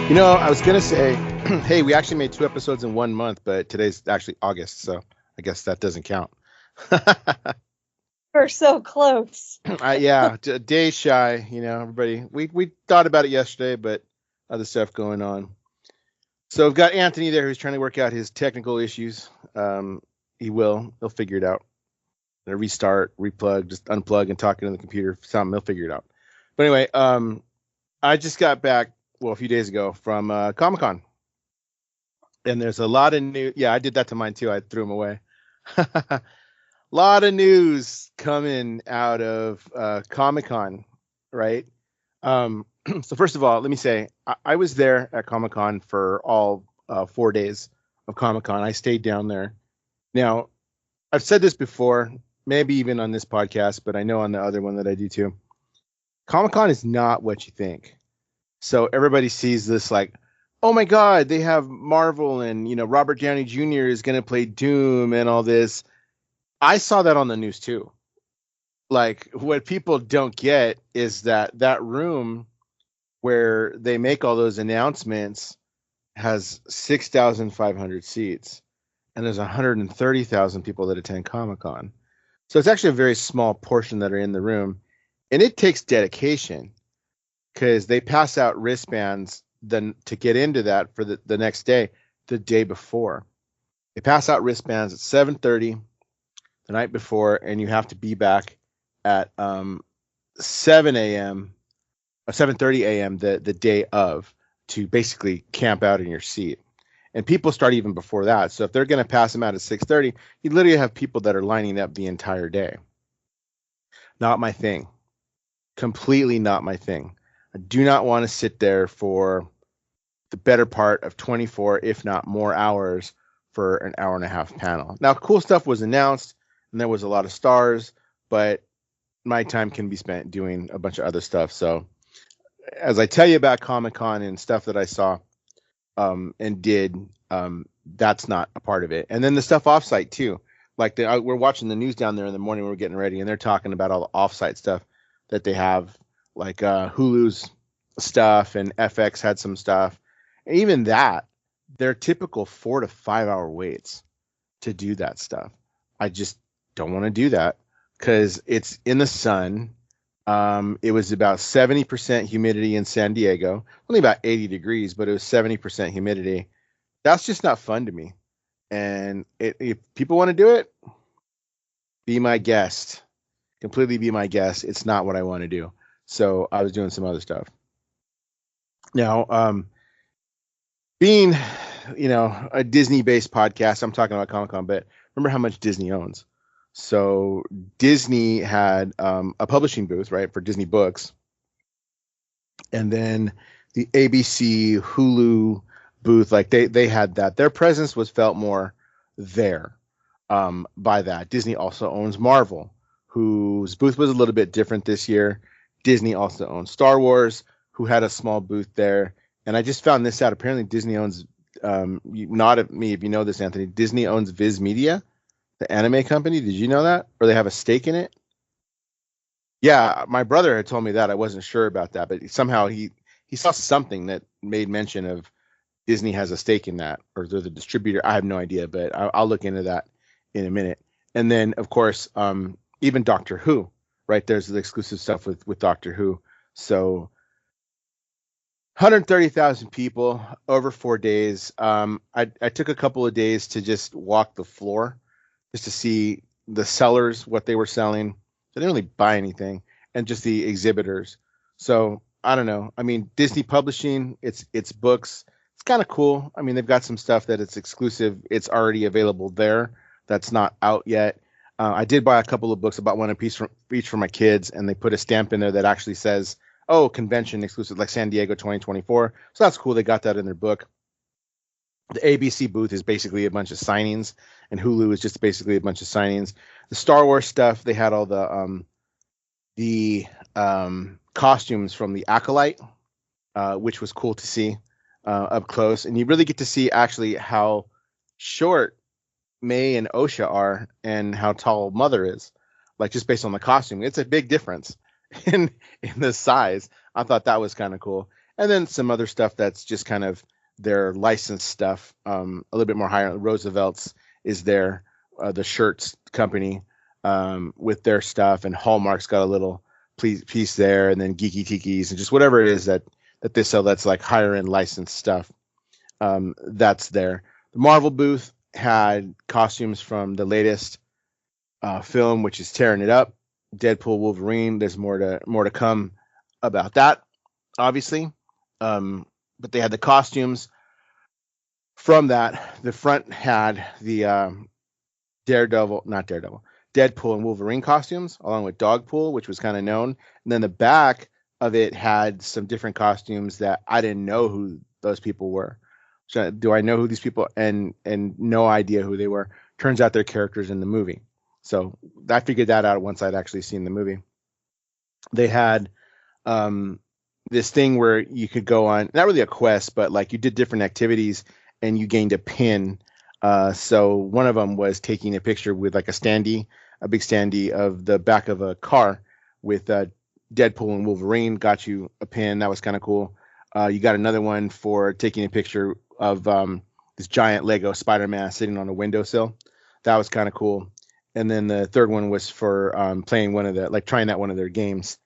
I was gonna say, hey, we actually made 2 episodes in 1 month, but today's actually August, so I guess that doesn't count. We're so close. Yeah, a day shy. Everybody. We thought about it yesterday, but other stuff going on. So we've got Anthony there who's trying to work out his technical issues. He'll figure it out. Restart, replug, just unplug and talk into the computer. Something, he'll figure it out. But anyway, I just got back, a few days ago from Comic-Con. And there's a lot of new. Yeah, I did that to mine too. I threw them away. A lot of news coming out of Comic-Con, right? So first of all, let me say I was there at Comic-Con for all 4 days of Comic-Con. I stayed down there. Now, I've said this before, maybe even on this podcast, but I know on the other one that I do too. Comic-Con is not what you think. So everybody sees this like, oh my God, they have Marvel and, Robert Downey Jr. is going to play Doom and all this. I saw that on the news too. Like, what people don't get is that room where they make all those announcements has 6,500 seats, and there's 130,000 people that attend Comic-Con. So it's actually a very small portion that are in the room, and it takes dedication because they pass out wristbands then to get into that for the next day, the day before. They pass out wristbands at 7:30 the night before, and you have to be back at 7 a.m. or 7:30 a.m. the day of to basically camp out in your seat. And people start even before that. So if they're going to pass them out at 6:30, you literally have people that are lining up the entire day. Not my thing. Completely not my thing. I do not want to sit there for the better part of 24, if not more hours for an hour and a half panel. Now, cool stuff was announced and there was a lot of stars, but my time can be spent doing a bunch of other stuff. So as I tell you about Comic-Con and stuff that I saw and did, that's not a part of it. And then the stuff offsite too. Like we're watching the news down there in the morning, we're getting ready, and they're talking about all the offsite stuff that they have, like Hulu's stuff, and FX had some stuff. And even that, they're typical 4 to 5 hour waits to do that stuff. I just don't want to do that because it's in the sun. It was about 70% humidity in San Diego, only about 80 degrees, but it was 70% humidity. That's just not fun to me. And if people want to do it, be my guest. Completely be my guest. It's not what I want to do. So I was doing some other stuff. Now, being, a Disney-based podcast, I'm talking about Comic-Con, but remember how much Disney owns. So Disney had a publishing booth, right, for Disney Books. And then the ABC, Hulu booth, like they had that. Their presence was felt more there by that. Disney also owns Marvel, whose booth was a little bit different this year. Disney also owns Star Wars, who had a small booth there. And I just found this out. Apparently Disney owns, not at me if you know this, Anthony, Disney owns Viz Media, the anime company. Did you know that? Or they have a stake in it? Yeah, my brother had told me that. I wasn't sure about that, but somehow he saw something that made mention of Disney has a stake in that, or they're the distributor. I have no idea, but I'll look into that in a minute. And then, of course, even Doctor Who, right? There's the exclusive stuff with Doctor Who. So 130,000 people over 4 days. I took a couple of days to just walk the floor just to see the sellers, what they were selling. They didn't really buy anything, and just the exhibitors. So I don't know. I mean, Disney publishing, it's books. It's kind of cool. I mean, they've got some stuff that it's exclusive. It's already available there. That's not out yet. I did buy a couple of books. I bought one each for my kids, and they put a stamp in there that actually says, oh, convention exclusive, like San Diego 2024. So that's cool. They got that in their book. The ABC booth is basically a bunch of signings, and Hulu is just basically a bunch of signings. The Star Wars stuff, they had all the costumes from the Acolyte, which was cool to see up close. And you really get to see actually how short May and Osha are and how tall Mother is, like just based on the costume. It's a big difference in the size. I thought that was kind of cool. and then some other stuff that's just kind of their licensed stuff, a little bit more higher. Roosevelt's is there, the shirts company, with their stuff, and Hallmark's got a little piece there, and then Geeky Tiki's and just whatever it is that they sell that's like higher end licensed stuff. That's there. The Marvel booth had costumes from the latest film, which is tearing it up, Deadpool, Wolverine. There's more to come about that, obviously. But they had the costumes from that. The front had the Deadpool and Wolverine costumes, along with Dogpool, which was kind of known. And then the back of it had some different costumes that I didn't know who those people were. So do I know who these people, and no idea who they were. Turns out they're characters in the movie. So I figured that out once I'd actually seen the movie. They had this thing where you could go on, not really a quest, but like you did different activities and you gained a pin. So one of them was taking a picture with like a big standee of the back of a car with Deadpool and Wolverine. Got you a pin. That was kind of cool. You got another one for taking a picture of this giant Lego Spider-Man sitting on a windowsill. That was kind of cool. And then the third one was for playing one of their games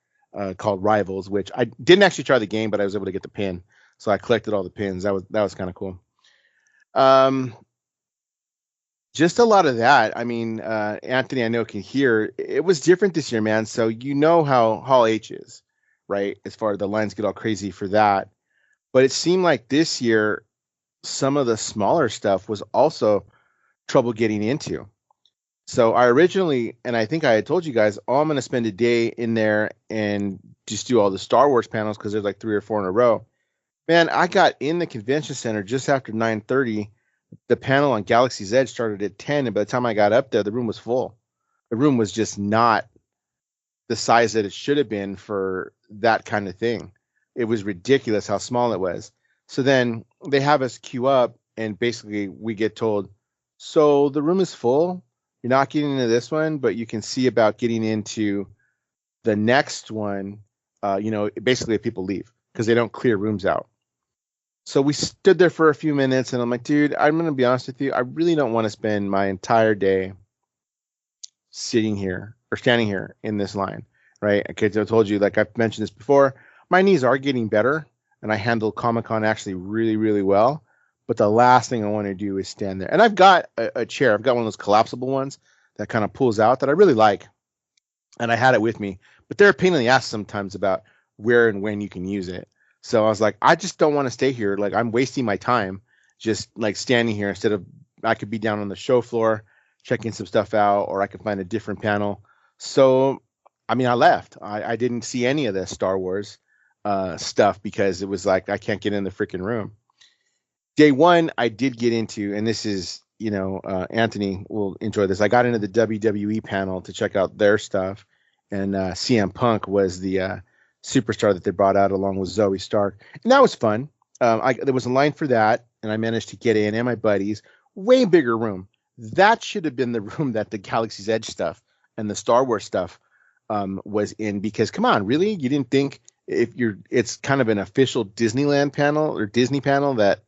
called Rivals, which I didn't actually try the game, but I was able to get the pin. So I collected all the pins. That was kind of cool. Just a lot of that. I mean, Anthony, I know can hear. It was different this year, man. So you know how Hall H is, right? As far as the lines get all crazy for that. But it seemed like this year, some of the smaller stuff was also trouble getting into. So I originally, and I think I had told you guys, I'm going to spend a day in there and just do all the Star Wars panels because there's like 3 or 4 in a row. Man, I got in the convention center just after 9:30. The panel on Galaxy's Edge started at 10, and by the time I got up there, the room was full. The room was just not the size that it should have been for that kind of thing. It was ridiculous how small it was. So then they have us queue up, and basically we get told, so the room is full. You're not getting into this one, but you can see about getting into the next one. Basically if people leave because they don't clear rooms out. So we stood there for a few minutes, and I'm like, dude, I'm going to be honest with you. I really don't want to spend my entire day sitting here or standing here in this line, right? Because I told you, like I've mentioned this before, my knees are getting better, and I handle Comic-Con actually really, really well. But the last thing I want to do is stand there. And I've got a chair. I've got one of those collapsible ones that kind of pulls out that I really like. And I had it with me. But they're a pain in the ass sometimes about where and when you can use it. So I was like, I just don't want to stay here. Like, I'm wasting my time just like standing here instead of I could be down on the show floor checking some stuff out, or I could find a different panel. So, I mean, I left. I didn't see any of the Star Wars stuff because it was like, I can't get in the freaking room. Day one, I did get into, and this is, Anthony will enjoy this. I got into the WWE panel to check out their stuff, and CM Punk was the superstar that they brought out along with Zoe Stark, and that was fun. There was a line for that, and I managed to get in, and my buddies. Way bigger room. That should have been the room that the Galaxy's Edge stuff and the Star Wars stuff was in, because come on, really? You didn't think it's kind of an official Disneyland panel or Disney panel that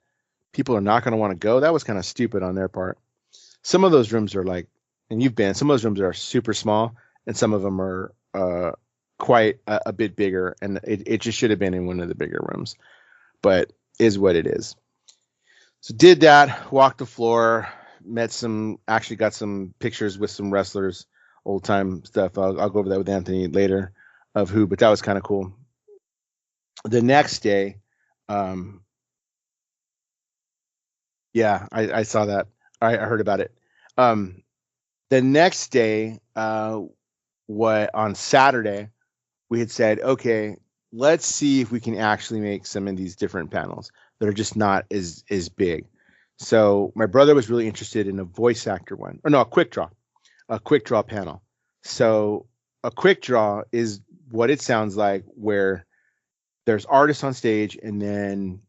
people are not going to want to go? That was kind of stupid on their part. Some of those rooms are like, and you've been, some of those rooms are super small, and some of them are quite a bit bigger, and it just should have been in one of the bigger rooms, but is what it is. So did that, walked the floor, got some pictures with some wrestlers, old time stuff. I'll go over that with Anthony later of who, but that was kind of cool. The next day, yeah, I saw that. I heard about it. The next day, on Saturday, we had said, okay, let's see if we can actually make some of these different panels that are just not as big. So my brother was really interested in a voice actor one, or no, a quick draw panel. So a quick draw is what it sounds like, where there's artists on stage, and then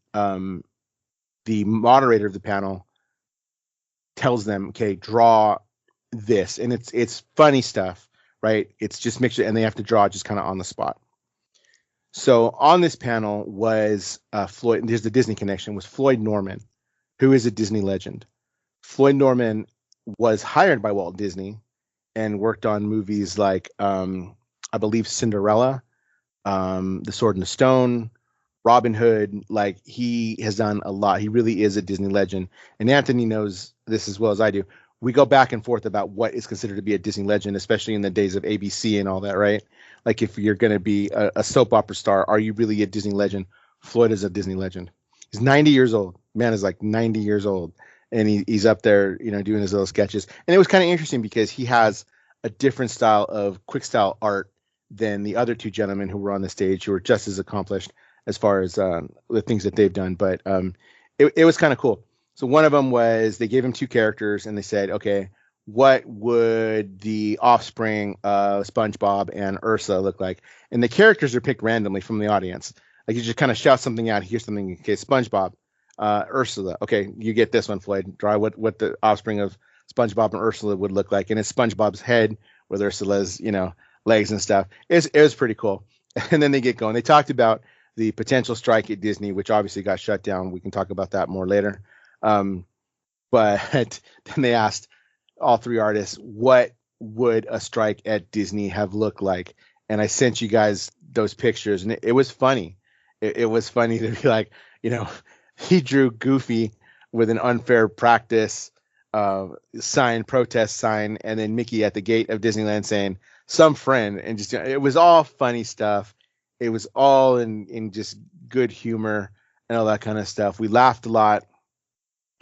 the moderator of the panel tells them, okay, draw this. And it's funny stuff, right? It's just mixture, and they have to draw just kind of on the spot. So on this panel was Floyd. There's the Disney connection. Was Floyd Norman, who is a Disney legend. Floyd Norman was hired by Walt Disney and worked on movies like I believe Cinderella, The Sword and the Stone, Robin Hood. Like, he has done a lot. He really is a Disney legend. And Anthony knows this as well as I do. We go back and forth about what is considered to be a Disney legend, especially in the days of ABC and all that, right? Like, if you're going to be a soap opera star, are you really a Disney legend? Floyd is a Disney legend. He's 90 years old. Man is like 90 years old. And he's up there, doing his little sketches. And it was kind of interesting because he has a different style of quick style art than the other two gentlemen who were on the stage, who were just as accomplished as far as the things that they've done. But it was kind of cool. So one of them was, they gave him two characters and they said, okay, what would the offspring of SpongeBob and Ursula look like? And the characters are picked randomly from the audience. Like, you just kind of shout something out. Here's something. Okay, SpongeBob, Ursula. Okay, you get this one, Floyd. Draw what the offspring of SpongeBob and Ursula would look like. And it's SpongeBob's head with Ursula's, legs and stuff. It was pretty cool. And then they get going. They talked about the potential strike at Disney, which obviously got shut down. We can talk about that more later. But then they asked all three artists, what would a strike at Disney have looked like? And I sent you guys those pictures, and it was funny. It was funny to be like, he drew Goofy with an unfair practice protest sign, and then Mickey at the gate of Disneyland saying some friend, and just, it was all funny stuff. It was all in just good humor and all that kind of stuff. We laughed a lot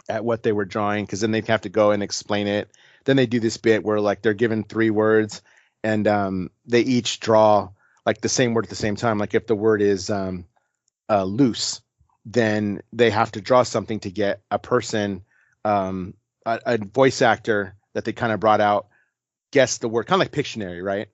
at what they were drawing, because then they'd have to go and explain it. Then they do this bit where, like, they're given three words, and they each draw like the same word at the same time. Like, if the word is loose, then they have to draw something to get a person, a voice actor that they kind of brought out, guess the word, kind of like Pictionary, right?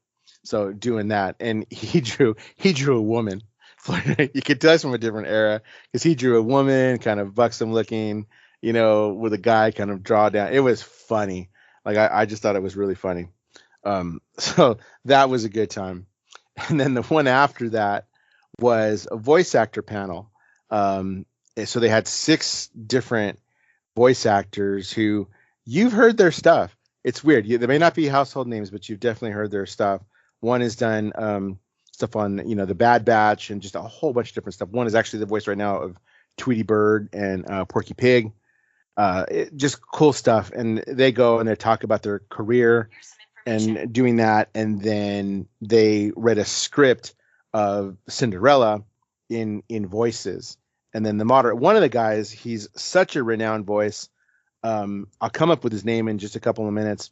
So doing that, and he drew a woman. You could tell it's from a different era, because he drew a woman, kind of buxom looking, with a guy kind of draw down. It was funny. Like, I just thought it was really funny. So that was a good time. And then the one after that was a voice actor panel. So they had 6 different voice actors who you've heard their stuff. It's weird. They may not be household names, but you've definitely heard their stuff. One has done stuff on, the Bad Batch and just a whole bunch of different stuff. One is actually the voice right now of Tweety Bird and Porky Pig. Just cool stuff. And they go and they talk about their career and doing that. And then they read a script of Cinderella in voices. And then the moderator, one of the guys, he's such a renowned voice. I'll come up with his name in just a couple of minutes,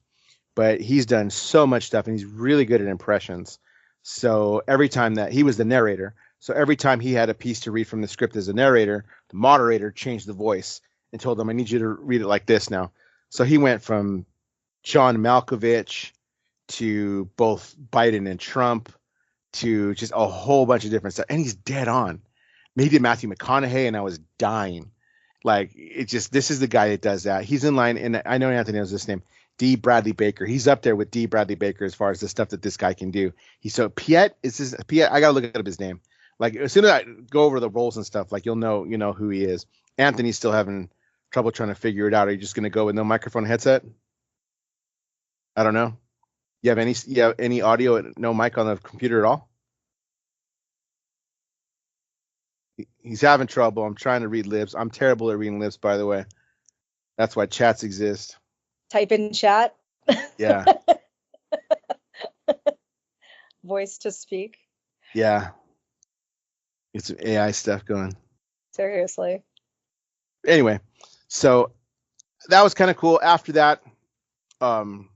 but he's done so much stuff and he's really good at impressions. So every time that he was the narrator, so every time he had a piece to read from the script as a narrator, the moderator changed the voice and told him, I need you to read it like this now. So he went from John Malkovich to both Biden and Trump to just a whole bunch of different stuff. And he's dead on. Maybe did Matthew McConaughey, and I was dying. Like, this is the guy that does that. He's in line, and I know Anthony knows this name, D. Bradley Baker. He's up there with D. Bradley Baker as far as the stuff that this guy can do. Piet, I gotta look up his name. Like, as soon as I go over the roles and stuff, like, you'll know who he is. Anthony's still having trouble trying to figure it out. Are you just gonna go with no microphone and headset? I don't know. You have any audio and no mic on the computer at all? He's having trouble. I'm trying to read lips. I'm terrible at reading lips, by the way. That's why chats exist. Type in chat. Yeah. Voice to speak. Yeah. It's some AI stuff going. Seriously. Anyway, so that was kind of cool. After that, the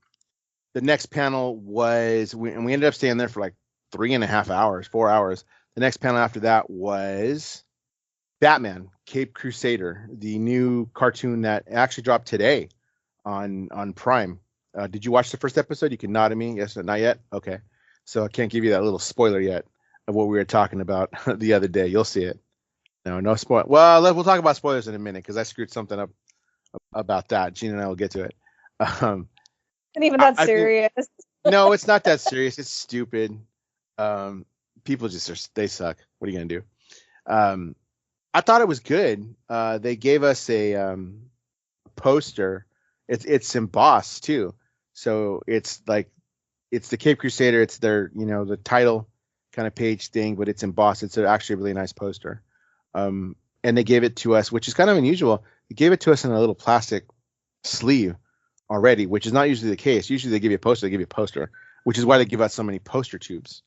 next panel was, we ended up staying there for like 3.5 hours, 4 hours. The next panel after that was Batman, Caped Crusader, the new cartoon that actually dropped today on Prime. Did you watch the first episode? You can nod at me. Yes, not yet? Okay. So I can't give you that little spoiler yet of what we were talking about the other day. You'll see it. No spoil. Well, we'll talk about spoilers in a minute because I screwed something up about that. Gina and I will get to it. And even that serious. No, it's not that serious. It's stupid. people they suck. What are you gonna do? I thought it was good. They gave us a poster. It's embossed too, so it's like it's the Cape Crusader. It's their the title kind of page thing, but it's embossed. It's actually a really nice poster. And they gave it to us, which is kind of unusual. They gave it to us in a little plastic sleeve already, which is not usually the case. Usually they give you a poster, which is why they give out so many poster tubes.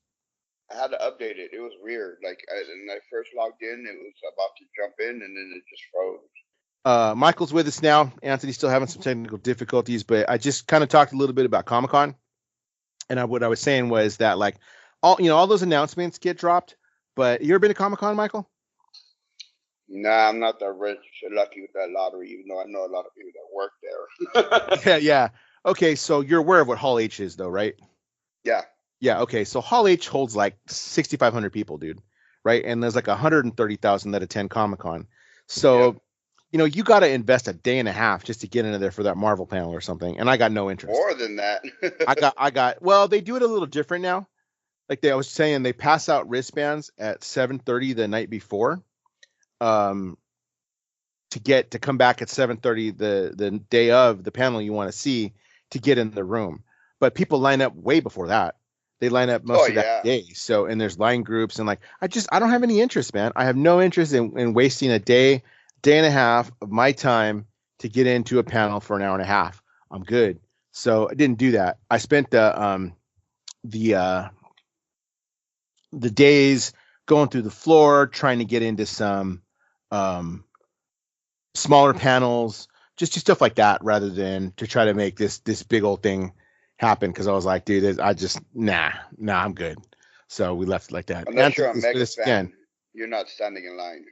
I had to update it. It was weird. Like when I first logged in, it was about to jump in, and then it just froze. Michael's with us now. Anthony's still having some technical difficulties, but I just kind of talked a little bit about Comic-Con, and what I was saying was that like all those announcements get dropped. But you ever been to Comic-Con, Michael? Nah, I'm not that rich or lucky with that lottery, even though I know a lot of people that work there. Yeah. Okay, so you're aware of what Hall H is, though, right? Yeah. Yeah. Okay, so Hall H holds like 6,500 people, dude, right? And there's like 130,000 that attend Comic-Con. So, you got to invest a day and a half just to get into there for that Marvel panel or something. And I got no interest. More than that. I got. Well, they do it a little different now. Like I was saying, they pass out wristbands at 7:30 the night before. To come back at 7:30 the day of the panel you want to see to get in the room. But people line up way before that. They line up most of that day. So, and there's line groups and like, I don't have any interest, man. I have no interest in wasting a day and a half of my time to get into a panel for an hour and a half. I'm good. So I didn't do that. I spent the days going through the floor, trying to get into some smaller panels, just do stuff like that rather than to try to make this big old thing happen. Cause I was like, dude, I'm good. So we left it like that. Unless you're a mega fan, you're not standing in line.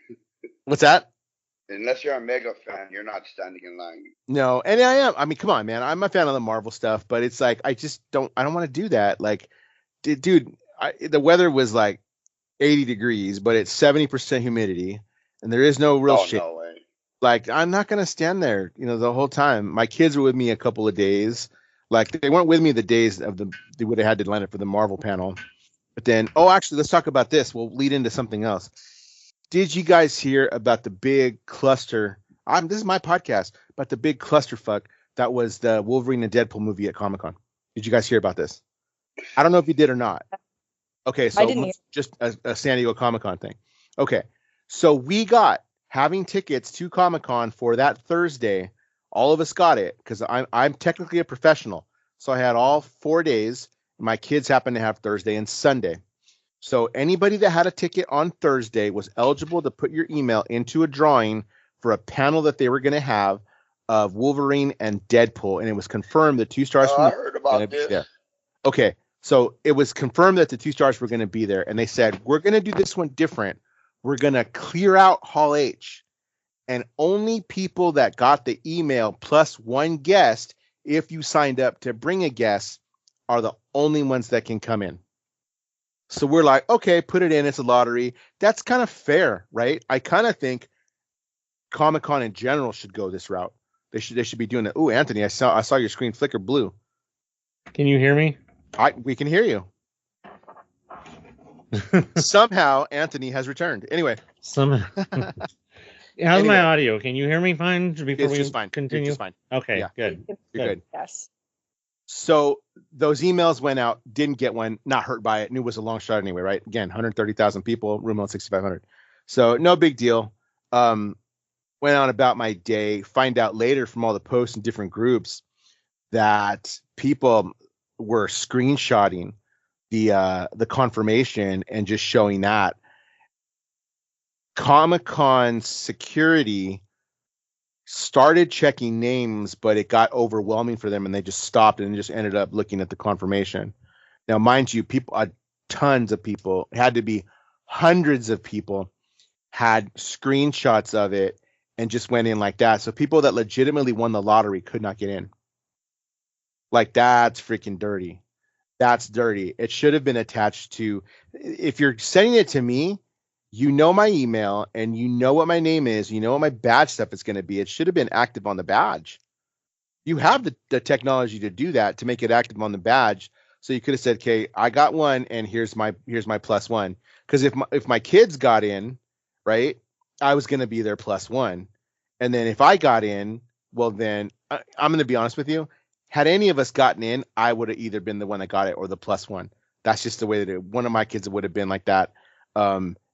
What's that? Unless you're a mega fan, you're not standing in line. No. And I am. I mean, come on, man. I'm a fan of the Marvel stuff, but it's like, I don't want to do that. Like, dude, the weather was like 80 degrees, but it's 70% humidity. And there is no real shade. No way. Like, I'm not going to stand there, the whole time. My kids were with me a couple of days. Like, they weren't with me the days of they would have had to line up for the Marvel panel. But then, actually, let's talk about this. We'll lead into something else. Did you guys hear about the big cluster? This is my podcast, about the big clusterfuck that was the Wolverine and Deadpool movie at Comic-Con. Did you guys hear about this? I don't know if you did or not. Okay, so just a San Diego Comic-Con thing. Okay. So we got having tickets to Comic-Con for that Thursday. All of us got it because I'm technically a professional. So I had all 4 days. My kids happened to have Thursday and Sunday. So anybody that had a ticket on Thursday was eligible to put your email into a drawing for a panel that they were going to have of Wolverine and Deadpool. And it was confirmed that 2 stars from I heard about this. There. Okay. So it was confirmed that the 2 stars were going to be there. And they said, we're going to do this one different. We're going to clear out Hall H, and only people that got the email plus one guest, if you signed up to bring a guest, are the only ones that can come in. So we're like, okay, put it in. It's a lottery. That's kind of fair, right? I kind of think Comic-Con in general should go this route. They should be doing that. Ooh, Anthony, I saw your screen flicker blue. Can you hear me? We can hear you. Somehow Anthony has returned. Anyway. How's my audio? Can you hear me fine before we just fine. Continue? It's just fine. Okay, yeah. Good. You're good. Yes. So those emails went out, didn't get one, not hurt by it, knew it was a long shot anyway, right? Again, 130,000 people, room on 6,500. So no big deal. Went on about my day, find out later from all the posts in different groups that people were screenshotting the confirmation and just showing that. Comic-Con security started checking names, but it got overwhelming for them and they just stopped and just ended up looking at the confirmation. Now, mind you, tons of people, it had to be hundreds of people, had screenshots of it and just went in like that. So people that legitimately won the lottery could not get in. Like, that's freaking dirty. That's dirty. It should have been attached to, if you're sending it to me, you know my email and you know what my name is, you know what my badge stuff is going to be. It should have been active on the badge. You have the technology to do that, to make it active on the badge. So you could have said, "Okay, I got one, and here's my plus one." Because if my kids got in, right, I was going to be their plus one, and then if I got in, well, then I'm going to be honest with you. Had any of us gotten in, I would have either been the one that got it or the plus one. That's just the way that one of my kids would have been like that.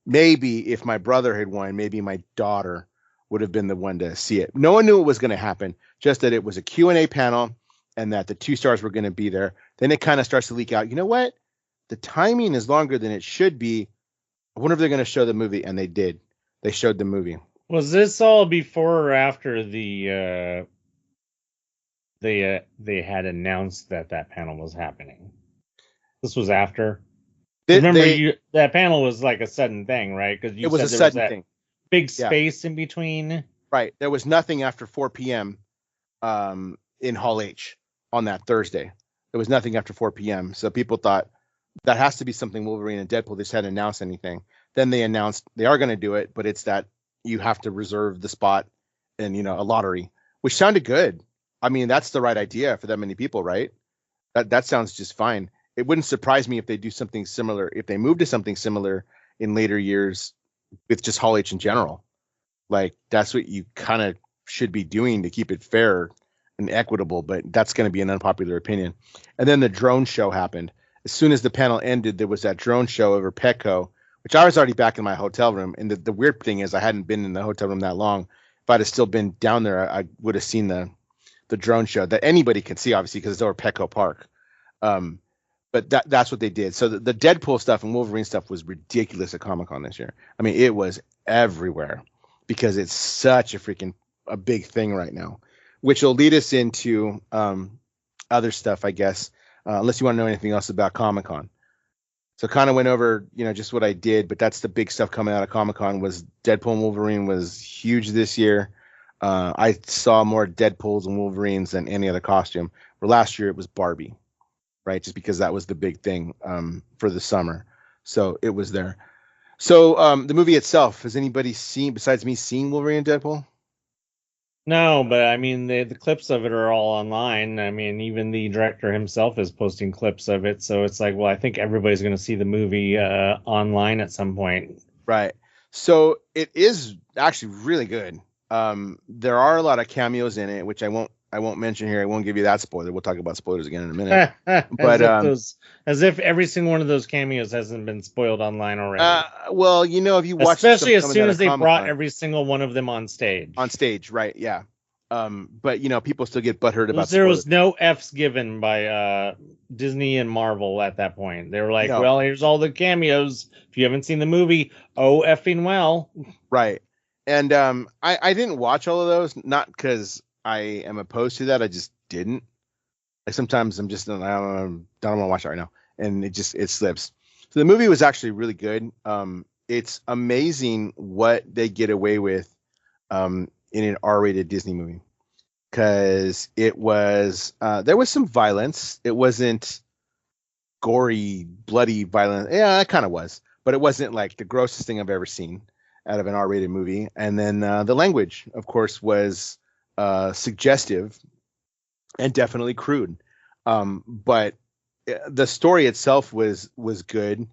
Maybe if my brother had won, maybe my daughter would have been the one to see it. No one knew it was going to happen, just that it was a Q&A panel and that the 2 stars were going to be there. Then it kind of starts to leak out. You know what? The timing is longer than it should be. I wonder if they're going to show the movie, and they did. They showed the movie. Was this all before or after the they had announced that panel was happening? This was after. Remember, that panel was like a sudden thing, right? Because it was a sudden thing. Big space in between. Right. There was nothing after 4 p.m. In Hall H on that Thursday. There was nothing after 4 p.m. So people thought that has to be something Wolverine and Deadpool. They just hadn't announced anything. Then they announced they are going to do it, but it's that you have to reserve the spot in, a lottery, which sounded good. I mean, that's the right idea for that many people, right? That sounds just fine. It wouldn't surprise me if they do something similar, if they move to something similar in later years with just Hall H in general. Like, that's what you kind of should be doing to keep it fair and equitable, but that's going to be an unpopular opinion. And then the drone show happened. As soon as the panel ended, there was that drone show over Petco, which I was already back in my hotel room. And the weird thing is I hadn't been in the hotel room that long. If I'd have still been down there, I would have seen the drone show that anybody can see, obviously, because it's over Petco Park. But that's what they did. So the Deadpool stuff and Wolverine stuff was ridiculous at Comic-Con this year. I mean, it was everywhere because it's such a big thing right now, which will lead us into other stuff, I guess, unless you want to know anything else about Comic-Con. So kind of went over, just what I did, but that's the big stuff coming out of Comic-Con was Deadpool and Wolverine was huge this year. I saw more Deadpools and Wolverines than any other costume. For last year, it was Barbie. Right, just because that was the big thing for the summer, so it was there. So the movie itself, has anybody seen besides me seen Wolverine and Deadpool? No, but I mean the clips of it are all online. I mean, even the director himself is posting clips of it, so it's like, well, I think everybody's going to see the movie online at some point. Right. So it is actually really good. There are a lot of cameos in it, which I won't mention here. I won't give you that spoiler. We'll talk about spoilers again in a minute. But as if every single one of those cameos hasn't been spoiled online already. Well, if you watch, especially as soon as they brought every single one of them on stage. On stage, right? Yeah. But people still get butthurt about. There was no F's given by Disney and Marvel at that point. They were like, no. Well, here's all the cameos. If you haven't seen the movie, oh effing well. Right. And I didn't watch all of those, not because I am opposed to that. I just didn't. Like sometimes I'm just I don't want to watch it right now, and it slips. So the movie was actually really good. It's amazing what they get away with in an R-rated Disney movie, because it was there was some violence. It wasn't gory, bloody violence. Yeah, it kind of was, but it wasn't like the grossest thing I've ever seen out of an R-rated movie. And then the language, of course, was suggestive and definitely crude, but the story itself was good.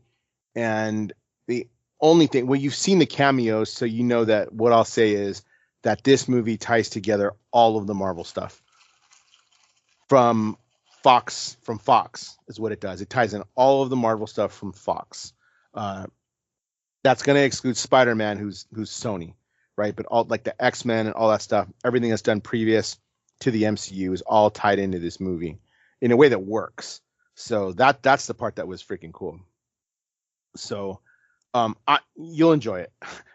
And the only thing, well, you've seen the cameos, so you know that what I'll say is that this movie ties together all of the Marvel stuff from Fox is what it does. It ties in all of the Marvel stuff from Fox. That's going to exclude Spider-Man, who's Sony, right? But all like the X-Men and all that stuff, everything that's done previous to the MCU is all tied into this movie in a way that works. So that's the part that was freaking cool. So you'll enjoy it.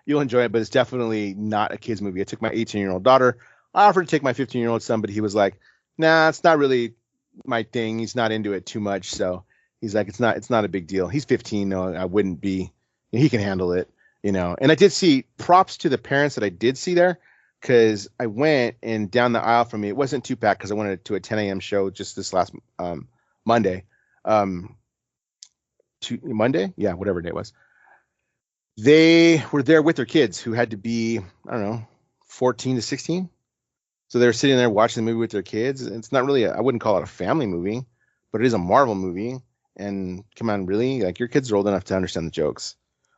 You'll enjoy it, but it's definitely not a kid's movie. I took my 18-year-old daughter. I offered to take my 15-year-old son, but he was like, nah, it's not really my thing. He's not into it too much. So he's like, it's not a big deal. He's 15. No, I wouldn't be. He can handle it, And I did see props to the parents that I did see there, because I went and down the aisle from me, it wasn't too packed because I went to a 10 a.m. show just this last Monday. Monday? Yeah, whatever day it was. They were there with their kids who had to be, I don't know, 14 to 16. So they were sitting there watching the movie with their kids. It's not really, I wouldn't call it a family movie, but it is a Marvel movie. and come on, really? Like, your kids are old enough to understand the jokes.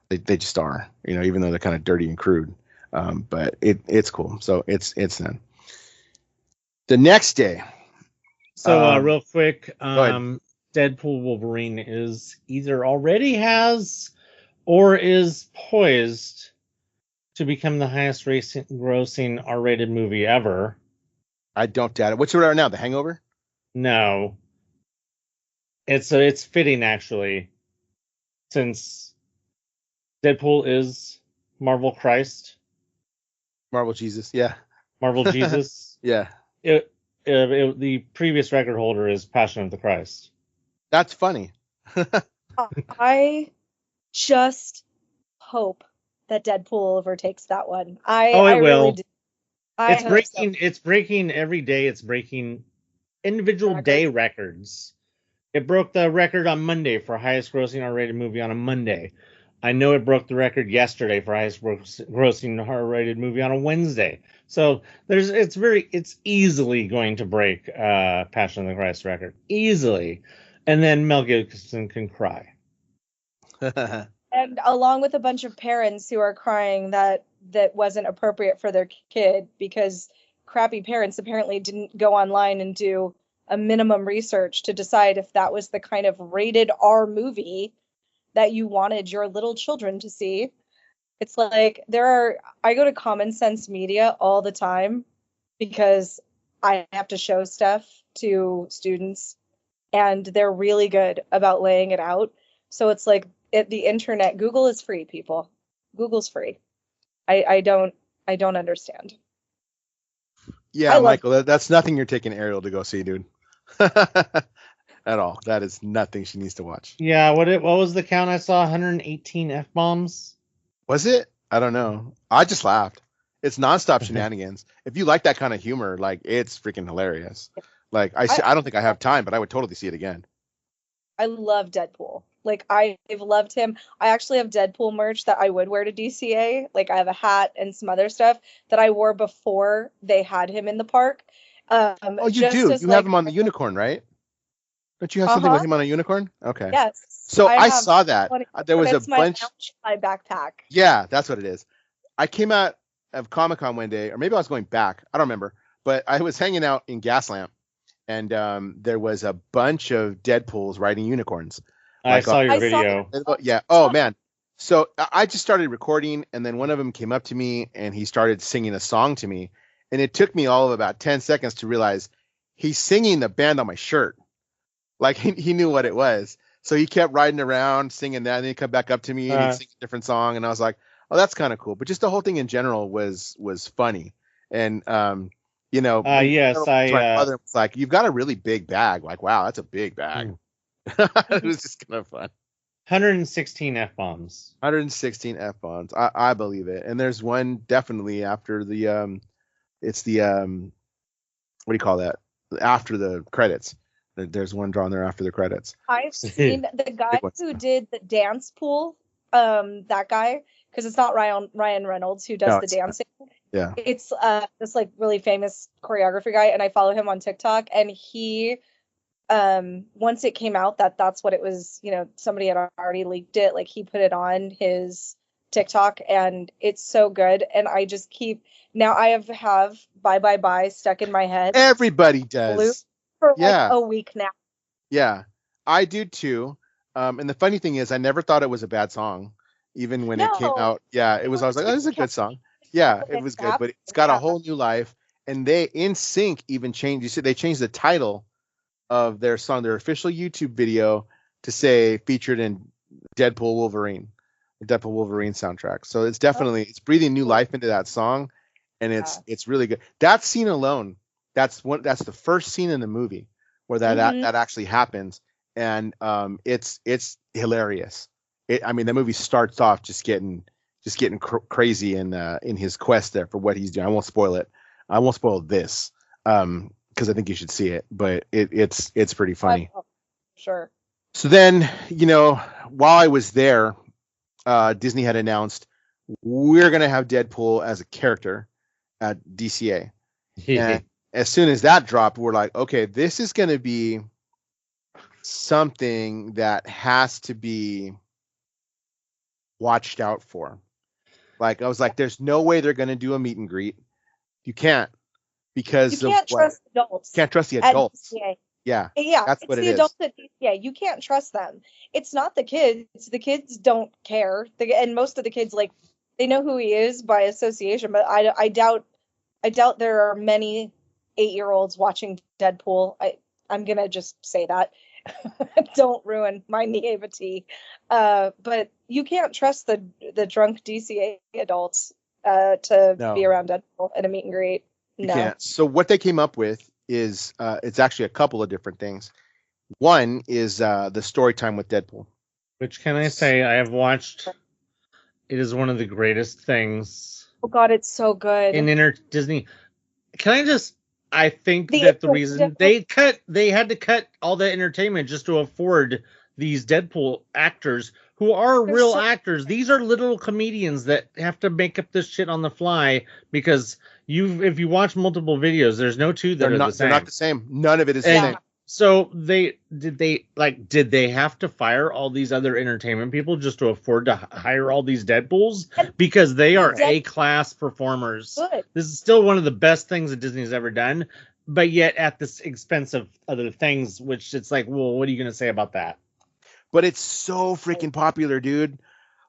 They just are, even though they're kind of dirty and crude. But it's cool. So it's done. The next day. So real quick, go ahead. Deadpool Wolverine is either already has or is poised to become the highest grossing R-rated movie ever. I don't doubt it. What's it right now? The Hangover? No. It's fitting, actually, since Deadpool is Marvel Christ. Marvel Jesus, yeah. Marvel Jesus. Yeah. The previous record holder is Passion of the Christ. That's funny. I just hope that Deadpool overtakes that one. I will. Really do. It's breaking every day. It's breaking individual day records. It broke the record on Monday for highest grossing R-rated movie on a Monday. I know it broke the record yesterday for highest grossing R-rated movie on a Wednesday. So it's easily going to break Passion of the Christ record. Easily. And then Mel Gibson can cry. And along with a bunch of parents who are crying that wasn't appropriate for their kid, because crappy parents apparently didn't go online and do a minimum research to decide if that was the kind of rated R movie that you wanted your little children to see. It's like I go to Common Sense Media all the time because I have to show stuff to students, and they're really good about laying it out. So it's like the internet, Google is free, people. Google's free. I don't understand. Yeah, Michael, that's nothing you're taking Ariel to go see, dude. At all. That is nothing she needs to watch. Yeah, what was the count? I saw 118 F-bombs. Was it? I don't know. I just laughed. It's nonstop shenanigans. If you like that kind of humor, like, it's freaking hilarious. Like, I don't think I have time, but I would totally see it again. I love Deadpool. Like, I've loved him. I actually have Deadpool merch that I would wear to DCA. Like, I have a hat and some other stuff that I wore before they had him in the park. Oh, you do? You have him on the unicorn, right? Don't you have something with him on a unicorn? Okay. Yes. So I saw that. There was a bunch. My backpack. Yeah, that's what it is. I came out of Comic-Con one day, or maybe I was going back. I don't remember. But I was hanging out in Gaslamp, and there was a bunch of Deadpools riding unicorns. I saw your video. Yeah. Oh, man. So I just started recording, and then one of them came up to me, and he started singing a song to me. And it took me all of about 10 seconds to realize he's singing the band on my shirt. Like, he knew what it was. So he kept riding around singing that, and then he'd come back up to me and he'd sing a different song. And I was like, oh, that's kind of cool. But just the whole thing in general was funny. And, yes, my mother was like, you've got a really big bag. Like, wow, that's a big bag. It was just kind of fun. 116 F-bombs. 116 F-bombs. I believe it. And there's one definitely after the, it's the, what do you call that? After the credits. There's one drawn there after the credits. I've seen the guy who did the dance pool, that guy, because it's not Ryan Reynolds who does the dancing. Yeah. It's this like really famous choreography guy, and I follow him on TikTok, and he once it came out that's what it was, somebody had already leaked it, like he put it on his TikTok, and it's so good. And I just now I have Bye Bye Bye stuck in my head. Everybody does. For like a week now. Yeah, I do too. And the funny thing is, I never thought it was a bad song, even when it came out. Yeah, I was like, oh, this is a good song. Yeah, it was good, but it's got a whole new life. And they, NSYNC, even changed. You see, they changed the title of their song, their official YouTube video, to say featured in Deadpool Wolverine, the Deadpool Wolverine soundtrack. So it's definitely it's breathing new life into that song, and it's really good. That scene alone. That's the first scene in the movie where that actually happens, and it's hilarious. The movie starts off just getting crazy in his quest there for what he's doing. I won't spoil it. I won't spoil this because I think you should see it, but it's pretty funny. Sure. So then, while I was there, Disney had announced we're gonna have Deadpool as a character at DCA. And as soon as that dropped, we're like, okay, this is going to be something that has to be watched out for. Like I was like, there's no way they're going to do a meet and greet. You can't because you can't trust adults. Can't trust the adults. Yeah, that's what it is. It's the adults at DCA. You can't trust them. It's not the kids. The kids don't care. And most of the kids, like, they know who he is by association. But I doubt there are many 8-year-olds watching Deadpool. I'm gonna just say that. Don't ruin my naivety. But you can't trust the drunk DCA adults to be around Deadpool at a meet and greet. No. You can't. So what they came up with is it's actually a couple of different things. One is the story time with Deadpool. Which, can I say, I have watched. It is one of the greatest things. Oh God, it's so good. In Disney. I think that the reason they had to cut all the entertainment just to afford these Deadpool actors who are real actors. These are little comedians that have to make up this shit on the fly because if you watch multiple videos, there's no two that are the same. They're not the same. None of it is the same. So did they have to fire all these other entertainment people just to afford to hire all these Deadpools? Because they are A-class performers. Good. This is still one of the best things that Disney's ever done, but yet at the expense of other things, which it's like, well, what are you going to say about that? But it's so freaking popular, dude.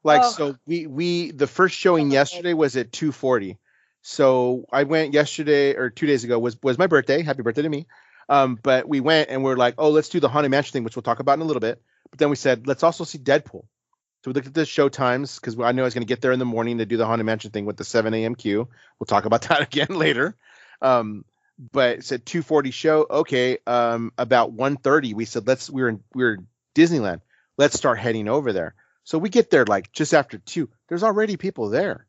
Like, so we the first showing yesterday was at 2:40. So I went yesterday or 2 days ago was my birthday. Happy birthday to me. But we went and we're like, oh, let's do the Haunted Mansion thing, which we'll talk about in a little bit. But then we said, let's also see Deadpool. So we looked at the show times because I knew I was going to get there in the morning to do the Haunted Mansion thing with the 7 a.m. queue. We'll talk about that again later. But it said 2:40 show. Okay. About 1:30, we said, we were Disneyland. Let's start heading over there. So we get there like just after 2. There's already people there.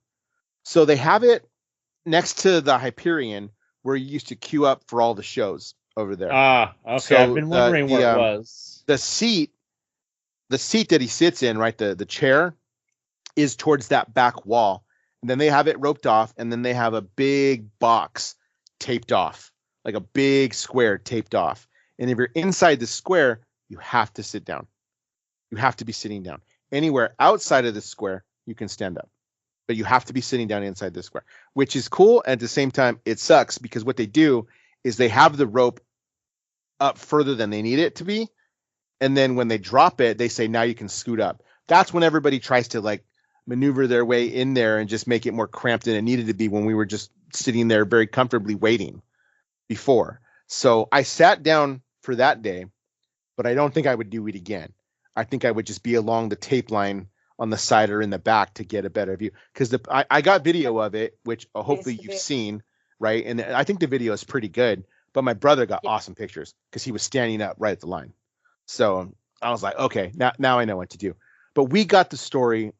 So they have it next to the Hyperion where you used to queue up for all the shows over there. Okay. So I've been wondering where it was. The seat that he sits in, right, the chair is towards that back wall. And then they have it roped off, and then they have a big box taped off, like a big square taped off. And if you're inside the square, you have to sit down. You have to be sitting down. Anywhere outside of the square, you can stand up. But you have to be sitting down inside the square, which is cool. And at the same time, it sucks because what they do is they have the rope up further than they need it to be. And then when they drop it, they say, now you can scoot up. That's when everybody tries to like maneuver their way in there and just make it more cramped than it needed to be when we were just sitting there very comfortably waiting before. So I sat down for that day, but I don't think I would do it again. I think I would just be along the tape line on the side or in the back to get a better view. Because I got video of it, which hopefully you've seen, right? And I think the video is pretty good. But my brother got awesome pictures because he was standing up right at the line. So I was like, okay, now I know what to do. But we got the story,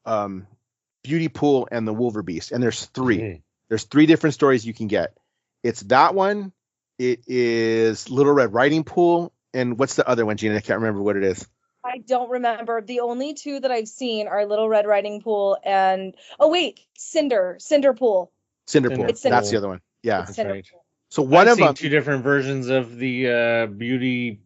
Beauty Pool and the Wolverbeast. And there's 3. Mm-hmm. There's 3 different stories you can get. It's that one. It is Little Red Riding Pool. And what's the other one, Gina? I can't remember what it is. I don't remember. The only 2 that I've seen are Little Red Riding Pool and Cinder Pool. Cinder Pool. That's the other one. Yeah. That's right. So one of them, 2 different versions of the Beauty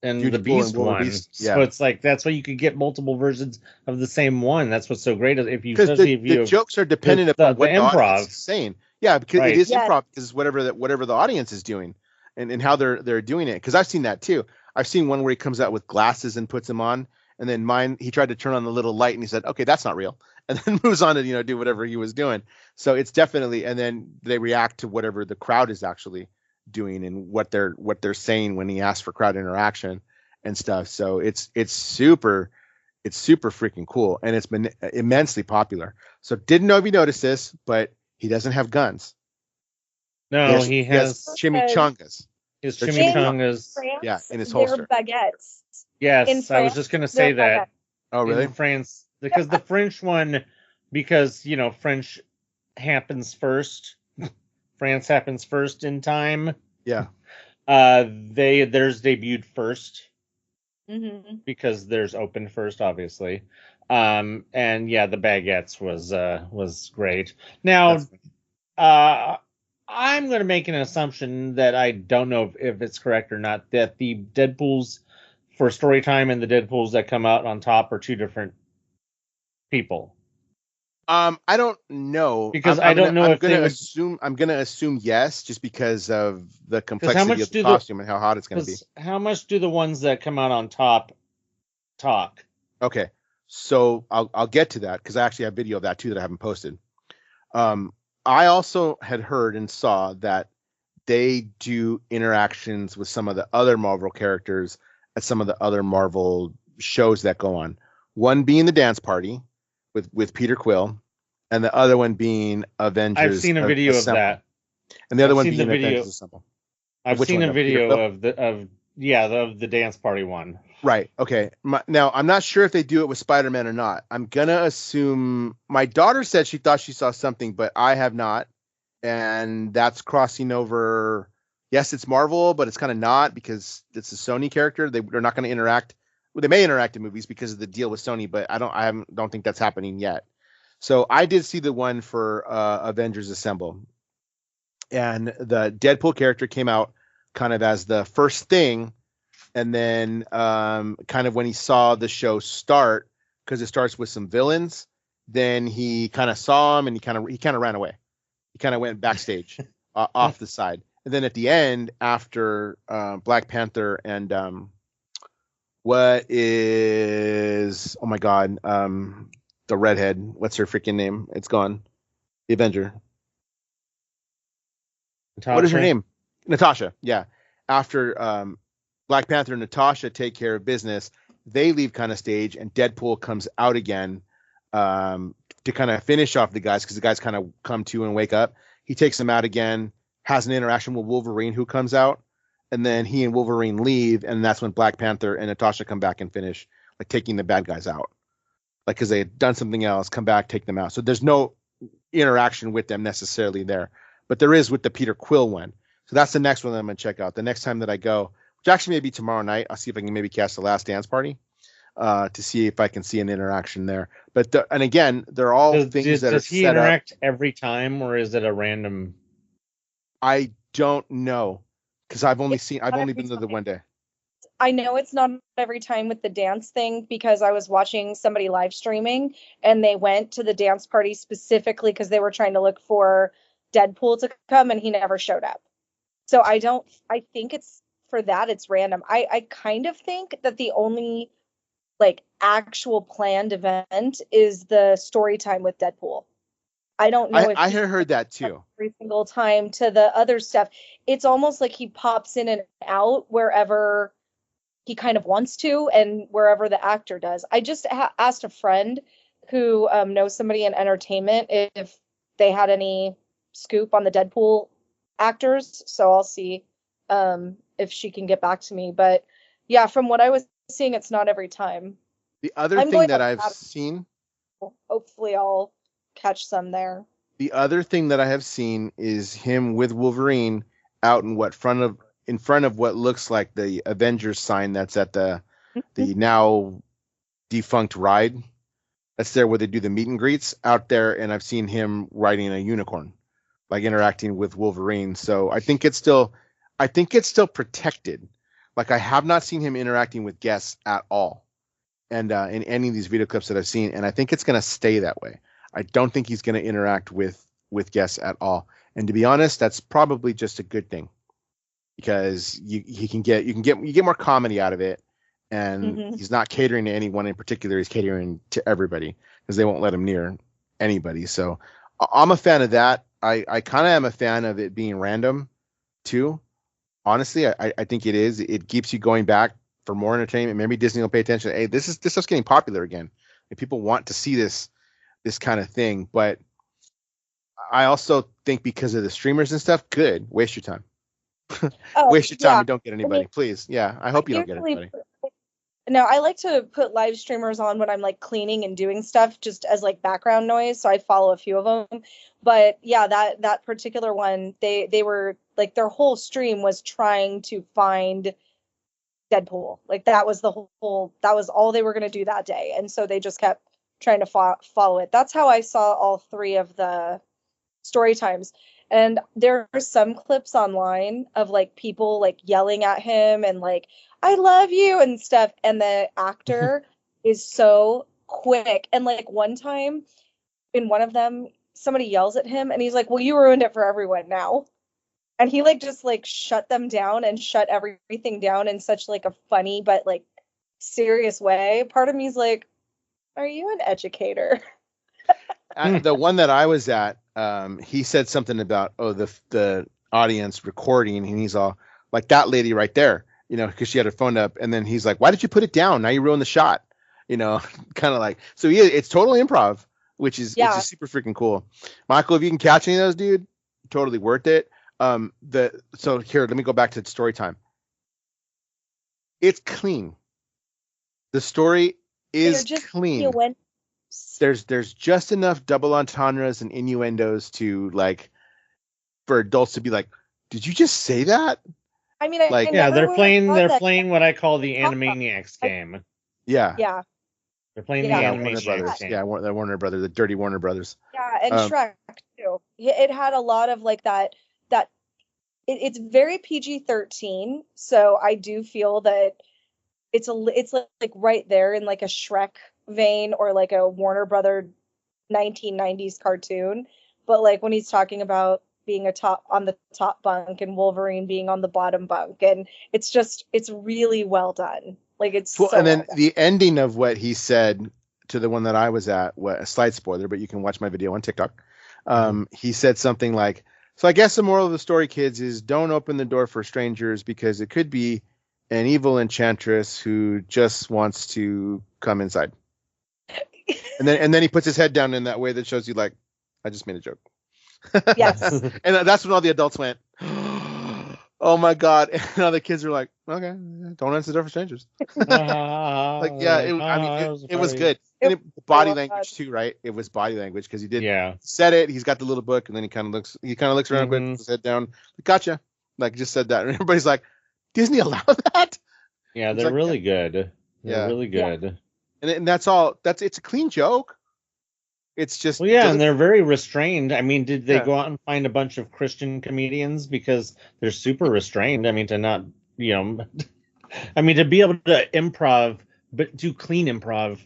and the Beast one. Yeah. So it's like that's why you could get multiple versions of the same one. That's what's so great. If you the jokes are dependent upon what the improv is saying. Yeah, because it is improv because it's whatever the audience is doing and how they're doing it. Because I've seen that too. I've seen one where he comes out with glasses and puts them on, and then mine he tried to turn on the little light and he said, "Okay, that's not real," and then moves on to do whatever he was doing. So it's definitely, and then they react to whatever the crowd is actually doing and what they're saying when he asks for crowd interaction and stuff. So it's super freaking cool, and it's been immensely popular. So didn't know if you noticed this, but he doesn't have guns. No, he has chimichangas. His chimichangas, in his holster. They're baguettes. Yes, I was just going to say that. Oh, really? In France, because the French one, because French happens first. France happens first in time. Yeah. Theirs debuted first. Mm-hmm. Because theirs opened first, obviously. And the baguettes was great. Now, I'm going to make an assumption that I don't know if it's correct or not, that the Deadpool's for story time and the Deadpools that come out on top are two different people? I don't know, because I don't know I'm if gonna they would. assume yes, just because of the How complexity much of the do costume and how hot it's gonna be. How much do the ones that come out on top talk? Okay, so I'll get to that because I actually have video of that too that I haven't posted. I also had heard and saw that they do interactions with some of the other Marvel characters at some of the other Marvel shows that go on. One being the dance party with Peter Quill, and the other one being Avengers. I've seen a video Assemble. of that, and the other I've one seen being the video. Avengers Assemble. I've Which seen one? a video of the dance party one. Right. Okay. Now I'm not sure if they do it with Spider-Man or not. I'm gonna assume my daughter said she thought she saw something, but I have not, and that's crossing over. Yes, it's Marvel, but it's kind of not because it's a Sony character. They're not going to interact. Well, they may interact in movies because of the deal with Sony, but I don't think that's happening yet. So I did see the one for Avengers Assemble, and the Deadpool character came out kind of as the first thing, and then kind of when he saw the show start, because it starts with some villains, then he kind of saw him and he kind of ran away. He kind of went backstage off the side. And then at the end, after Black Panther and what is, oh my God, the redhead, what's her freaking name? It's gone. The Avenger. Natasha? What is her name? Natasha. Yeah. After Black Panther and Natasha take care of business, they leave kind of stage, and Deadpool comes out again to kind of finish off the guys because the guys kind of come to and wake up. He takes them out again, has an interaction with Wolverine who comes out, and then he and Wolverine leave, and that's when Black Panther and Natasha come back and finish, like taking the bad guys out. Like, because they had done something else, come back, take them out. So there's no interaction with them necessarily there, but there is with the Peter Quill one. So that's the next one that I'm going to check out. The next time that I go, which actually may be tomorrow night, I'll see if I can maybe catch the Last Dance Party to see if I can see an interaction there. But and again, they're all things that are set up. Does he interact every time, or is it a random? I don't know, because I've only been to the one day. I know it's not every time with the dance thing because I was watching somebody live streaming and they went to the dance party specifically because they were trying to look for Deadpool to come and he never showed up. So I think it's for that it's random. I kind of think that the only like actual planned event is the story time with Deadpool. I don't know. I had heard that too. Every single time to the other stuff, it's almost like he pops in and out wherever he kind of wants to and wherever the actor does. I just asked a friend who knows somebody in entertainment if they had any scoop on the Deadpool actors. So I'll see if she can get back to me. But yeah, from what I was seeing, it's not every time. The other thing that I've seen, hopefully I'll catch some there. The other thing that I have seen is him with Wolverine out in front of what looks like the Avengers sign that's at the now defunct ride. That's there where they do the meet and greets out there, and I've seen him riding a unicorn, like interacting with Wolverine. So I think it's still protected. Like I have not seen him interacting with guests at all, and in any of these video clips that I've seen, and I think it's going to stay that way. I don't think he's going to interact with guests at all. And to be honest, that's probably just a good thing because you get more comedy out of it, and he's not catering to anyone in particular. He's catering to everybody because they won't let him near anybody. So I'm a fan of that. I kind of am a fan of it being random too. Honestly, I think it is. It keeps you going back for more entertainment. Maybe Disney will pay attention. Hey, this stuff's getting popular again. If people want to see this kind of thing, but I also think because of the streamers and stuff, good. Waste your time. Waste your time and don't get anybody, please. Yeah, I hope you don't get anybody. No, I like to put live streamers on when I'm like cleaning and doing stuff just as like background noise. So I follow a few of them. But yeah, that particular one, they were like their whole stream was trying to find Deadpool. Like that was all they were going to do that day. And so they just kept trying to follow it. That's how I saw all three of the story times. And there are some clips online of like people like yelling at him and like, I love you and stuff. And the actor is so quick. And like one time in one of them, somebody yells at him and he's like, well, you ruined it for everyone now. And he like just like shut them down and shut everything down in such like a funny but like serious way. Part of me's like, are you an educator? The one that I was at, he said something about the audience recording, and he's all like, that lady right there, because she had her phone up, and then he's like, why did you put it down? Now you ruined the shot, kind of like. So it's total improv, which is it's just super freaking cool. Michael, if you can catch any of those, dude, totally worth it. So here, let me go back to story time. It's clean. The story is clean. There's just enough double entendres and innuendos to like for adults to be like, did you just say that? I mean, like, they're playing what I call the Animaniacs game. Yeah. They're playing the Animaniacs game. Yeah, the Warner Brothers, the dirty Warner Brothers. Yeah, and Shrek too. It had a lot of like that. It's very PG-13, so I do feel that it's like right there in like a Shrek vein or like a Warner Brother 1990s cartoon. But like when he's talking about being on the top bunk and Wolverine being on the bottom bunk, and it's really well done. Like it's well, so and then the ending of what he said to the one that I was at, a slight spoiler, but you can watch my video on TikTok. He said something like, so I guess the moral of the story, kids, is don't open the door for strangers because it could be an evil enchantress who just wants to come inside. And then he puts his head down in that way that shows you like, I just made a joke. Yes. And that's when all the adults went, oh my God. And all the kids were like, okay, don't answer the door for strangers. Like, yeah, it was good. And body language too, right? It was body language because he said it. He's got the little book, and then he kind of looks around quick, puts his head down. Gotcha. Like just said that, and everybody's like, Disney allow that? Yeah, they're really good. They're really good. Yeah. And that's all. It's a clean joke. It's just and they're very restrained. I mean, did they go out and find a bunch of Christian comedians because they're super restrained? I mean, to not, I mean, to be able to improv, but do clean improv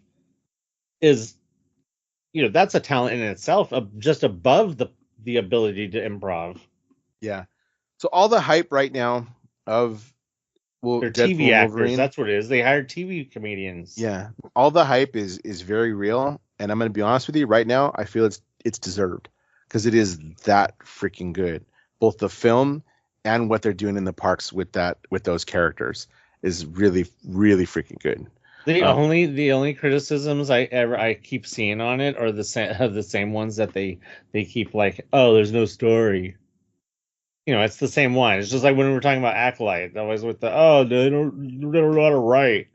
is, that's a talent in itself, just above the ability to improv. Yeah. So all the hype right now of they're TV actors. Wolverine, that's what it is. They hired TV comedians. Yeah. All the hype is very real. And I'm going to be honest with you right now. I feel it's deserved because it is that freaking good. Both the film and what they're doing in the parks with those characters is really, really freaking good. The only criticisms I keep seeing on it are the same ones that they keep like, oh, there's no story. It's the same one. It's just like when we were talking about Acolyte, that was with the they don't know how to write.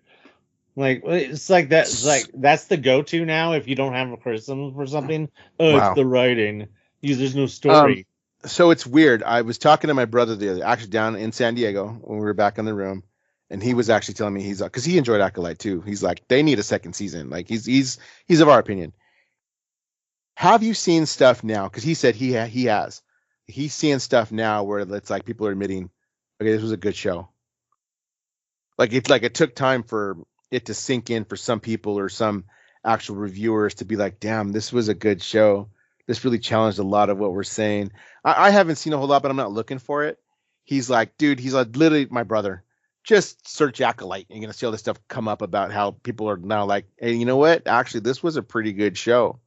Like it's like that. It's like that's the go-to now if you don't have a criticism for something. It's the writing. There's no story. So it's weird. I was talking to my brother actually down in San Diego when we were back in the room. And he was actually telling me because he enjoyed Acolyte too. He's like, they need a second season. Like he's of our opinion. Have you seen stuff now? Because he said he has. He's seeing stuff now where it's like people are admitting, okay, this was a good show. Like it took time for it to sink in for some people or some actual reviewers to be like, damn, this was a good show. This really challenged a lot of what we're saying. I haven't seen a whole lot, but I'm not looking for it. He's like, dude, he's like literally my brother. Just search Acolyte and you're going to see all this stuff come up about how people are now like, hey, you know what? Actually, this was a pretty good show.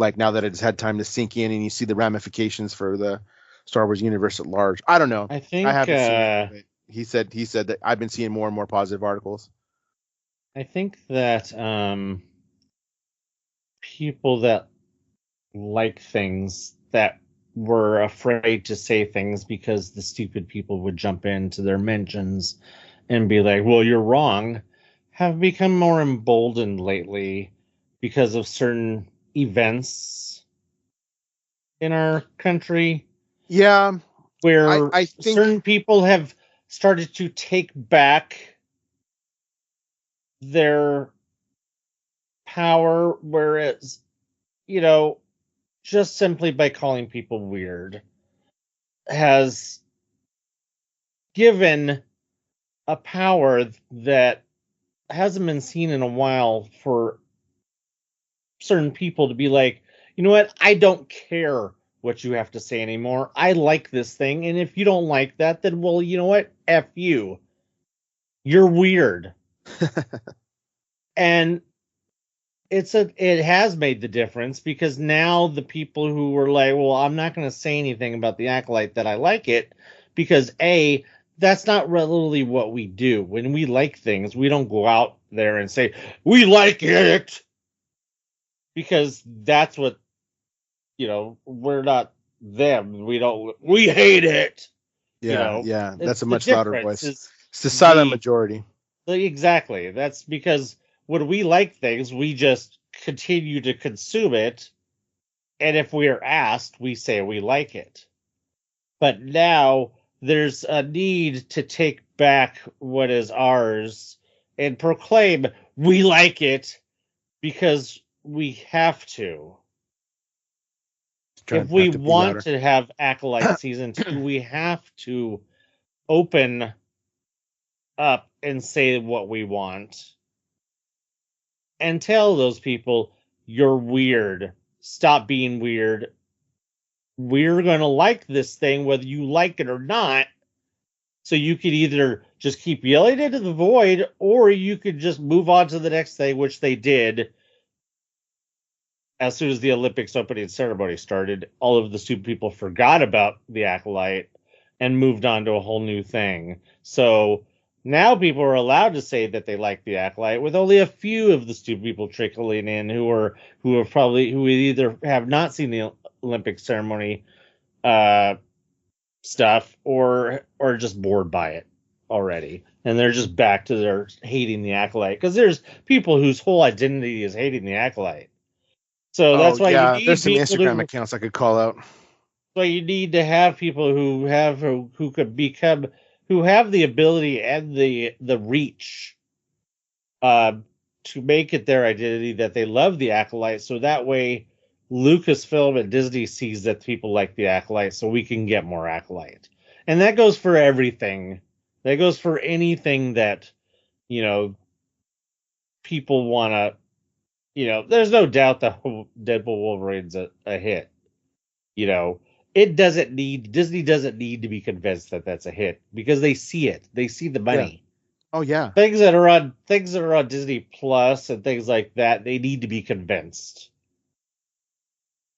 Like now that it's had time to sink in and you see the ramifications for the Star Wars universe at large. I don't know. I think I haven't seen it. He said that I've been seeing more and more positive articles. I think that people that like things that were afraid to say things because the stupid people would jump into their mentions and be like, well, you're wrong, have become more emboldened lately because of certain events in our country. Yeah. Where I think certain people have started to take back their power, whereas, just simply by calling people weird. has given a power that hasn't been seen in a while for certain people to be like, you know what, I don't care what you have to say anymore. I like this thing, and if you don't like that, then well, you know what? F you. You're weird. And it has made the difference, because now the people who were like, well, I'm not going to say anything about the Acolyte that I like it, because A, that's not really what we do. When we like things, we don't go out there and say, we like it, because that's what, we're not them. We hate it. Yeah, that's a much the louder difference voice. It's the silent majority. Exactly. That's because when we like things, we just continue to consume it. And if we are asked, we say we like it. But now there's a need to take back what is ours and proclaim we like it, because we have to. If we want to have Acolyte Season 2, we have to open up and say what we want. And tell those people, you're weird. Stop being weird. We're going to like this thing, whether you like it or not. So you could either just keep yelling into the void, or you could just move on to the next thing, which they did. As soon as the Olympics opening ceremony started, all of the stupid people forgot about the Acolyte and moved on to a whole new thing. So now people are allowed to say that they like the Acolyte, with only a few of the stupid people trickling in who either have not seen the Olympic ceremony stuff, or just bored by it already, and they're just back to their hating the Acolyte, because there's people whose whole identity is hating the Acolyte. So that's why you need there's some Instagram accounts I could call out. So you need to have people who have the ability and the reach to make it their identity that they love the Acolyte, so that way Lucasfilm and Disney sees that people like the Acolyte, so we can get more Acolyte. And that goes for everything. That goes for anything that, people want to, there's no doubt that Deadpool Wolverine's a hit. Disney doesn't need to be convinced that that's a hit, because they see it. They see the money. Yeah. Oh yeah. Things that are on Disney Plus and things like that, they need to be convinced.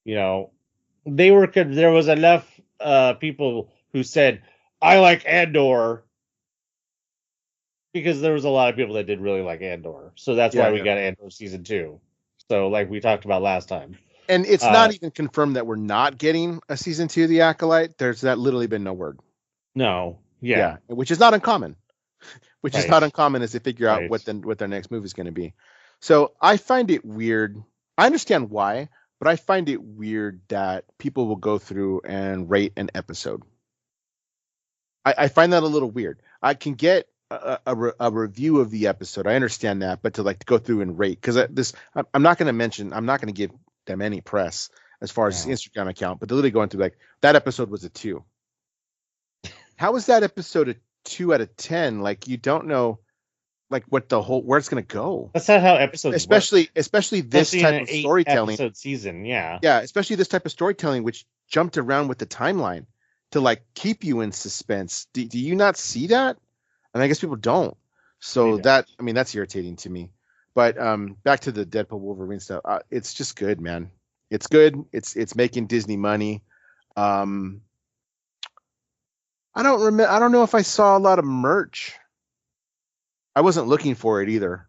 There was enough people who said, I like Andor, because there was a lot of people that did really like Andor. So that's why we got Andor season 2. So like we talked about last time. And it's not even confirmed that we're not getting a season 2 of The Acolyte. There's literally been no word. No. Yeah. Which is not uncommon. Is not uncommon as they figure out what their next move is going to be. So I find it weird. I understand why, but I find it weird that people will go through and rate an episode. I find that a little weird. I can get a review of the episode. I understand that, but to go through and rate, because I'm not going to give them any press as far as his Instagram account, but they're literally going through that episode was a 2. How is that episode a 2 out of 10? You don't know where it's going to go. That's not how episodes especially this type of storytelling episode season. Yeah, especially this type of storytelling, which jumped around with the timeline to keep you in suspense. Do you not see that? And I guess people don't. So that's irritating to me. But back to the Deadpool Wolverine stuff. It's just good, man. It's good. It's making Disney money. I don't know if I saw a lot of merch. I wasn't looking for it either.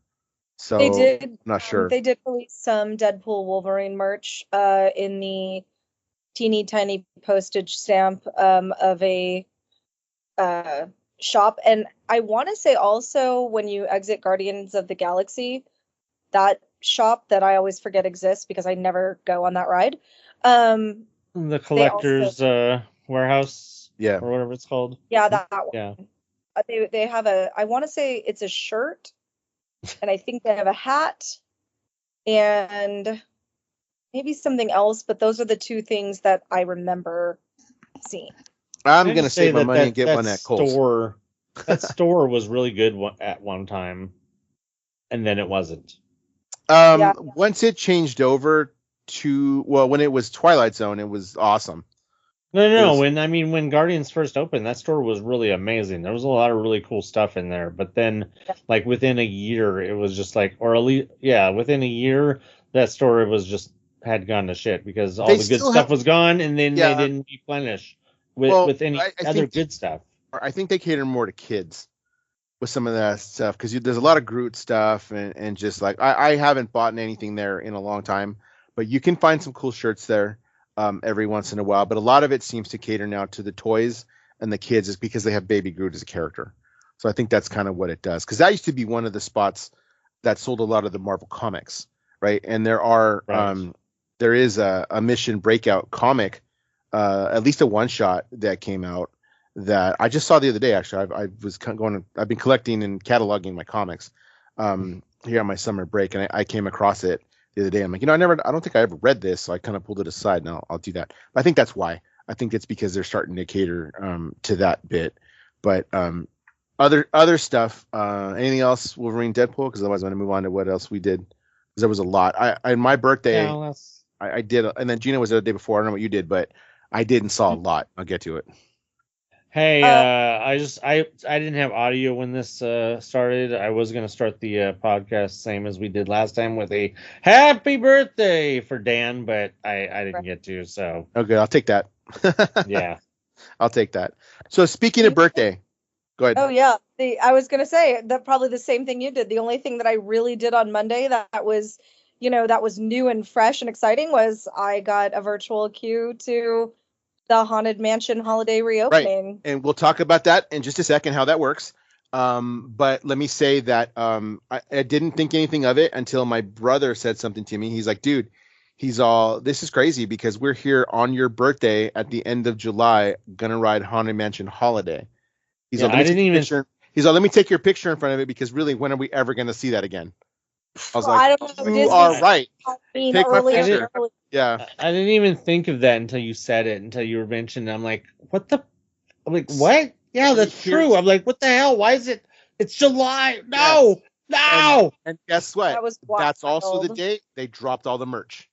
So they did. I'm not sure. They did release some Deadpool Wolverine merch in the teeny tiny postage stamp of a shop. And I want to say also, when you exit Guardians of the Galaxy, that shop that I always forget exists because I never go on that ride. The collector's warehouse, or whatever it's called. Yeah, that one. Yeah. They have I want to say it's a shirt, and I think they have a hat, and maybe something else. But those are the 2 things that I remember seeing. I'm gonna save my money and get one at Kohl's. That store was really good at one time, and then it wasn't. Once it changed over to when it was Twilight Zone, it was awesome. No. When Guardians first opened, that store was really amazing. There was a lot of really cool stuff in there. But then, like within a year, it was just like, or at least, within a year, that store had gone to shit because all the good stuff was gone, and then they didn't replenish with any other good stuff. I think they cater more to kids with some of that stuff because there's a lot of Groot stuff and just like I haven't bought anything there in a long time, but you can find some cool shirts there. Every once in a while, but a lot of it seems to cater now to the toys and the kids is because they have Baby Groot as a character. So I think that's kind of what it does. Because that used to be one of the spots that sold a lot of the Marvel comics, right? And there is a Mission Breakout comic, at least a one shot that came out that I just saw the other day. Actually, I've been collecting and cataloging my comics here on my summer break, and I came across it the other day. I'm like, I don't think I ever read this, so I kind of pulled it aside. Now I'll do that. But I think that's why. I think it's because they're starting to cater to that bit. But other stuff. Anything else? Wolverine, Deadpool? Because otherwise, I'm going to move on to what else we did. Because there was a lot. I my birthday, I did, and then Gina was there the day before. I don't know what you did, but I did and saw a lot. I'll get to it. Hey, I didn't have audio when this started. I was going to start the podcast same as we did last time with a happy birthday for Dan, but I didn't get to. So okay, I'll take that. Yeah, I'll take that. So speaking of birthday, go ahead. Oh yeah, I was going to say that probably the same thing you did. The only thing that I really did on Monday that was, that was new and fresh and exciting was I got a virtual queue to the Haunted Mansion holiday reopening. Right. And we'll talk about that in just a second, how that works. But let me say that I didn't think anything of it until my brother said something to me. He's like, dude, this is crazy because we're here on your birthday at the end of July, gonna ride Haunted Mansion Holiday. He's like, let me take your picture in front of it because really, when are we ever gonna see that again? I was like, you are right. Take my picture. Yeah. I didn't even think of that until you said it, until you were mentioned. I'm like, what? What? Yeah, that's true. I'm like, what the hell? Why is it? It's July. No. And guess what? That's also the day they dropped all the merch.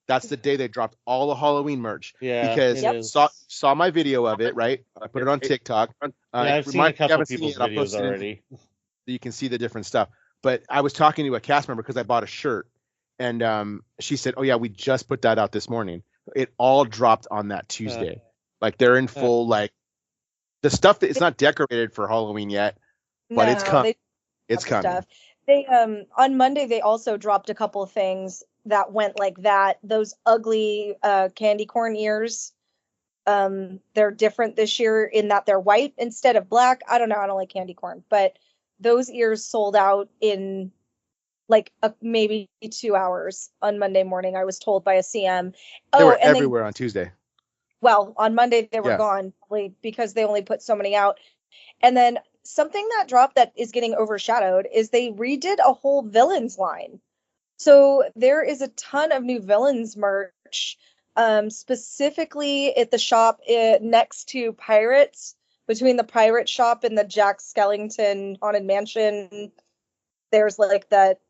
That's the day they dropped all the Halloween merch. Yeah. Because saw my video of it, right? I put it on TikTok. I've seen a couple people's videos already. So you can see the different stuff. But I was talking to a cast member because I bought a shirt. And she said, oh, yeah, we just put that out this morning. It all dropped on that Tuesday. Like they're in full, like the stuff that it's not decorated for Halloween yet, but it's coming. It's coming. Stuff. They on Monday, they also dropped a couple of things that went like that. Those ugly candy corn ears. They're different this year in that they're white instead of black. I don't know. I don't like candy corn, but those ears sold out in like maybe 2 hours on Monday morning. I was told by a CM. They were everywhere on Tuesday. Well, on Monday they were gone because they only put so many out. And then something that dropped that is getting overshadowed is they redid a whole villains line. So there is a ton of new villains merch, specifically at the shop next to Pirates, between the pirate shop and the Jack Skellington Haunted Mansion. There's like that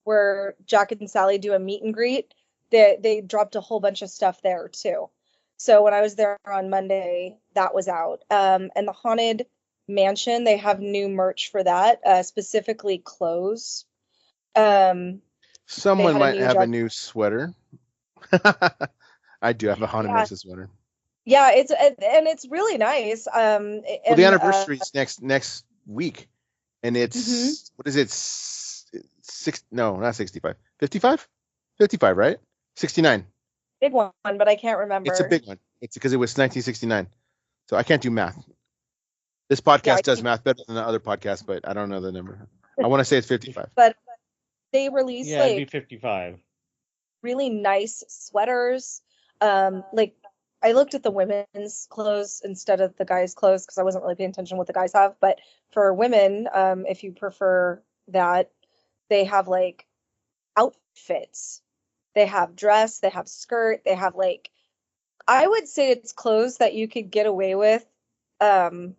where Jack and Sally do a meet and greet. They dropped a whole bunch of stuff there too. So when I was there on Monday, that was out. And the Haunted Mansion, they have new merch for that, specifically clothes. Someone might have a new sweater. I do have a Haunted Mansion sweater. Yeah, it's really nice. Well, the anniversary is next week, and it's what is it? Not 65. 55? 55, right? 69. Big one, but I can't remember. It's a big one. It's because it was 1969. So I can't do math. This podcast does math better than the other podcast, but I don't know the number. I want to say it's 55. But they released it'd be 55. Really nice sweaters. Like I looked at the women's clothes instead of the guys' clothes because I wasn't really paying attention to what the guys have. But for women, if you prefer that, they have like outfits. They have dress, they have skirt, they have like, I would say it's clothes that you could get away with on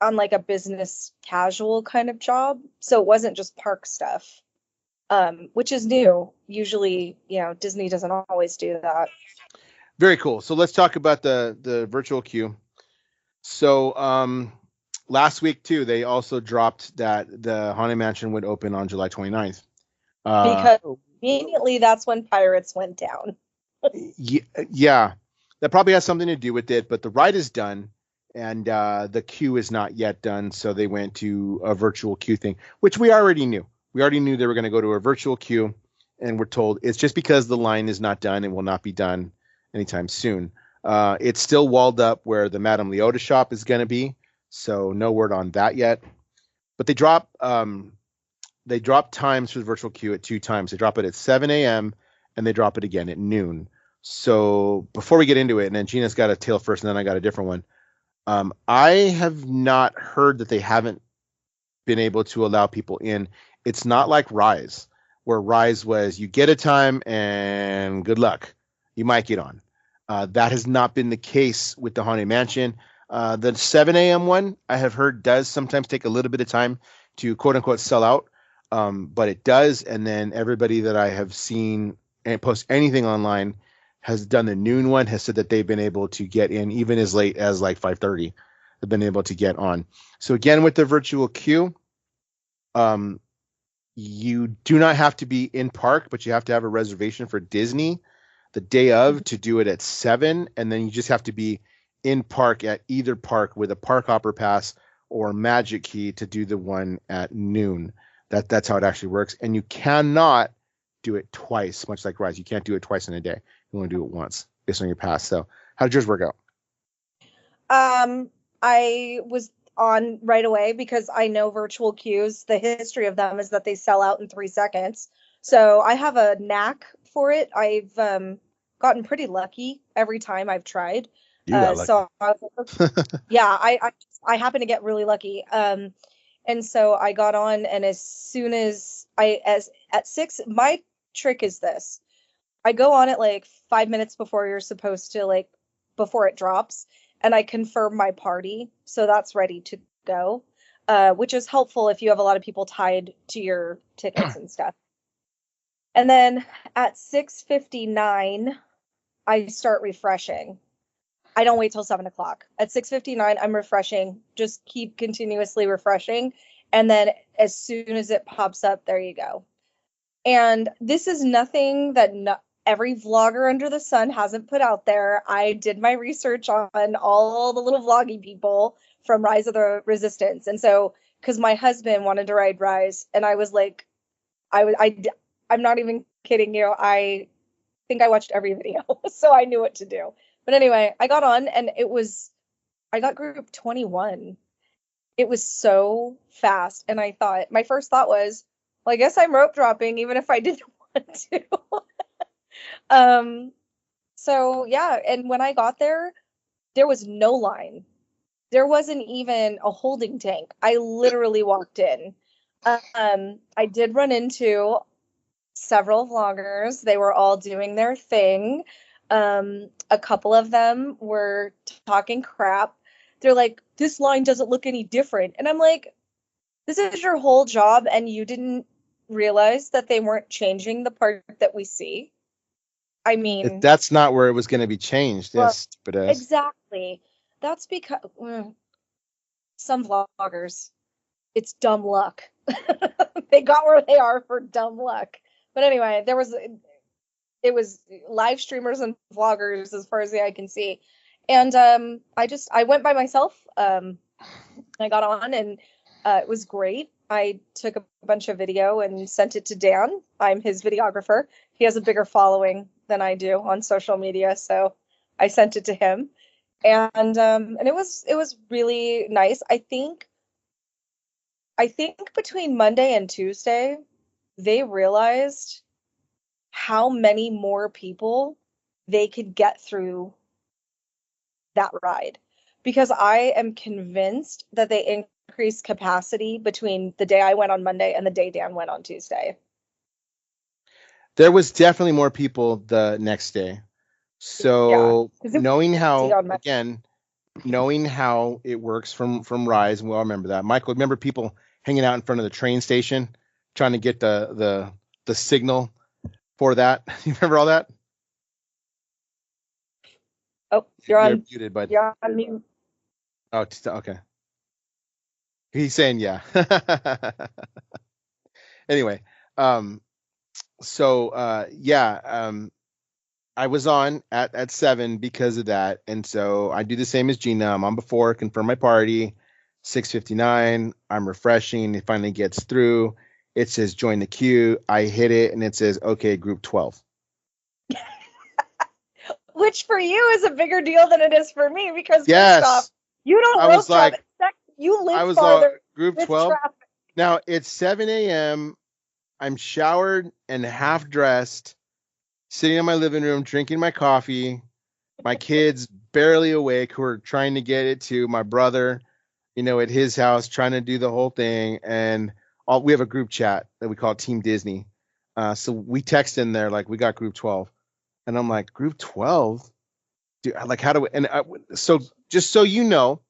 like a business casual kind of job. So it wasn't just park stuff, which is new. Usually, Disney doesn't always do that. Very cool. So let's talk about the virtual queue. So last week too, they also dropped that the Haunted Mansion would open on July 29th. Because immediately that's when Pirates went down. Yeah, that probably has something to do with it, but the ride is done and the queue is not yet done. So they went to a virtual queue thing, which we already knew. We already knew they were going to go to a virtual queue, and we're told it's just because the line is not done and will not be done anytime soon. It's still walled up where the Madame Leota shop is going to be. So no word on that yet, but they drop times for the virtual queue at 2 times. They drop it at 7 a.m. and they drop it again at noon. So before we get into it, and then Gina's got a tale first, and then I got a different one. I have not heard that they haven't been able to allow people in. It's not like Rise, where Rise was you get a time and good luck, you might get on. That has not been the case with the Haunted Mansion. The 7 a.m. one I have heard does sometimes take a little bit of time to quote unquote sell out. But it does. And then everybody that I have seen and post anything online has done the noon one, has said that they've been able to get in even as late as like 5:30. They've been able to get on. So again, with the virtual queue, you do not have to be in park, but you have to have a reservation for Disney the day of to do it at 7. And then you just have to be in park at either park with a park hopper pass or magic key to do the one at noon. That's how it actually works. And you cannot do it twice, much like Rise. You can't do it twice in a day. You want to do it once based on your pass. So how did yours work out? I was on right away because I know virtual queues. The history of them is that they sell out in 3 seconds. So I have a knack for it. I've gotten pretty lucky every time I've tried. So yeah, I happen to get really lucky. And so I got on, and as soon as at 6, my trick is this. I go on at like 5 minutes before you're supposed to, like before it drops, and I confirm my party. So that's ready to go, which is helpful if you have a lot of people tied to your tickets and stuff. And then at 6:59, I start refreshing. I don't wait till 7 o'clock. At 6:59, I'm refreshing. Just keep continuously refreshing. And then as soon as it pops up, there you go. And this is nothing that every vlogger under the sun hasn't put out there. I did my research on all the little vlogging people from Rise of the Resistance. And so, because my husband wanted to ride Rise, and I was like, I'm not even kidding you. I think I watched every video, so I knew what to do. But anyway, I got on, and I got group 21. It was so fast. And my first thought was, well, I guess I'm rope dropping, even if I didn't want to. So yeah. And when I got there was no line. There wasn't even a holding tank. I literally walked in. I did run into several vloggers. They were all doing their thing. A couple of them were talking crap. They're like, this line doesn't look any different. And I'm like, this is your whole job, and you didn't realize that they weren't changing the part that we see? I mean, that's not where it was going to be changed. Well, yes, but exactly. That's because some vloggers, it's dumb luck. They got where they are for dumb luck. But anyway, it was live streamers and vloggers as far as the eye can see. And I went by myself. I got on, and it was great. I took a bunch of video and sent it to Dan. I'm his videographer. He has a bigger following than I do on social media, so I sent it to him. And it was really nice. I think between Monday and Tuesday, they realized how many more people they could get through that ride, because I am convinced that they increased capacity between the day I went on Monday and the day Dan went on Tuesday. There was definitely more people the next day. So knowing how, again, knowing how it works from Rise, and we all remember that. Michael, remember people hanging out in front of the train station trying to get the signal for that? You remember all that? Oh, you're muted, bud. You're on mute. Oh, okay. He's saying yeah. Anyway, I was on at 7 because of that, and so I do the same as Gina. I'm on before, confirm my party, 6:59. I'm refreshing. It finally gets through. It says join the queue. I hit it, and it says okay, group 12. Which for you is a bigger deal than it is for me because yes, first off, you don't rope traffic. You live farther. Group 12. Now it's 7 a.m. I'm showered and half dressed, sitting in my living room, drinking my coffee. My kids barely awake who are trying to get it to my brother, at his house, trying to do the whole thing. And we have a group chat that we call Team Disney. So we text in there, like, we got group 12. And I'm like, group 12? Dude, like, how do we? And so just so you know,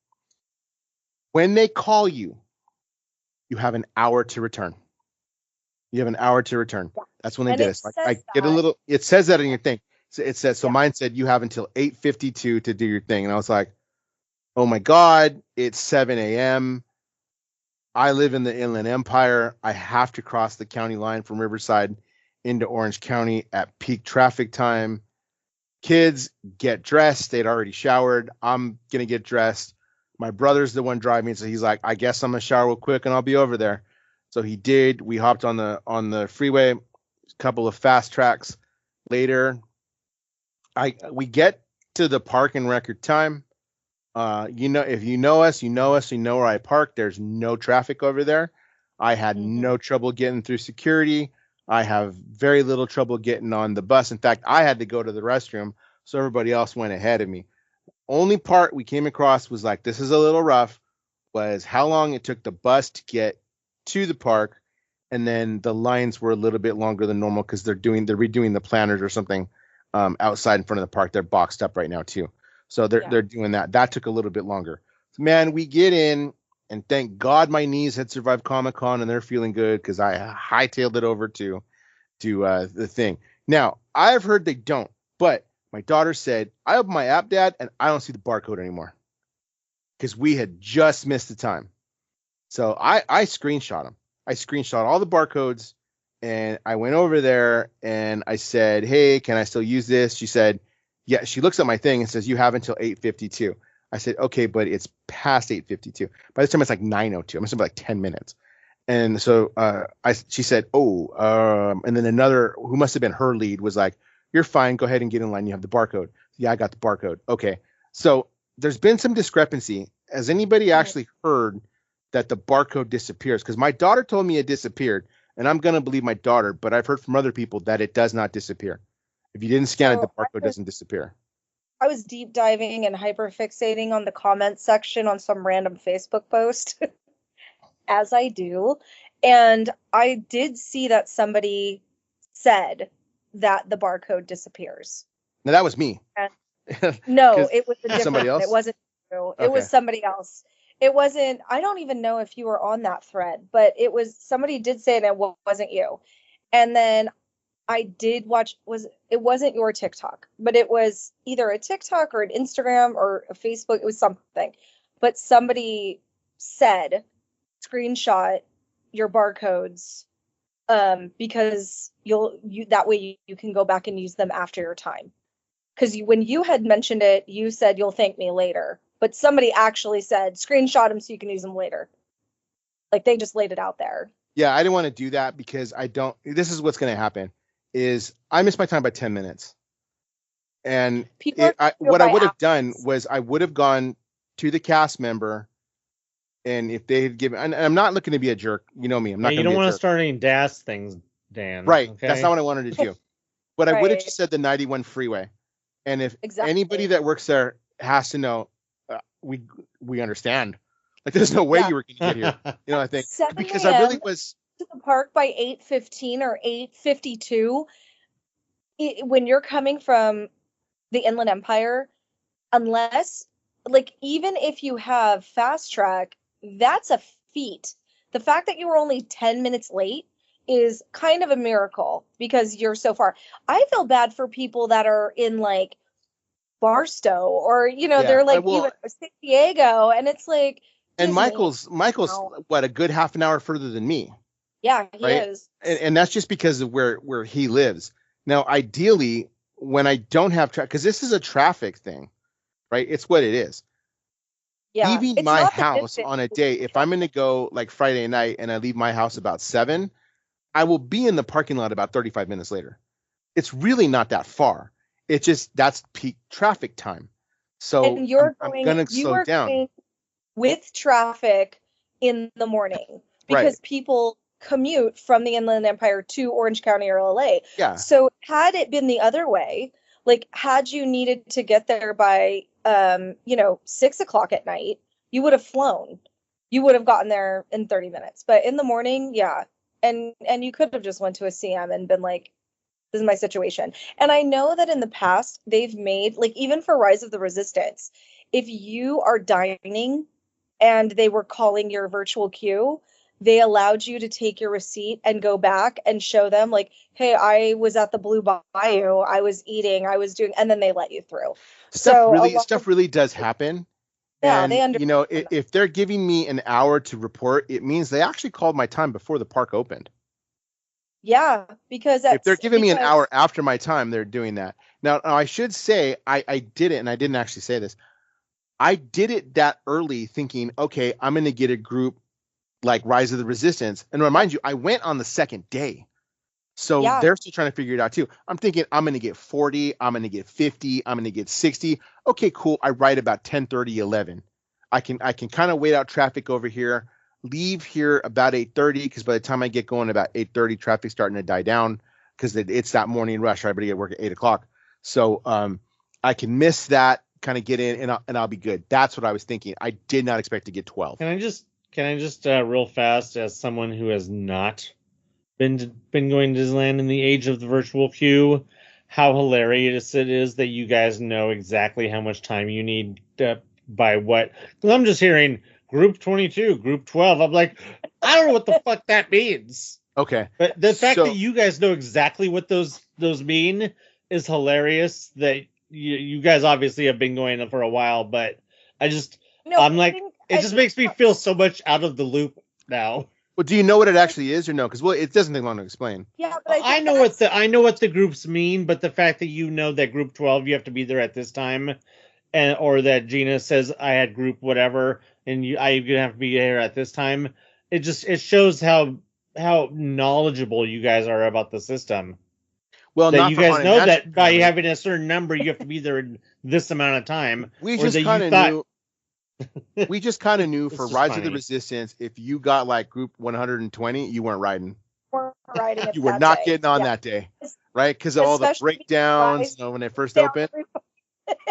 when they call you, you have an hour to return. You have an hour to return. That's when they did it. Like, I get a little. It says that in your thing. So it says. So mine said you have until 8:52 to do your thing, and I was like, "Oh my God! It's 7 a.m. I live in the Inland Empire. I have to cross the county line from Riverside into Orange County at peak traffic time. Kids, get dressed. They'd already showered. I'm gonna get dressed. My brother's the one driving, so he's like, I guess I'm gonna shower real quick and I'll be over there." So he did. We hopped on the freeway, a couple of fast tracks later. We get to the park in record time. If you know us, you know where I park. There's no traffic over there. I had no trouble getting through security. I have very little trouble getting on the bus. In fact, I had to go to the restroom, so everybody else went ahead of me. Only part we came across was like, this is a little rough, was how long it took the bus to get to the park, and then the lines were a little bit longer than normal because they're redoing the planters or something outside in front of the park. They're boxed up right now too, so they're doing that. That took a little bit longer. So, man, we get in, and thank God my knees had survived Comic-Con and they're feeling good because I hightailed it over to the thing. Now I've heard they don't, but my daughter said, I opened my app, Dad, and I don't see the barcode anymore because we had just missed the time. So I screenshot them. I screenshot all the barcodes, and I went over there and I said, hey, can I still use this? She said, yeah. She looks at my thing and says, you have until 8:52. I said, okay, but it's past 8:52. By this time, it's like 9:02. I'm assuming like 10 minutes. And so she said, and then another who must have been her lead was like, you're fine. Go ahead and get in line. You have the barcode. Yeah, I got the barcode. Okay. So there's been some discrepancy. Has anybody actually heard that the barcode disappears? Because my daughter told me it disappeared, and I'm going to believe my daughter, but I've heard from other people that it does not disappear. If you didn't scan it, the barcode doesn't disappear. I was deep diving and hyperfixating on the comments section on some random Facebook post, as I do. And I did see that somebody said that the barcode disappears. Now, that was me. No, it was somebody else. It wasn't you. It was somebody else. It wasn't, I don't even know if you were on that thread, but it was, somebody did say that it wasn't you. And then I did watch, it wasn't your TikTok, but it was either a TikTok or an Instagram or a Facebook. It was something, but somebody said, screenshot your barcodes, because that way you can go back and use them after your time. Because when you had mentioned it, you said you'll thank me later. But somebody actually said, screenshot them so you can use them later. Like, they just laid it out there. Yeah, I didn't want to do that because this is what's going to happen, is I missed my time by 10 minutes. And what I would have done was I would have gone to the cast member, and if they had given, and I'm not looking to be a jerk. You know me. I'm not. You don't want to start any DAS things, Dan. Right. Okay? That's not what I wanted to do. But I would have just said the 91 freeway. And if anybody that works there has to know, we understand. Like, there's no way you were going to get here. I think because I really was to the park by 8:15 or 8:52. When you're coming from the Inland Empire, unless like, even if you have fast track, that's a feat. The fact that you were only 10 minutes late is kind of a miracle because you're so far. I feel bad for people that are in like Barstow or, they're like even San Diego, and it's like and Disney. Michael's what, a good half an hour further than me. Yeah, he right? is. And that's just because of where he lives. Now, ideally, when I don't have traffic, because this is a traffic thing, right? It's what it is. Yeah, Leaving my house on a day, if I'm going to go like Friday night and I leave my house about 7, I will be in the parking lot about 35 minutes later. It's really not that far. It's just that's peak traffic time. So and I'm going to slow down. With traffic in the morning because people commute from the Inland Empire to Orange County or LA. Yeah. So had it been the other way, like had you needed to get there by 6 o'clock at night, you would have flown. You would have gotten there in 30 minutes. But in the morning, yeah. And you could have just went to a CM and been like, this is my situation. And I know that in the past they've made, like, even for Rise of the Resistance, if you are dining and they were calling your virtual queue, they allowed you to take your receipt and go back and show them like, hey, I was at the Blue Bayou, I was eating, I was doing, and then they let you through. Stuff really does happen. Yeah, and they understand. If they're giving me an hour to report, it means they actually called my time before the park opened. Yeah, because if they're giving me an hour after my time, they're doing that. Now I should say I did it, and I didn't actually say this. I did it that early thinking, okay, I'm going to get a group like Rise of the Resistance. And remind you, I went on the second day. So they're still trying to figure it out too. I'm thinking I'm going to get 40, I'm going to get 50, I'm going to get 60. Okay, cool. I ride about 10:30, 11. I can kind of wait out traffic over here, leave here about 8:30, because by the time I get going about 8:30, traffic's starting to die down because it's that morning rush. Everybody get work at 8 o'clock. So I can miss that, kind of get in, and I'll be good. That's what I was thinking. I did not expect to get 12. Can I just real fast, as someone who has not been going to Disneyland in the age of the virtual queue, how hilarious it is that you guys know exactly how much time you need by what? Because I'm just hearing group 22, group 12. I'm like, I don't know what the fuck that means. Okay. But the fact that you guys know exactly what those mean is hilarious. That you guys obviously have been going for a while, but it just makes me feel so much out of the loop now. Well, do you know what it actually is or no? Because it doesn't take long to explain. Yeah, but I know what the groups mean, but the fact that you know that group 12 you have to be there at this time, or that Gina says I had group whatever and I'm gonna have to be there at this time, it shows how knowledgeable you guys are about the system. Well, that you guys know that by having a certain number you have to be there in this amount of time. We just kind of knew. We just kind of knew for Rise of the Resistance, if you got like group 120, you weren't riding. You were not getting on that day, right? Because of all the breakdowns, when it first opened.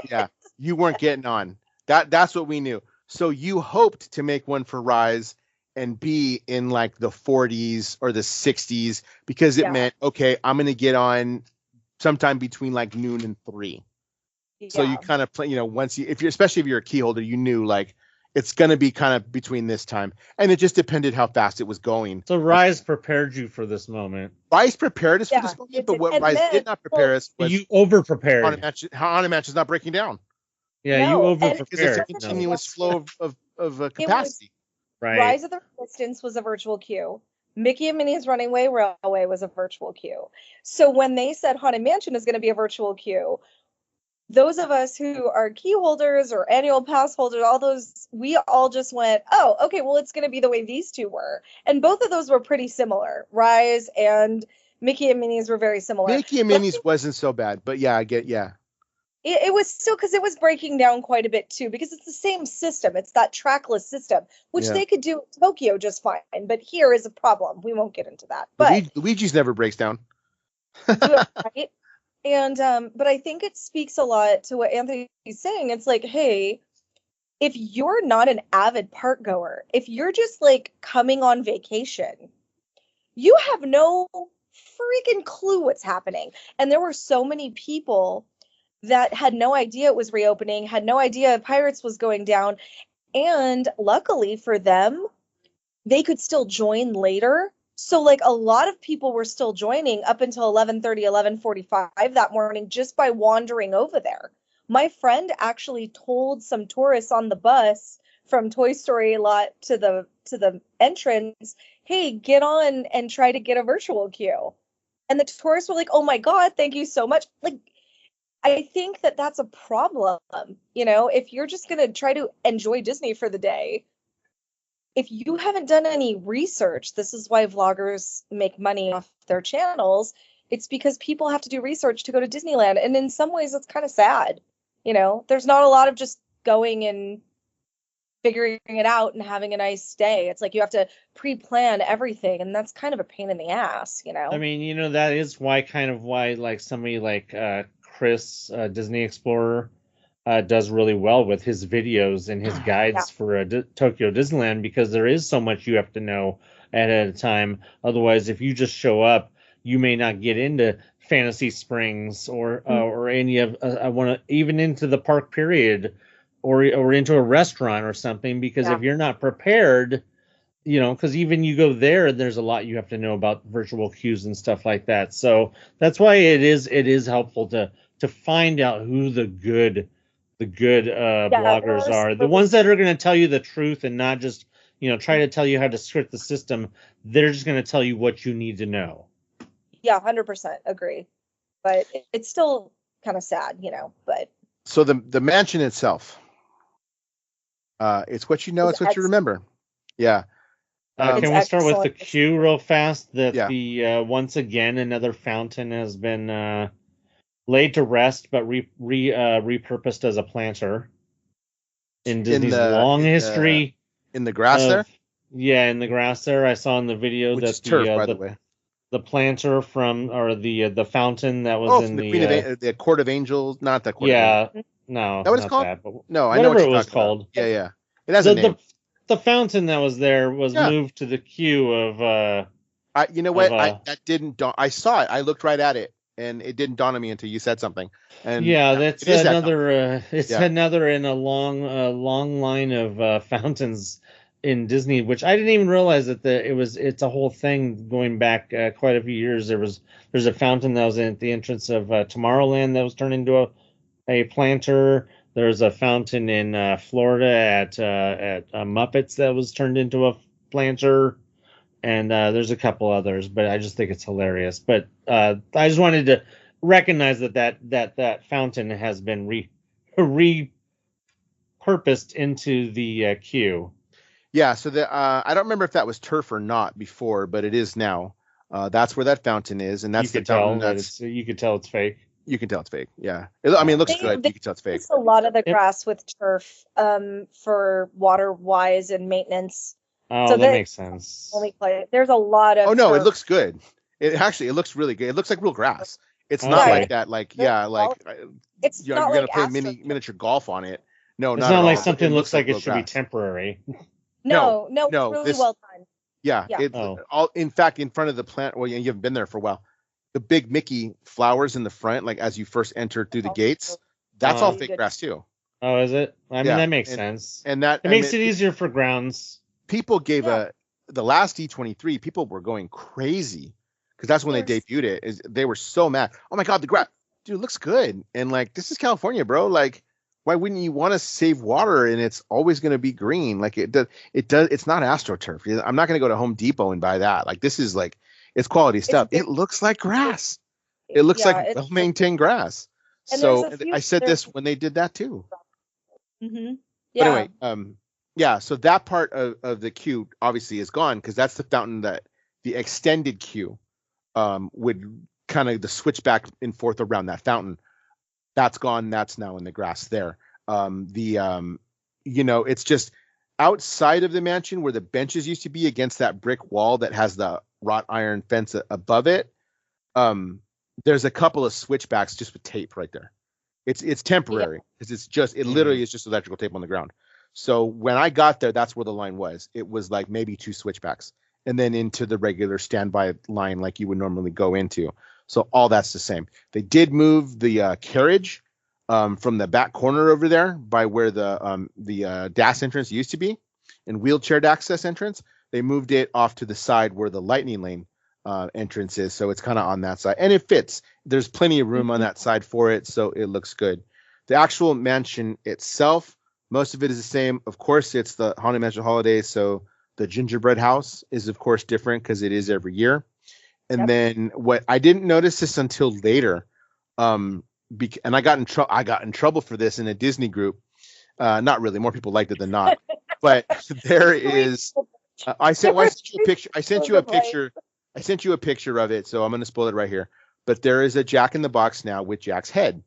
Yeah, you weren't getting on. That's what we knew. So you hoped to make one for Rise and be in like the 40s or the 60s, because it meant, okay, I'm going to get on sometime between like noon and 3. So you kind of play, especially if you're a key holder, you knew like it's going to be kind of between this time, and it just depended how fast it was going. So Rise prepared you for this moment. Rise prepared us for this moment, but what Rise did not prepare us was you over-prepared. How on a match is not breaking down. Yeah, you over-prepared. Because it's a continuous flow of capacity. Right. Rise of the Resistance was a virtual queue. Mickey and Minnie's Runaway Railway was a virtual queue. So when they said Haunted Mansion is going to be a virtual queue, those of us who are key holders or annual pass holders, we all just went, oh, okay, well, it's going to be the way these two were. And both of those were pretty similar. Rise and Mickey and Minnie's were very similar. Mickey and Minnie's wasn't so bad, but It was still, because it was breaking down quite a bit too, because it's the same system. It's that trackless system, which they could do in Tokyo just fine. But here is a problem. We won't get into that. But Luigi's never breaks down. Right? And but I think it speaks a lot to what Anthony's saying. It's like, hey, if you're not an avid park goer, if you're just like coming on vacation, you have no freaking clue what's happening. And there were so many people that had no idea it was reopening, had no idea Pirates was going down. And luckily for them, they could still join later. So like a lot of people were still joining up until 11:30, 11:45 that morning just by wandering over there. My friend actually told some tourists on the bus from Toy Story lot to the entrance, "Hey, get on and try to get a virtual queue." And the tourists were like, "Oh my God, thank you so much." Like, I think that that's a problem. If you're just going to try to enjoy Disney for the day, if you haven't done any research, this is why vloggers make money off their channels. It's because people have to do research to go to Disneyland. And in some ways, it's kind of sad. There's not a lot of just going and figuring it out and having a nice day. It's like you have to pre-plan everything. And that's kind of a pain in the ass, I mean, that is why like somebody like Chris, Disney Explorer, does really well with his videos and his guides for Tokyo Disneyland, because there is so much you have to know at a time. Otherwise, if you just show up, you may not get into Fantasy Springs or any of even into the park period or into a restaurant or something, because if you're not prepared, because even you go there, there's a lot you have to know about virtual queues and stuff like that. So that's why it is helpful to find out who the good bloggers are, the ones that are going to tell you the truth and not just try to tell you how to skirt the system. They're just going to tell you what you need to know. 100% agree, but it's still kind of sad, but so the mansion itself, it's what it's what you remember. Can we start with the queue real fast? The once again another fountain has been laid to rest, but repurposed as a planter in Disney's long history. In the grass there? Yeah, in the grass there. I saw in the video which is turf, by the way. The planter the fountain that was in the Court of Angels, not the Court of Angels. No. That what it's called? That, no, I know what it was called. About. Yeah. It has a name. The fountain that was there was moved to the queue of you know what? That didn't dawn. I saw it. I looked right at it, and it didn't dawn on me until you said something. And that's another. It's another in a long line of fountains in Disney, which I didn't even realize that it's a whole thing going back quite a few years. There's a fountain that was at the entrance of Tomorrowland that was turned into a planter. There's a fountain in Florida at Muppets that was turned into a planter. And there's a couple others, but I just think it's hilarious. But I just wanted to recognize that fountain has been repurposed into the queue. Yeah, so I don't remember if that was turf or not before, but it is now. That's where that fountain is, and that's the fountain. You could tell it's fake. You can tell it's fake. Yeah, it looks good. You can tell it's fake. It's a lot of the grass with turf for water wise and maintenance. Oh, so that makes sense. There's a lot of. Oh no, it looks good. It looks really good. It looks like real grass. It's not like that. It's you're not gonna like play miniature golf on it. No, it's not not like all. something looks like it should be temporary. No, it's really well done. Yeah. All in fact, in front of the plant. Well, you haven't been there for a while. The big Mickey flowers in the front, like as you first enter through the gates, that's all fake grass too. Oh, is it? I mean, that makes sense. And that makes it easier for grounds. People gave the last D23. People were going crazy because that's when they debuted it. They were so mad. Oh my God, the grass, dude, it looks good. And like, this is California, bro. Like, why wouldn't you want to save water? And it's always going to be green. Like it does. It's not AstroTurf. I'm not going to go to Home Depot and buy that. Like, this is like, it's quality stuff. It looks like grass. It looks like well-maintained grass. So I said this when they did that too. Mm-hmm. Yeah. But anyway, so that part of the queue obviously is gone because that's the fountain that the extended queue would kind of the switch back and forth around that fountain. That's gone. That's now in the grass there. It's just outside of the mansion where the benches used to be against that brick wall that has the wrought iron fence above it. There's a couple of switchbacks just with tape right there. It's temporary because it literally is just electrical tape on the ground. So when I got there, that's where the line was. It was like maybe two switchbacks and then into the regular standby line like you would normally go into. So all that's the same. They did move the carriage from the back corner over there by where the DAS entrance used to be and wheelchair access entrance. They moved it off to the side where the lightning lane entrance is. So it's kind of on that side, and it fits. There's plenty of room on that side for it. So it looks good. The actual mansion itself, most of it is the same. Of course, it's the Haunted Mansion Holidays. So the gingerbread house is, of course, different because it is every year. And then what I didn't notice this until later, and I got in trouble for this in a Disney group. Not really. More people liked it than not. But there is. I sent you a picture. I sent you a picture of it. So I'm going to spoil it right here. But there is a Jack in the Box now with Jack's head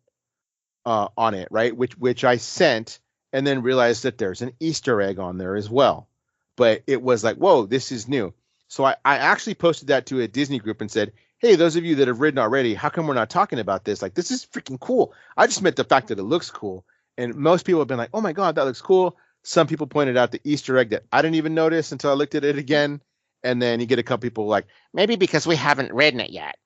on it, right? Which I sent, and then realized that there's an Easter egg on there as well. But it was like, whoa, this is new. So I actually posted that to a Disney group and said, hey, those of you that have ridden already, how come we're not talking about this? Like, this is freaking cool. I just meant the fact that it looks cool. And most people have been like, oh my God, that looks cool. Some people pointed out the Easter egg that I didn't even notice until I looked at it again. And then you get a couple people like, maybe because we haven't ridden it yet.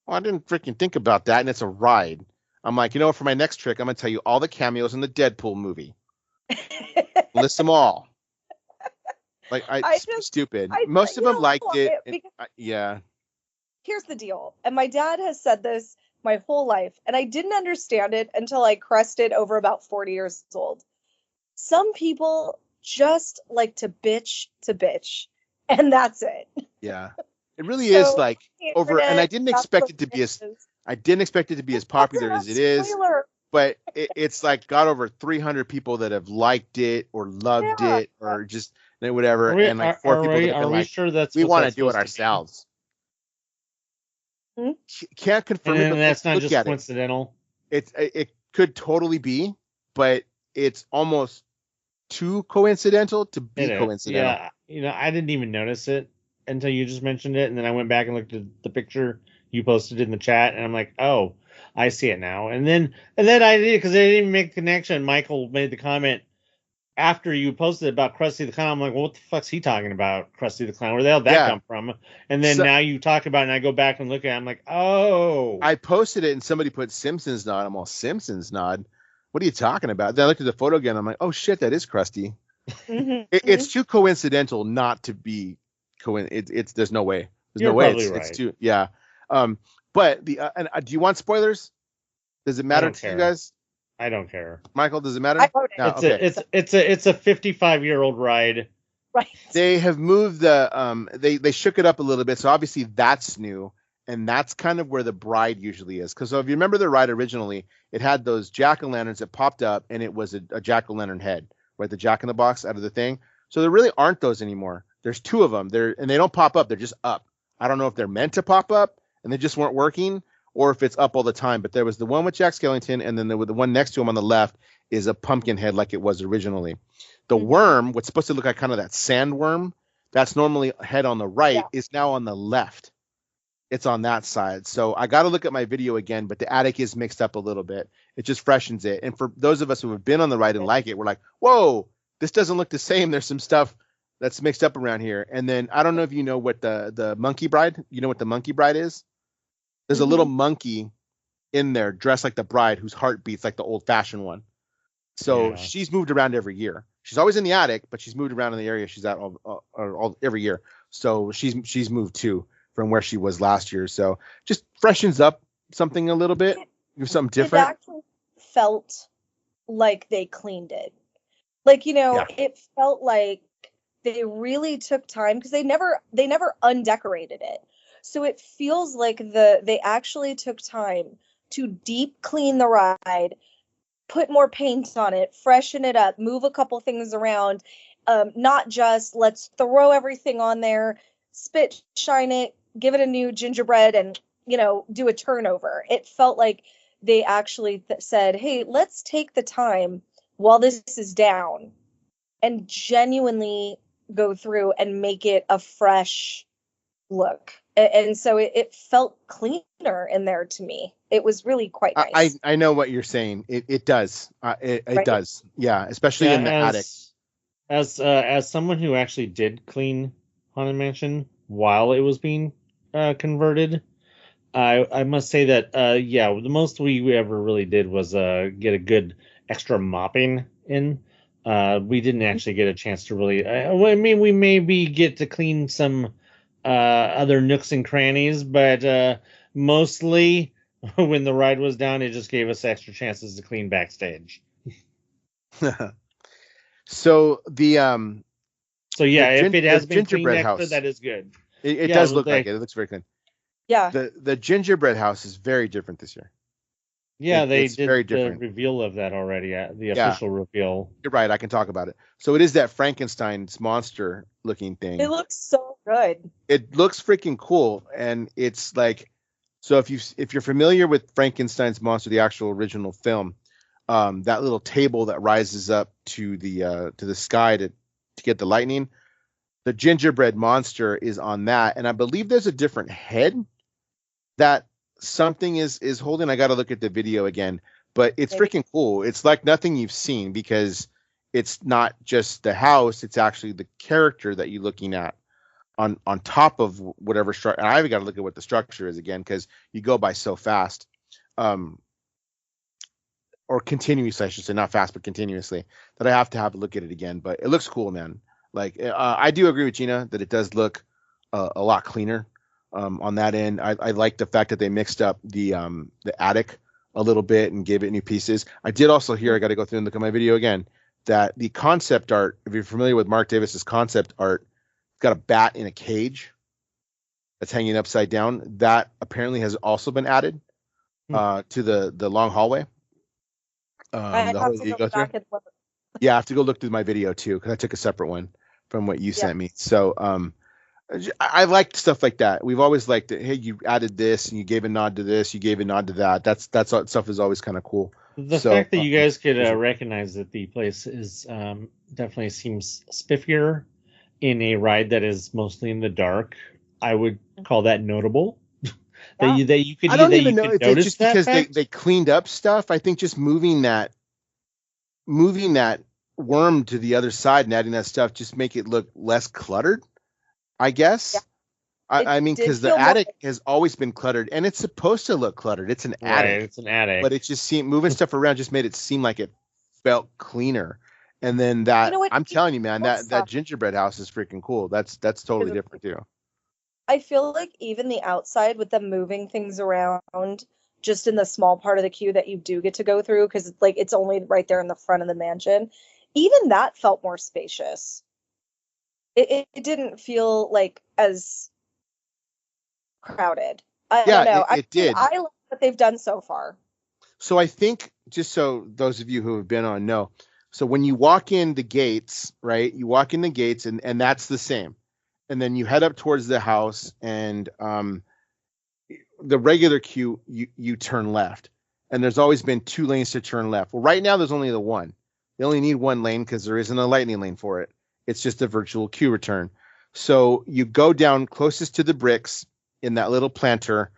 Well, I didn't freaking think about that. And it's a ride. I'm like, for my next trick, I'm going to tell you all the cameos in the Deadpool movie. List them all. Like, stupid. Most of them liked it. Yeah. Here's the deal. And my dad has said this my whole life, and I didn't understand it until I crested over about 40 years old. Some people just like to bitch, and that's it. Yeah. It really is like over, and I didn't expect it to be as popular as it is. But it's like got over 300 people that have liked it or loved it or just whatever, and like 4 people that have been like, sure that's we want to do it ourselves. Can't confirm it, but that's not just coincidental. It could totally be, but it's almost too coincidental to be coincidental. Yeah, I didn't even notice it until you just mentioned it, and then I went back and looked at the picture you posted in the chat, and I'm like, oh, I see it now. And then I did, because I didn't even make the connection. Michael made the comment after you posted about Krusty the Clown. I'm like, well, what the fuck's he talking about, Krusty the Clown? Where the hell did that come from? And then now you talk about it, and I go back and look at it. I'm like, oh. I posted it, and somebody put Simpsons nod. I'm all, Simpsons nod? What are you talking about? Then I looked at the photo again. I'm like, oh, shit, that is Krusty. It's too coincidental not to be it's there's no way. There's no way. It's too, yeah. But do you want spoilers? Does it matter to you guys? I don't care. Michael, does it matter? No, it's a 55-year-old ride. Right. They have moved they shook it up a little bit, so obviously that's new, and that's kind of where the bride usually is. Because if you remember the ride originally, it had those jack-o'-lanterns that popped up, and it was a jack-o'-lantern head, right? The Jack in the Box out of the thing. So there really aren't those anymore. There's 2 of them. And they don't pop up. They're just up. I don't know if they're meant to pop up and they just weren't working, or if it's up all the time. But there was the one with Jack Skellington, and then the one next to him on the left is a pumpkin head like it was originally. The worm, what's supposed to look like kind of that sandworm, that's normally head on the right, is now on the left. It's on that side. So I got to look at my video again, but the attic is mixed up a little bit. It just freshens it. And for those of us who have been on the ride and like it, we're like, whoa, this doesn't look the same. There's some stuff that's mixed up around here. And then I don't know if you know what the monkey bride, you know what the monkey bride is? There's a little monkey in there dressed like the bride whose heart beats like the old fashioned one. So she's moved around every year. She's always in the attic, but she's moved around in the area she's at all every year. So she's moved too from where she was last year. So just freshens up something a little bit, something different. It actually felt like they cleaned it. Like, it felt like they really took time, because they never undecorated it. So it feels like they actually took time to deep clean the ride, put more paint on it, freshen it up, move a couple things around. Not just let's throw everything on there, spit, shine it, give it a new gingerbread, and do a turnover. It felt like they actually said, hey, let's take the time while this is down and genuinely go through and make it a fresh look. And so it felt cleaner in there to me. It was really quite nice. I know what you're saying. It does. It does. Yeah, especially in the attic. As someone who actually did clean Haunted Mansion while it was being converted, I must say that the most we ever really did was get a good extra mopping in. We didn't actually get a chance to really. I mean, we maybe get to clean some other nooks and crannies, but mostly when the ride was down, it just gave us extra chances to clean backstage. So So yeah, if it has the been cleaned gingerbread extra, house, that is good. it Yeah, does look like it. It looks very clean. Yeah. The gingerbread house is very different this year. Yeah, they it's did very the different. reveal of that already. The Yeah. official reveal. You're right. I can talk about it. So it is that Frankenstein's monster looking thing. It looks so good. It looks freaking cool, and it's like, so if you're familiar with Frankenstein's monster, the actual original film, that little table that rises up to the sky to get the lightning, the gingerbread monster is on that, and I believe there's a different head that something is holding. I got to look at the video again, but it's freaking cool. It's like nothing you've seen because it's not just the house; it's actually the character that you're looking at on top of whatever structure. I've got to look at what the structure is again because you go by so fast, or continuously, I should say, not fast but continuously, that I have to have a look at it again. But it looks cool, man. Like I do agree with Gina that it does look a lot cleaner on that end. I like the fact that they mixed up the attic a little bit and gave it new pieces. I did also hear, I got to go through and look at my video again, that the concept art, if you're familiar with Mark Davis's concept art, got a bat in a cage that's hanging upside down. That apparently has also been added to the long hallway. I have to go back and look. Yeah, I have to go look through my video too because I took a separate one from what you sent me. So I liked stuff like that. We've always liked it. Hey, you added this and you gave a nod to this, you gave a nod to that. That's all, stuff is always kind of cool. The fact that you guys could recognize that the place is definitely seems spiffier in a ride that is mostly in the dark, I would call that notable. that you could. I don't even know if it's just because fact. they cleaned up stuff. I think just moving that worm to the other side and adding that stuff just make it look less cluttered, I guess. Yeah. I mean, because the attic has always been cluttered, and it's supposed to look cluttered. It's an attic. It's an attic. But it just seemed moving stuff around just made it seem like it felt cleaner. And then that, I'm telling you, man, that gingerbread house is freaking cool. That's totally different too. I feel like even the outside with them moving things around just in the small part of the queue that you do get to go through, because like it's only right there in the front of the mansion, even that felt more spacious. It didn't feel like as crowded. I don't know. It did. I like what they've done so far. So I think, just so those of you who have been on know, so when you walk in the gates, right, you walk in the gates and that's the same. And then you head up towards the house and the regular queue, you turn left. And there's always been 2 lanes to turn left. Well, right now there's only the one. They only need 1 lane because there isn't a lightning lane for it. It's just a virtual queue return. So you go down closest to the bricks in that little planter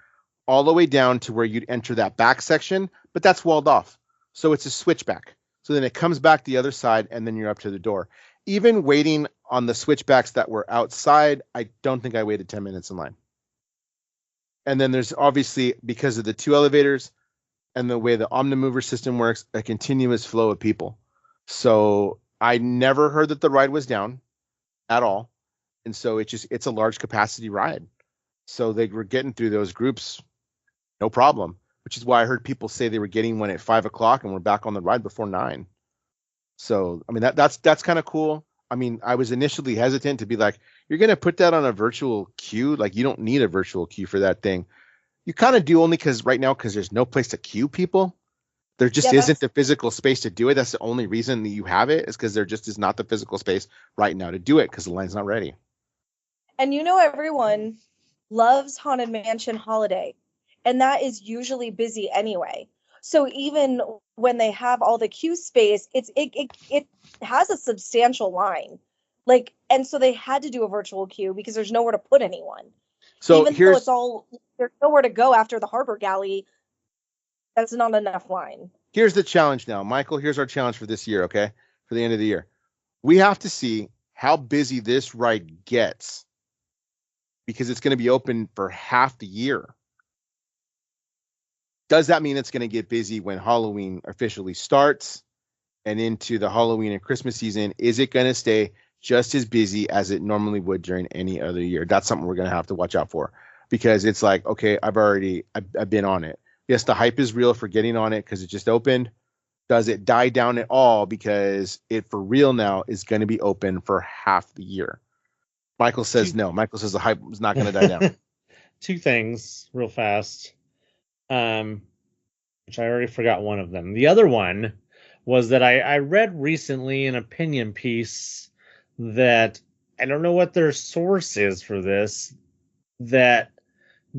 all the way down to where you'd enter that back section, but that's walled off. So it's a switchback. So then it comes back the other side and then you're up to the door. Even waiting on the switchbacks that were outside, I don't think I waited 10 minutes in line. And then there's obviously, because of the 2 elevators and the way the Omnimover system works, a continuous flow of people. So I never heard that the ride was down at all. And so it's a large capacity ride. So they were getting through those groups, no problem, which is why I heard people say they were getting one at 5:00 and we're back on the ride before 9. So, I mean, that's kind of cool. I mean, I was initially hesitant to be like, you're going to put that on a virtual queue? Like, you don't need a virtual queue for that thing. You kind of do, only because there's no place to queue people. There just isn't the physical space to do it. That's the only reason that you have it, is because there just is not the physical space right now to do it because the line's not ready. And everyone loves Haunted Mansion Holiday, and that is usually busy anyway. So even when they have all the queue space, it has a substantial line. Like, and so they had to do a virtual queue because there's nowhere to put anyone. So even though there's nowhere to go after the Harbor Galley, that's not enough line. Here's the challenge now, Michael. Here's our challenge for this year, okay? For the end of the year. We have to see how busy this ride gets, because it's going to be open for half the year. Does that mean it's going to get busy when Halloween officially starts and into the Halloween and Christmas season? Is it going to stay just as busy as it normally would during any other year? That's something we're going to have to watch out for, because it's like, okay, I've been on it. Yes, the hype is real for getting on it because it just opened. Does it die down at all because it for real now is going to be open for half the year? Michael says no. Michael says the hype is not going to die down. Two things real fast, which I already forgot one of them. The other one was that I read recently an opinion piece that I don't know what their source is for this, that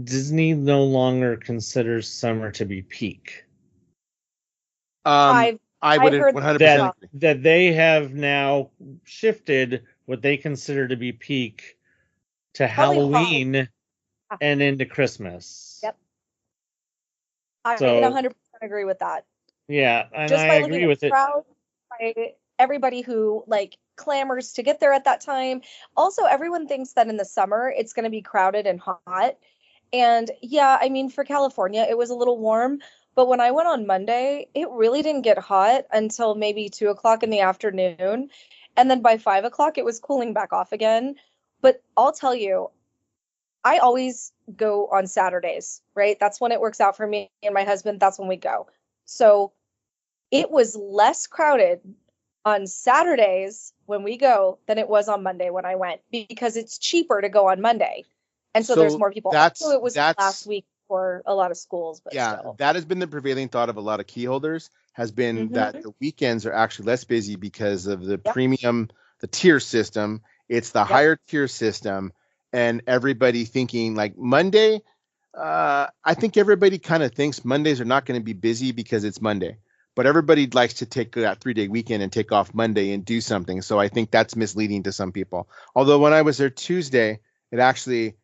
Disney no longer considers summer to be peak. I would 100% agree. That they have now shifted what they consider to be peak to Halloween and into Christmas. Yep. I 100% agree with that. Yeah, and I agree with it. By everybody who like clamors to get there at that time. Also, everyone thinks that in the summer it's going to be crowded and hot. And yeah, I mean, for California, it was a little warm. But when I went on Monday, it really didn't get hot until maybe 2:00 in the afternoon. And then by 5:00, it was cooling back off again. But I'll tell you, I always go on Saturdays, right? That's when it works out for me and my husband. That's when we go. So it was less crowded on Saturdays when we go than it was on Monday when I went, because it's cheaper to go on Monday. And so there's more people. Also, it was last week for a lot of schools, but still. That has been the prevailing thought of a lot of key holders, has been that the weekends are actually less busy because of the premium, the tier system. It's the higher tier system, and everybody thinking like Monday. I think everybody kind of thinks Mondays are not going to be busy because it's Monday, but everybody likes to take that 3-day weekend and take off Monday and do something. So I think that's misleading to some people. Although when I was there Tuesday, the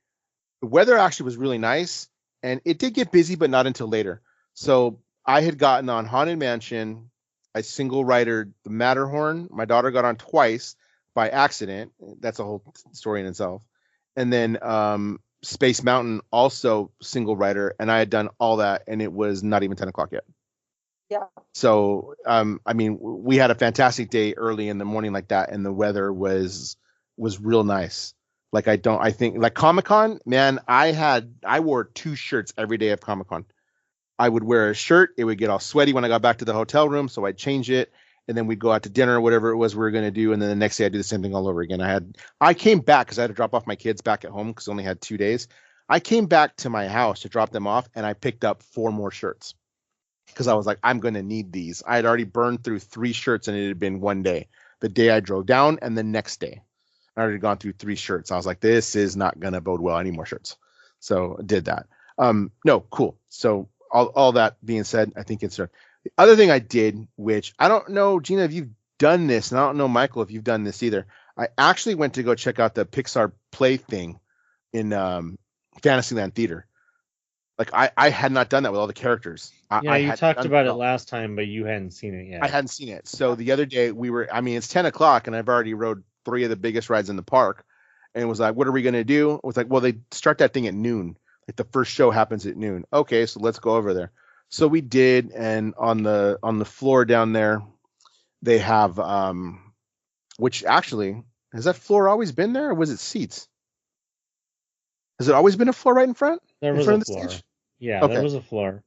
weather actually was really nice. And it did get busy, but not until later. So I had gotten on Haunted Mansion. I single ridered the Matterhorn. My daughter got on twice by accident. That's a whole story in itself. And then Space Mountain, also single rider. And I had done all that, and it was not even 10 o'clock yet. Yeah. So, I mean, we had a fantastic day early in the morning like that, and the weather was real nice. Like I think like Comic-Con, man, I wore 2 shirts every day of Comic-Con. I would wear a shirt. It would get all sweaty when I got back to the hotel room. So I'd change it, and then we'd go out to dinner or whatever it was we were going to do. And then the next day I'd do the same thing all over again. I came back because I had to drop off my kids back at home because I only had 2 days. I came back to my house to drop them off, and I picked up 4 more shirts because I was like, I'm going to need these. I had already burned through 3 shirts, and it had been one day, the day I drove down and the next day. I already gone through 3 shirts. I was like, this is not going to bode well. I need more shirts. So I did that. No, cool. So all that being said, I think it's the other thing I did, which I don't know, Gina, if you've done this, and I don't know, Michael, if you've done this either. I actually went to go check out the Pixar play thing in Fantasyland Theatre. Like I had not done that with all the characters. You talked about it last time, but you hadn't seen it yet. I hadn't seen it. So the other day it's 10 o'clock and I've already rode 3 of the biggest rides in the park, and it was like, what are we going to do? It was like, well, they start that thing at noon. Like the first show happens at noon. Okay, so let's go over there. So we did. And on the floor down there, they have, which actually, has that floor always been there, or was it seats? Has it always been a floor right in front? There was a floor. Yeah, okay. There was a floor.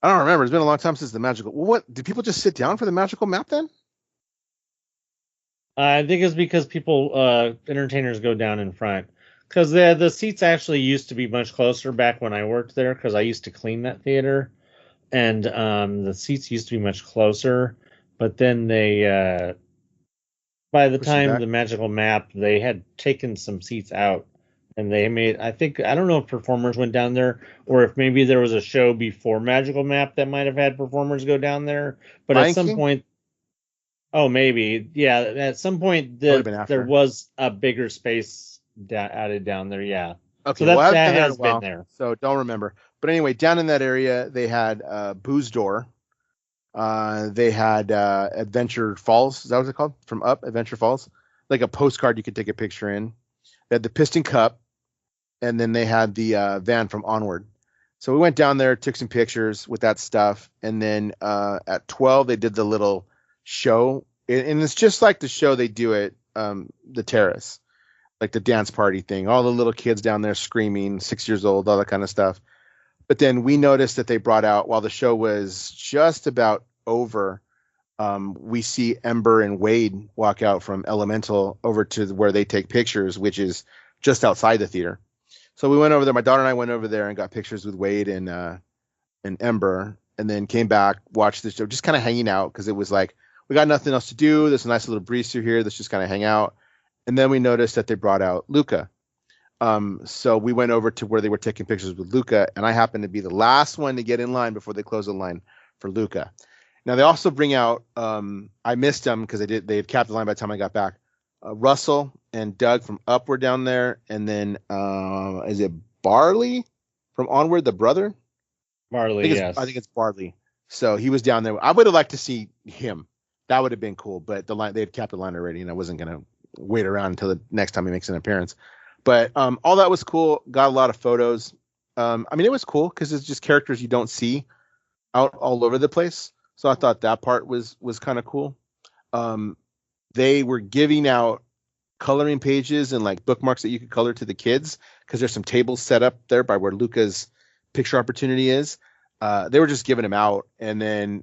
I don't remember. It's been a long time since the magical. What, did people just sit down for the magical map then? I think it's because people, entertainers go down in front. Because the seats actually used to be much closer back when I worked there, because I used to clean that theater. And the seats used to be much closer. But then they, by the time the magical map, they had taken some seats out. And they made, I don't know if performers went down there, or if maybe there was a show before Magical Map that might have had performers go down there. But at some point, maybe. Yeah, at some point there was a bigger space added down there, yeah. Okay, so that has been there. So don't remember. But anyway, down in that area, they had Booze Door. They had Adventure Falls. Is that what it's called? From Up, Adventure Falls. Like a postcard you could take a picture in. They had the Piston Cup. And then they had the van from Onward. So we went down there, took some pictures with that stuff, and then at 12 they did the little show, and it's just like the show they do at the Terrace, like the dance party thing. All the little kids down there screaming, 6 years old, all that kind of stuff. But then we noticed that they brought out, while the show was just about over, we see Ember and Wade walk out from Elemental over to where they take pictures, which is just outside the theater. So we went over there. My daughter and I went over there and got pictures with Wade and Ember, and then came back, watched the show, just kind of hanging out because it was like we got nothing else to do. There's a nice little breeze through here. Let's just kind of hang out. And then we noticed that they brought out Luca. So we went over to where they were taking pictures with Luca, and I happened to be the last one to get in line before they closed the line for Luca. Now they also bring out. I missed them because they had capped the line by the time I got back. Russell and Doug from Up were down there, and then is it Barley from Onward, the brother? Barley, yes. I think it's Barley. So he was down there. I would have liked to see him. That would have been cool, but the line, they had capped the line already, and I wasn't gonna wait around until the next time he makes an appearance. But all that was cool. Got a lot of photos. I mean, it was cool because it's just characters you don't see out all over the place. So I thought that part was kind of cool. They were giving out coloring pages and like bookmarks that you could color to the kids because there's some tables set up there by where Luca's picture opportunity is. They were just giving them out, and then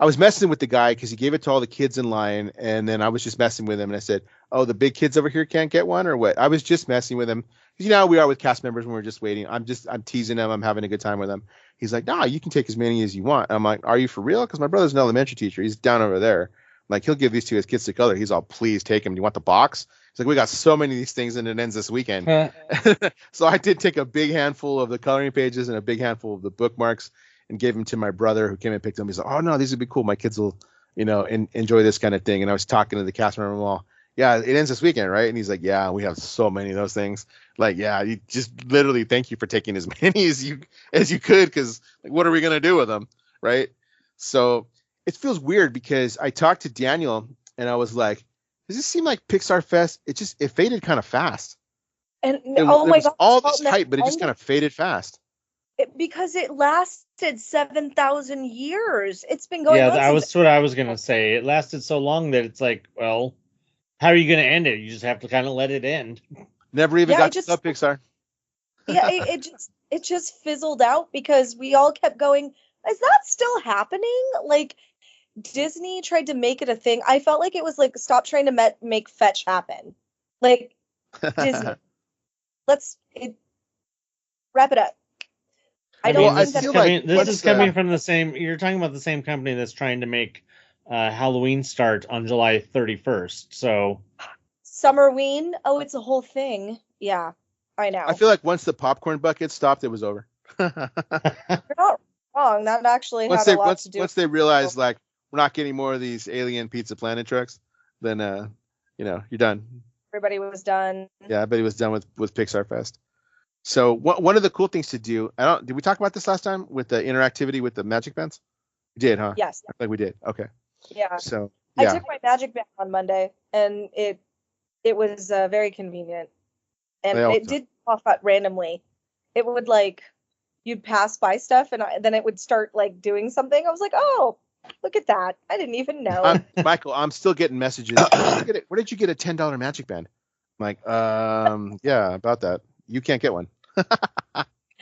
I was messing with the guy because he gave it to all the kids in line, and then I was just messing with him, and I said, "Oh, the big kids over here can't get one, or what?" I was just messing with him because you know how we are with cast members when we're just waiting. I'm teasing him. I'm having a good time with him. He's like, "Nah, you can take as many as you want." I'm like, "Are you for real?" Because my brother's an elementary teacher. He's down over there. Like, he'll give these to his kids to color. He's all, "Please take them. Do you want the box?" He's like, "We got so many of these things, and it ends this weekend." So I did take a big handful of the coloring pages and a big handful of the bookmarks and gave them to my brother, who came and picked them. He's like, "Oh no, these would be cool. My kids will, enjoy this kind of thing." And I was talking to the cast member, all, "Yeah, it ends this weekend, right?" And he's like, "Yeah, we have so many of those things." Like, yeah, you just literally thank you for taking as many as you could, because like, what are we gonna do with them, right? So it feels weird because I talked to Daniel and I was like, "Does this seem like Pixar Fest?" It faded kind of fast. And oh my god, all this hype, but it just kind of faded fast. Because it lasted 7,000 years. It's been going on. Yeah, that was what I was gonna say. It lasted so long that it's like, well, how are you gonna end it? You just have to kind of let it end. Never even got to sub Pixar. Yeah, it just fizzled out because we all kept going, "Is that still happening?" Like, Disney tried to make it a thing. I felt like it was like, stop trying to make fetch happen. Like, Disney, wrap it up. I don't think that this is coming from the same. You're talking about the same company that's trying to make Halloween start on July 31st. So Summerween. Oh, it's a whole thing. Yeah, I know. I feel like once the popcorn bucket stopped, it was over. You're not wrong. That actually had a lot to do. Once they realized, like, we're not getting more of these alien Pizza Planet trucks, then you're done. Everybody was done. Yeah, everybody was done with Pixar Fest. So one of the cool things to do, did we talk about this last time with the interactivity with the magic bands? We did, huh? Yes. I think we did. Okay. Yeah. So yeah. I took my magic band on Monday, and it was very convenient, and it did pop up randomly. It would you'd pass by stuff, and then it would start doing something. I was like, "Oh, look at that! I didn't even know." Michael, I'm still getting messages. Where did you get a $10 magic band? I'm like, yeah, about that. You can't get one.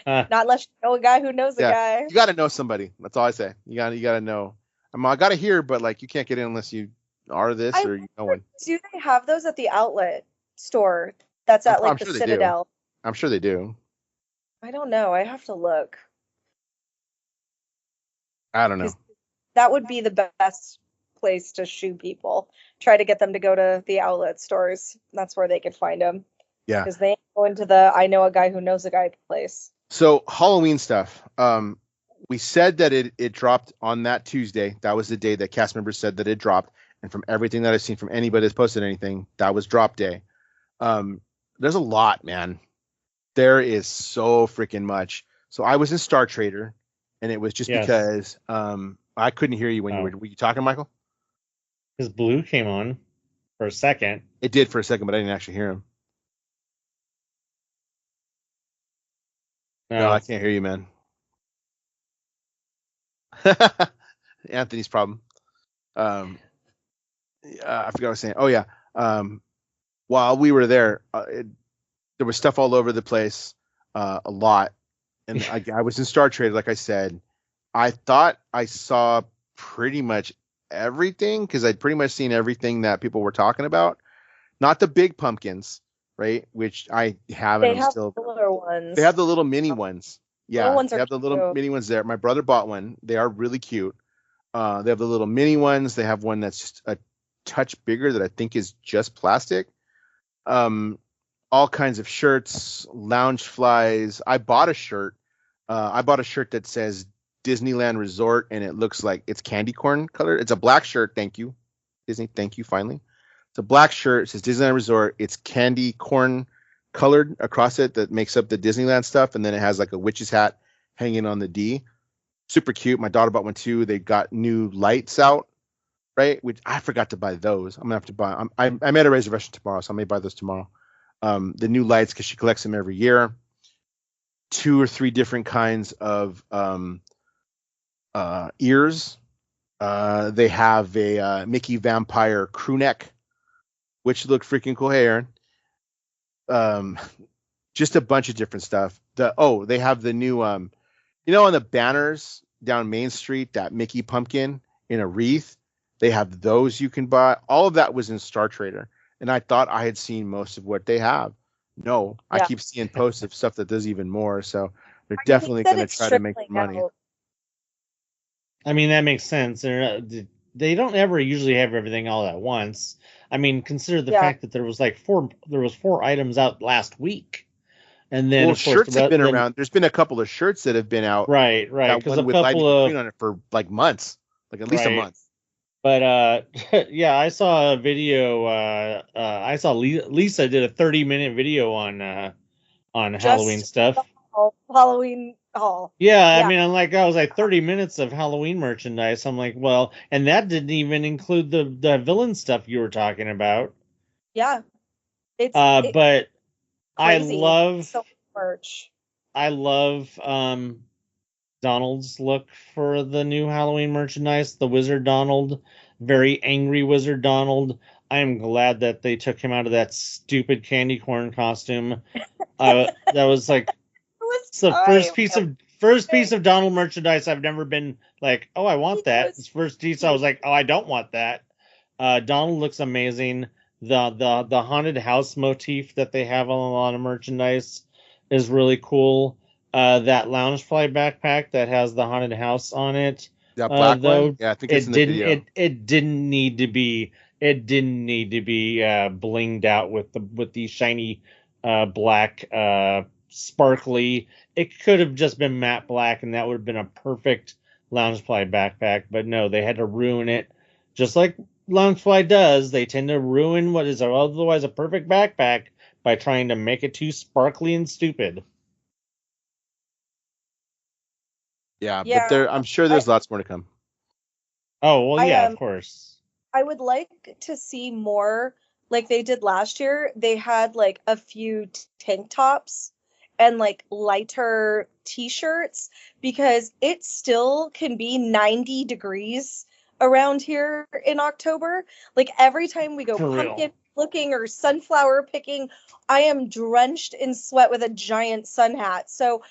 Not unless you know a guy who knows a guy. You got to know somebody. That's all I say. You got to know. I got to hear, but you can't get in unless you are this or you know one. Do they have those at the outlet store? That's at the sure Citadel. I'm sure they do. I don't know. I have to look. I don't know. That would be the best place to shoo people. Try to get them to go to the outlet stores. That's where they could find them. Yeah. Because they go into the I know a guy who knows a guy place. So Halloween stuff. We said that it dropped on that Tuesday. That was the day that cast members said that it dropped. And from everything that I've seen from anybody that's posted anything, that was drop day. There's a lot, man. There is so freaking much. So I was in Star Trader, and it was just because I couldn't hear you when were you talking, Michael? Because Blue came on for a second. It did for a second, but I didn't actually hear him. No, I can't hear you, man. Anthony's problem. I forgot what I was saying. Oh yeah. While we were there, there was stuff all over the place, a lot. And I was in Star Trade, like I said. I thought I saw pretty much everything because I'd pretty much seen everything that people were talking about. Not the big pumpkins, right? Which I haven't. They have the little ones. They have the little mini ones. Yeah, ones they have the little mini ones there. My brother bought one. They are really cute. They have the little mini ones. They have one that's just a touch bigger that I think is just plastic. All kinds of shirts, lounge flies. I bought a shirt. I bought a shirt that says Disneyland Resort, and it looks like it's candy corn color. It's a black shirt. Thank you, Disney. Thank you. Finally, it's a black shirt. It says Disneyland Resort. It's candy corn colored across it that makes up the Disneyland stuff, and then it has like a witch's hat hanging on the D. Super cute. My daughter bought one too. They got new lights out, right? Which I forgot to buy those. I'm gonna have to buy. I made a reservation tomorrow, so I may buy those tomorrow. The new lights because she collects them every year. 2 or 3 different kinds of ears. They have a Mickey vampire crew neck, which looked freaking cool. Hey, Aaron. Just a bunch of different stuff. They have the new on the banners down Main Street, that Mickey pumpkin in a wreath. They have those you can buy. All of that was in Star Trader, and I thought I had seen most of what they have. No, yeah. I keep seeing posts of stuff that does even more. So they're definitely going to try to make money. I mean, that makes sense. They don't ever usually have everything all at once. I mean, consider the fact that there was 4 items out last week. And then of course, shirts have been around. There's been a couple of shirts that have been out. Right. Because a couple of on it for like months, like at least a month. But yeah, I saw a video. I saw Lisa did a 30-minute video on Halloween stuff. Halloween haul. Yeah, I mean, I was like 30 minutes of Halloween merchandise. I'm like, well, and that didn't even include the villain stuff you were talking about. Yeah, but crazy. I love so merch. I love Donald's look for the new Halloween merchandise. The Wizard Donald, very angry Wizard Donald. I am glad that they took him out of that stupid candy corn costume. That was like it's the first piece of Donald merchandise I've never been like, oh, I want that. This first piece I was like, oh, I don't want that. Donald looks amazing. The haunted house motif that they have on a lot of merchandise is really cool. That Loungefly backpack that has the haunted house on it. That black one? Yeah, I think it's in the video. It didn't need to be blinged out with the shiny black sparkly. It could have just been matte black, and that would have been a perfect Loungefly backpack. But no, they had to ruin it, just like Loungefly does. They tend to ruin what is otherwise a perfect backpack by trying to make it too sparkly and stupid. Yeah, but I'm sure there's lots more to come. Oh, well, yeah, of course. I would like to see more like they did last year. They had like a few tank tops and like lighter t-shirts because it still can be 90 degrees around here in October. Like every time we go pumpkin looking or sunflower picking, I am drenched in sweat with a giant sun hat. So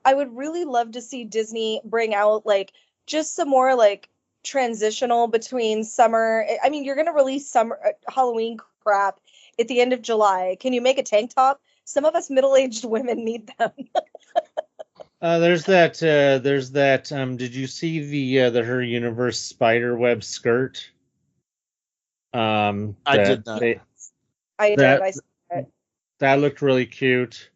I would really love to see Disney bring out like just some more like transitional between summer. I mean, you're going to release summer Halloween crap at the end of July. Can you make a tank top? Some of us middle-aged women need them. There's that. Did you see the Her Universe spider web skirt? I did not. I did. I saw it. That looked really cute.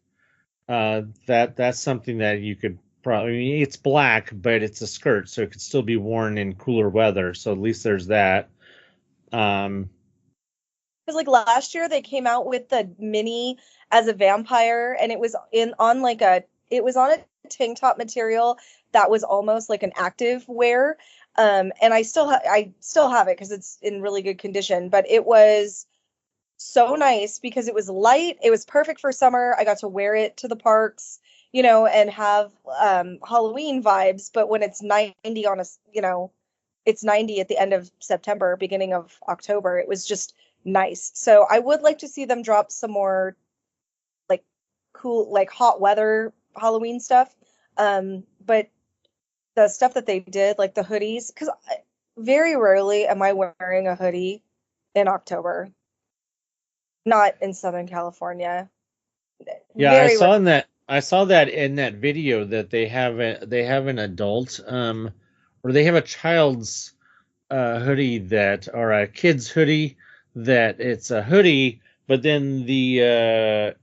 That's something that you could probably. I mean, it's black, but it's a skirt, so it could still be worn in cooler weather. So at least there's that. Because like last year they came out with the Minnie as a vampire, and it was on a tank top material that was almost like an active wear. And I still have it because it's in really good condition. But it was so nice because it was light. It was perfect for summer. I got to wear it to the parks. and have Halloween vibes, but when it's 90 on it's 90 at the end of September, beginning of October, it was just nice. So I would like to see them drop some more like cool, like hot weather Halloween stuff. But the stuff that they did, like the hoodies, because very rarely am I wearing a hoodie in October. Not in Southern California. Yeah, I saw that in that video that they have an adult or they have a child's hoodie or a kid's hoodie that it's a hoodie, but then the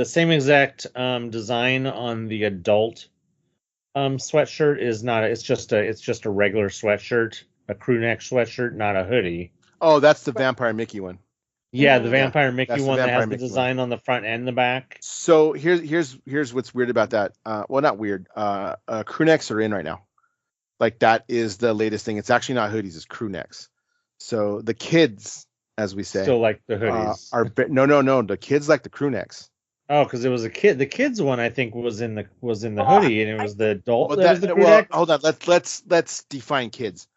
same exact design on the adult sweatshirt is not. It's just a regular sweatshirt, a crew neck sweatshirt, not a hoodie. Oh, that's the Vampire Mickey one. Yeah, the Vampire Mickey one that has the design on the front and the back. So here's what's weird about that. Well, not weird. Crew necks are in right now. Like that is the latest thing. It's actually not hoodies; it's crew necks. So the kids, as we say, still like the hoodies. No. The kids like the crew necks. Oh, because it was a kid. The kids one I think was in the hoodie, and it was the adult. Hold on. Let's define kids.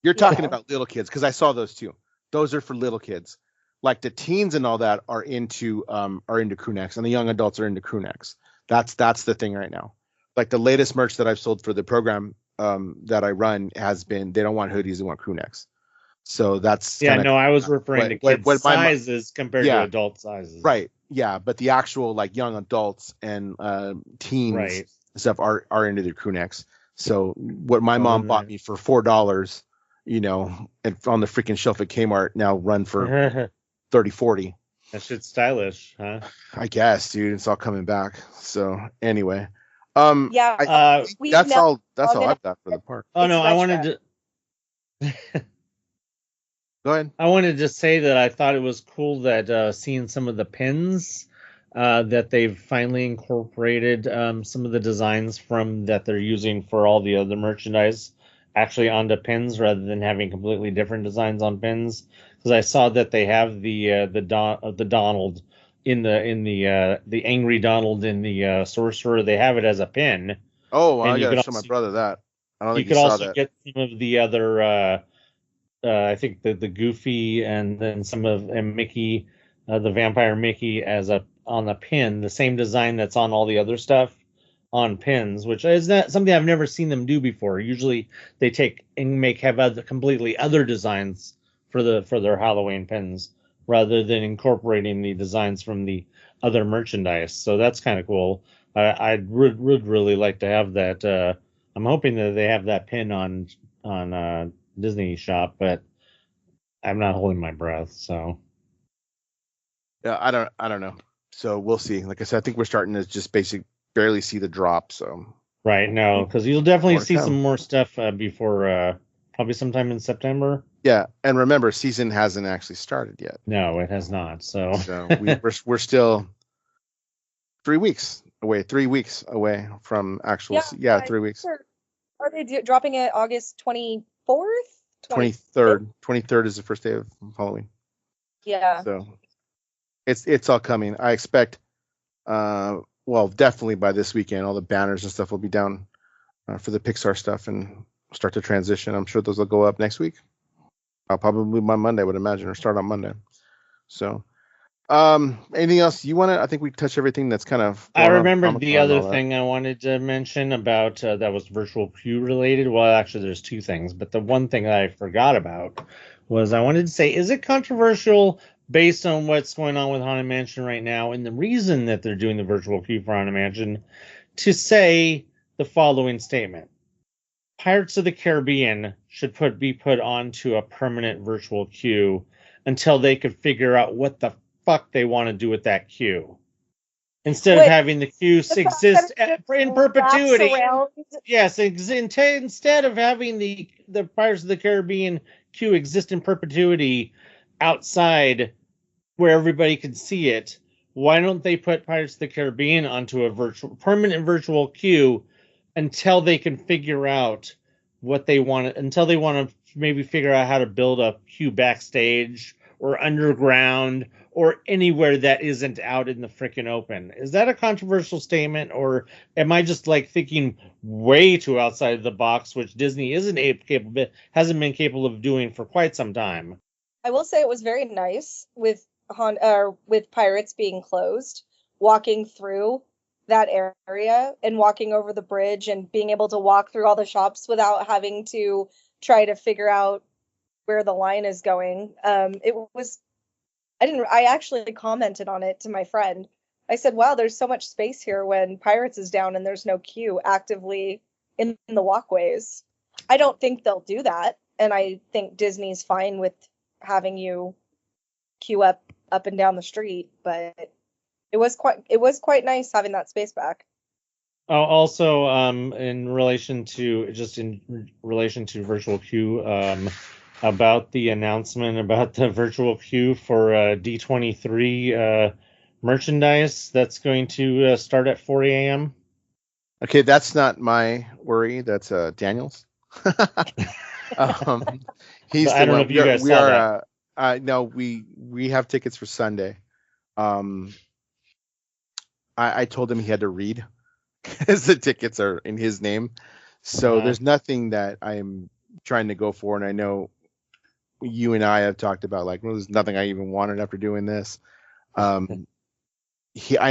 You're talking about little kids because I saw those too. Those are for little kids. Like the teens and all that are into crew necks, and the young adults are into crew necks. That's the thing right now. Like the latest merch that I've sold for the program that I run has been they don't want hoodies, they want crew necks. So that's I was referring to kids' sizes compared to adult sizes. Right. Yeah, but the actual like young adults and teens stuff are into their crew necks. So what my mom bought me for $4, and on the freaking shelf at Kmart now run for 30, 40. That shit's stylish, huh? I guess, dude. It's all coming back. So anyway, that's all I've got for the park. Oh no, I wanted to. Go ahead. I wanted to say that I thought it was cool that seeing some of the pins that they've finally incorporated some of the designs from that they're using for all the other merchandise actually onto pins rather than having completely different designs on pins. Because I saw that they have the Donald in the angry Donald in the sorcerer. They have it as a pin. Oh, well, I gotta show my brother that. I don't think you could saw also that. get some of the other. I think the Goofy and then some of Mickey, the Vampire Mickey on the pin, the same design that's on all the other stuff on pins, which is not something I've never seen them do before. Usually they take and have completely other designs for their Halloween pins rather than incorporating the designs from the other merchandise. So that's kind of cool. I would really like to have that. I'm hoping that they have that pin on Disney shop, but I'm not holding my breath. So yeah, I don't know. So we'll see. Like I said, I think we're starting to just barely see the drop. So right, no, because you'll definitely see some more stuff before probably sometime in September. Yeah, and remember, season hasn't actually started yet. No, it has not. So we're still 3 weeks away. 3 weeks away from actual. 3 weeks. Sure. Are they dropping it August 24th? 23rd. 23rd is the first day of Halloween. Yeah. So it's all coming. I expect. Definitely by this weekend, all the banners and stuff will be down for the Pixar stuff and start to transition. I'm sure those will go up next week. I'll probably move by Monday, I would imagine, or start on Monday. So, anything else you want to? I think we touched everything that's kind of. I remember the other thing I wanted to mention about that was virtual queue related. Well, actually, there's two things, but the one thing that I forgot about was I wanted to say, is it controversial based on what's going on with Haunted Mansion right now, and the reason that they're doing the virtual queue for Haunted Mansion, to say the following statement? Pirates of the Caribbean should be put onto a permanent virtual queue until they could figure out what the fuck they want to do with that queue. Instead of having the queue exist in perpetuity. Yes, instead of having the Pirates of the Caribbean queue exist in perpetuity outside where everybody can see it, why don't they put Pirates of the Caribbean onto a permanent virtual queue until they can figure out what they want, until they want to maybe figure out how to build a queue backstage or underground or anywhere that isn't out in the freaking open. Is that a controversial statement, or am I just like thinking way too outside the box, which Disney hasn't been capable of doing for quite some time? I will say it was very nice with Pirates being closed, walking through that area and walking over the bridge and being able to walk through all the shops without having to try to figure out where the line is going. I actually commented on it to my friend. I said, wow, there's so much space here when Pirates is down and there's no queue actively in the walkways. I don't think they'll do that. And I think Disney's fine with having you queue up and down the street, but it was quite nice having that space back. Oh, also, in relation to virtual queue, about the announcement about the virtual queue for D23 merchandise that's going to start at 4 a.m. Okay, that's not my worry. That's Daniel's. He's I don't know if you guys saw that. No, we have tickets for Sunday. I told him he had to read because the tickets are in his name. So there's nothing that I'm trying to go for. And I know you and I have talked about, like, well, there's nothing I even wanted after doing this. I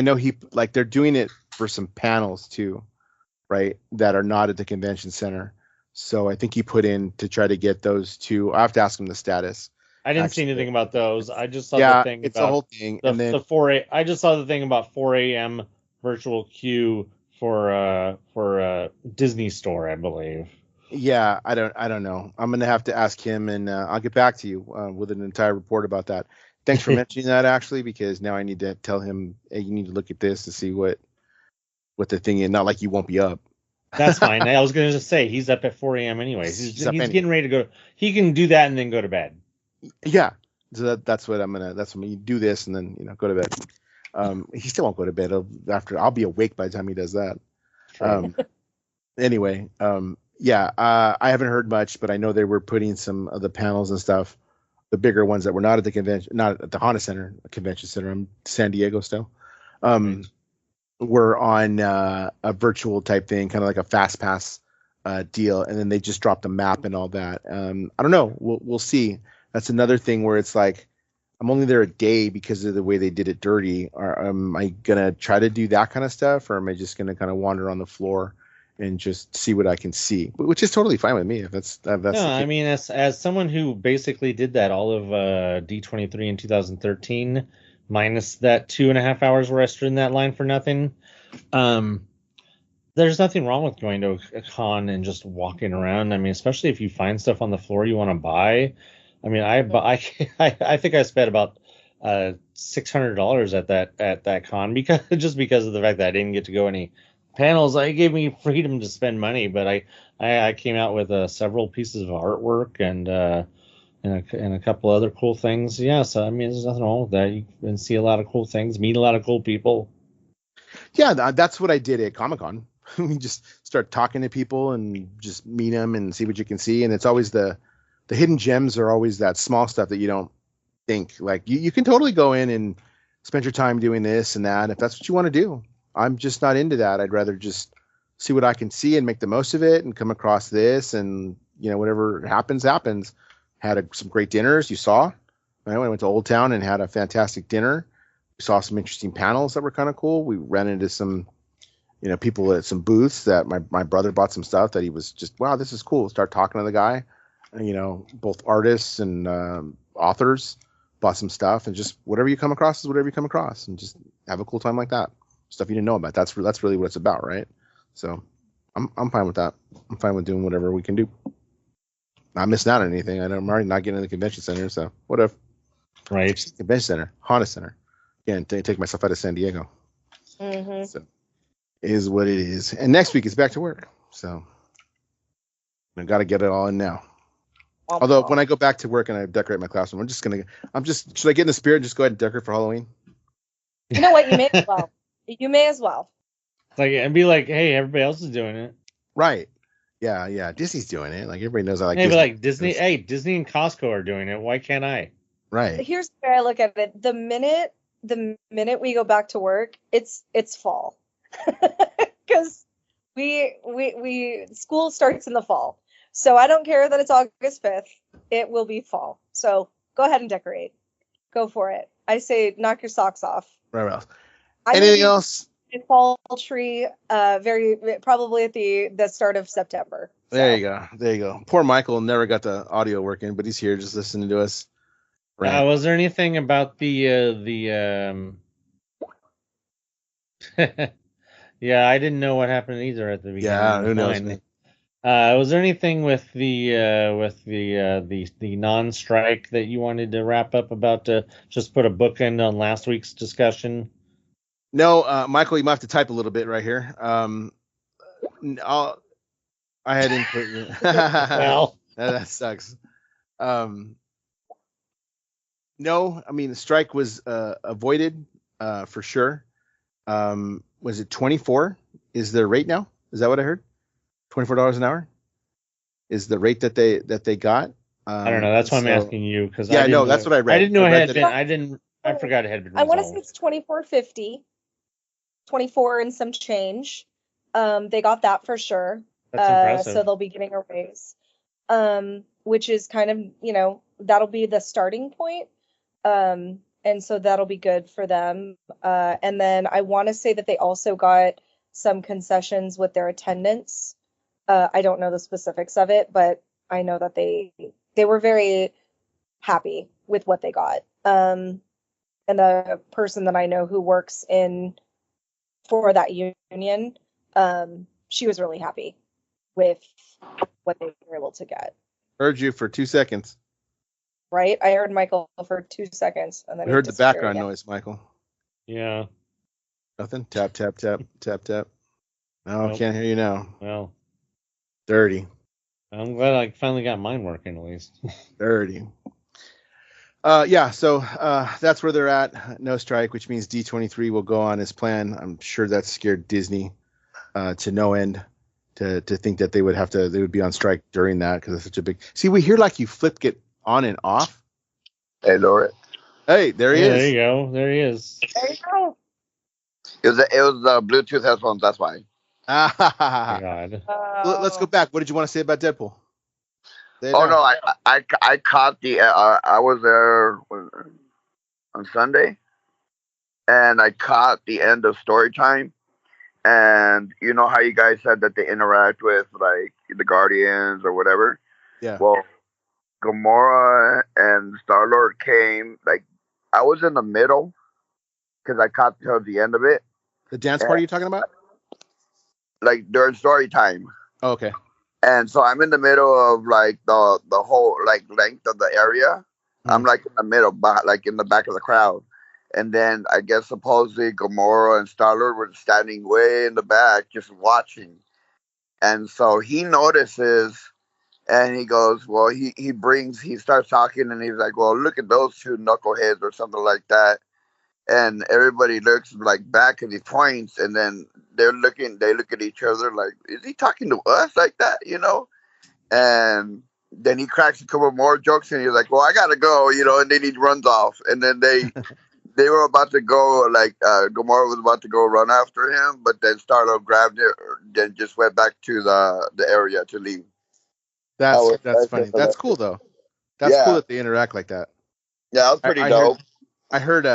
know they're doing it for some panels too, right? That are not at the convention center. So I think he put in to try to get those two. I have to ask him the status. I didn't see anything about those. I just saw the thing it's about the whole thing. I just saw the thing about 4 a.m. virtual queue for Disney Store, I believe. Yeah, I don't know. I'm gonna have to ask him, and I'll get back to you with an entire report about that. Thanks for mentioning that, actually, because now I need to tell him, hey, you need to look at this to see what the thing is. Not like you won't be up. That's fine. I was gonna just say he's up at 4 a.m. anyways. He's getting ready to go. He can do that and then go to bed. Yeah, so that's what you do this and then go to bed. He still won't go to bed I'll be awake by the time he does that. Anyway, I haven't heard much, but I know they were putting some of the panels and stuff, the bigger ones that were not at the convention, not at the Honda Center, convention center in San Diego still, were on a virtual type thing, kind of like a fast pass deal, and then they just dropped a map and all that. I don't know. We'll see. That's another thing where it's like, I'm only there a day because of the way they did it dirty. Am I gonna try to do that kind of stuff, or am I just gonna kind of wander on the floor and just see what I can see? Which is totally fine with me. If that's no, I mean, as someone who basically did that all of D23 in 2013, minus that 2.5 hours where I stood in that line for nothing. There's nothing wrong with going to a con and just walking around. I mean, especially if you find stuff on the floor you want to buy. I mean, I think I spent about $600 at that con because of the fact that I didn't get to go any panels. It gave me freedom to spend money, but I came out with several pieces of artwork and a couple other cool things. Yeah, so I mean, there's nothing wrong with that. You can see a lot of cool things, meet a lot of cool people. Yeah, that's what I did at Comic-Con. We just start talking to people and just meet them and see what you can see. And it's always the hidden gems are always that small stuff that you don't think. Like you can totally go in and spend your time doing this and that if that's what you want to do. I'm just not into that. I'd rather just see what I can see and make the most of it and come across this and whatever happens. Had some great dinners. You saw. I went to Old Town and had a fantastic dinner. We saw some interesting panels that were kind of cool. We ran into some people at some booths that my brother bought some stuff that he was just, wow, this is cool. Start talking to the guy. Both artists and authors bought some stuff, and just whatever you come across is whatever you come across, and just have a cool time like that. Stuff you didn't know about. That's really what it's about, right? So I'm fine with that. I'm fine with doing whatever we can do. Not missing out on anything. I'm already not getting to the convention center, so whatever. Right. Convention center, Honda Center. Again, take myself out of San Diego. Mm-hmm. So it is what it is. And next week is back to work, so I got to get it all in now. Although when I go back to work and I decorate my classroom, should I get in the spirit and just go ahead and decorate for Halloween? You know what? You may as well. You may as well. And be like, hey, everybody else is doing it. Right. Yeah. Disney's doing it. Like everybody knows I like Disney. Disney. Like Disney and Costco are doing it. Why can't I? Right. Here's the way I look at it. The minute we go back to work, it's fall. Because we school starts in the fall. So I don't care that it's August 5th. It will be fall. So go ahead and decorate. Go for it. I say knock your socks off. Right. Anything else? A fall tree, probably at the start of September. So. There you go. Poor Michael never got the audio working, but he's here just listening to us. Was there anything about the yeah, I didn't know what happened either at the beginning. Yeah, who knows? Was there anything with the non-strike that you wanted to wrap up about to just put a bookend on last week's discussion? No, Michael, you might have to type a little bit right here. I had input. Well, that sucks. No, I mean the strike was avoided for sure. Was it 24? Is their rate now? Is that what I heard? $24 an hour is the rate that they got. I don't know. That's why I'm asking you because that's what I read. I didn't know it had been. I forgot it had been. I want to say it's $24.50, 24 and some change. They got that for sure. That's impressive. So they'll be getting a raise, which is kind of that'll be the starting point. And so that'll be good for them. And then I want to say that they also got some concessions with their attendance. I don't know the specifics of it, but I know that they were very happy with what they got. And the person that I know who works for that union, she was really happy with what they were able to get. Heard you for 2 seconds. Right? I heard Michael for 2 seconds. And then I heard the background noise, Michael. Yeah. Nothing? Tap, tap, tap, tap, tap. No, nope. Can't hear you now. Well. Dirty. I'm glad I finally got mine working at least. Dirty. Yeah, so that's where they're at. No strike, which means D23 will go on as planned. I'm sure that scared Disney to no end to think that they would be on strike during that because it's such a big. See, we hear like you flipped it on and off. Hey, Laura. Hey, there he is. There you go. There he is. There you go. It was Bluetooth headphones. That's why. Oh God. Let's go back. What did you want to say about Deadpool? No, I caught the. I was there on Sunday, and I caught the end of story time. And you know how you guys said that they interact with like the Guardians or whatever. Yeah. Well, Gamora and Star-Lord came, like, I was in the middle because I caught till the end of it. The dance party you're talking about? Like, during story time. Oh, okay. And so I'm in the middle of, like, the whole, like, length of the area. Mm-hmm. I'm, like, in the middle, like, in the back of the crowd. And then I guess supposedly Gamora and Star-Lord were standing way in the back just watching. And so he notices... And he goes, well, he starts talking and he's like, well, look at those two knuckleheads or something like that. And everybody looks like back and he points and then they look at each other like, is he talking to us like that? And then he cracks a couple more jokes and he's like, well, I got to go, and then he runs off. And then they were about to go, like, Gamora was about to go run after him, but then Star-Lord grabbed it, then just went back to the area to leave. That's funny. That's cool though. That's cool that they interact like that. Yeah, that was pretty dope. I heard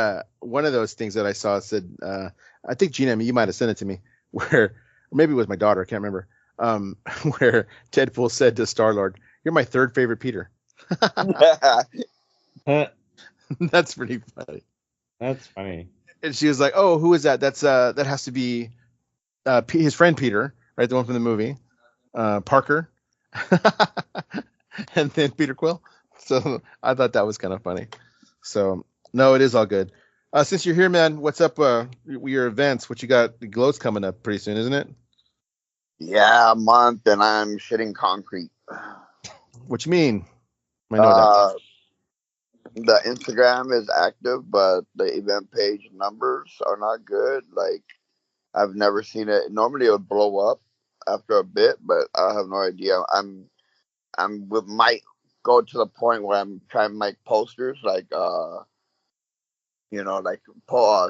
one of those things that I saw said, I think Gina, you might have sent it to me, or maybe it was my daughter, I can't remember. Where Deadpool said to Star-Lord, "You're my third favorite Peter." That's pretty funny. That's funny. And she was like, "Oh, who is that? That has to be his friend Peter, right? The one from the movie, Parker." And then Peter Quill. So I thought that was kind of funny. So no, it is all good. Since you're here, man, what's up with your events? What you got? The Glow's coming up pretty soon, isn't it? Yeah, a month, and I'm shitting concrete. What you mean? I know that. The Instagram is active, but the event page numbers are not good. Like, I've never seen it. Normally, it would blow up after a bit, but I have no idea. I'm with go to the point where I'm trying to make posters like like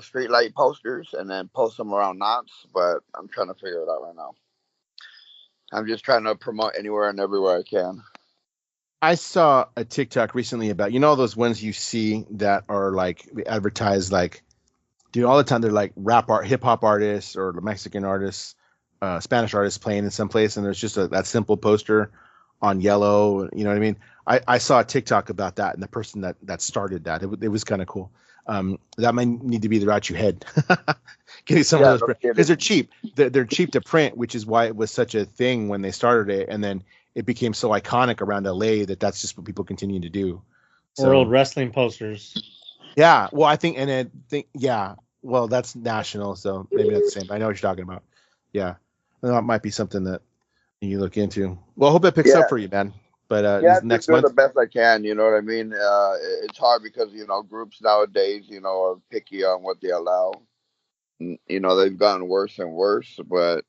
street light posters and then post them around knots. But I'm trying to figure it out right now. I'm just trying to promote anywhere and everywhere I can. I saw a TikTok recently about those ones you see that are like advertised like, dude, all the time. They're like hip hop artists or Mexican artists, Spanish artists playing in some place, and there's just that simple poster on yellow. You know what I mean? I saw a TikTok about that, and the person that started that, it was kind of cool. That might need to be the route you head. Getting some of those because they're cheap. They're cheap to print, which is why it was such a thing when they started it, and then it became so iconic around LA that's just what people continue to do. So, or old wrestling posters. Yeah, well, well, that's national, so maybe that's the same. I know what you're talking about. Yeah, well, that might be something that you look into. Well, I hope it picks up for you, man. But next month, the best I can. You know what I mean? It's hard because groups nowadays, are picky on what they allow. They've gotten worse and worse. But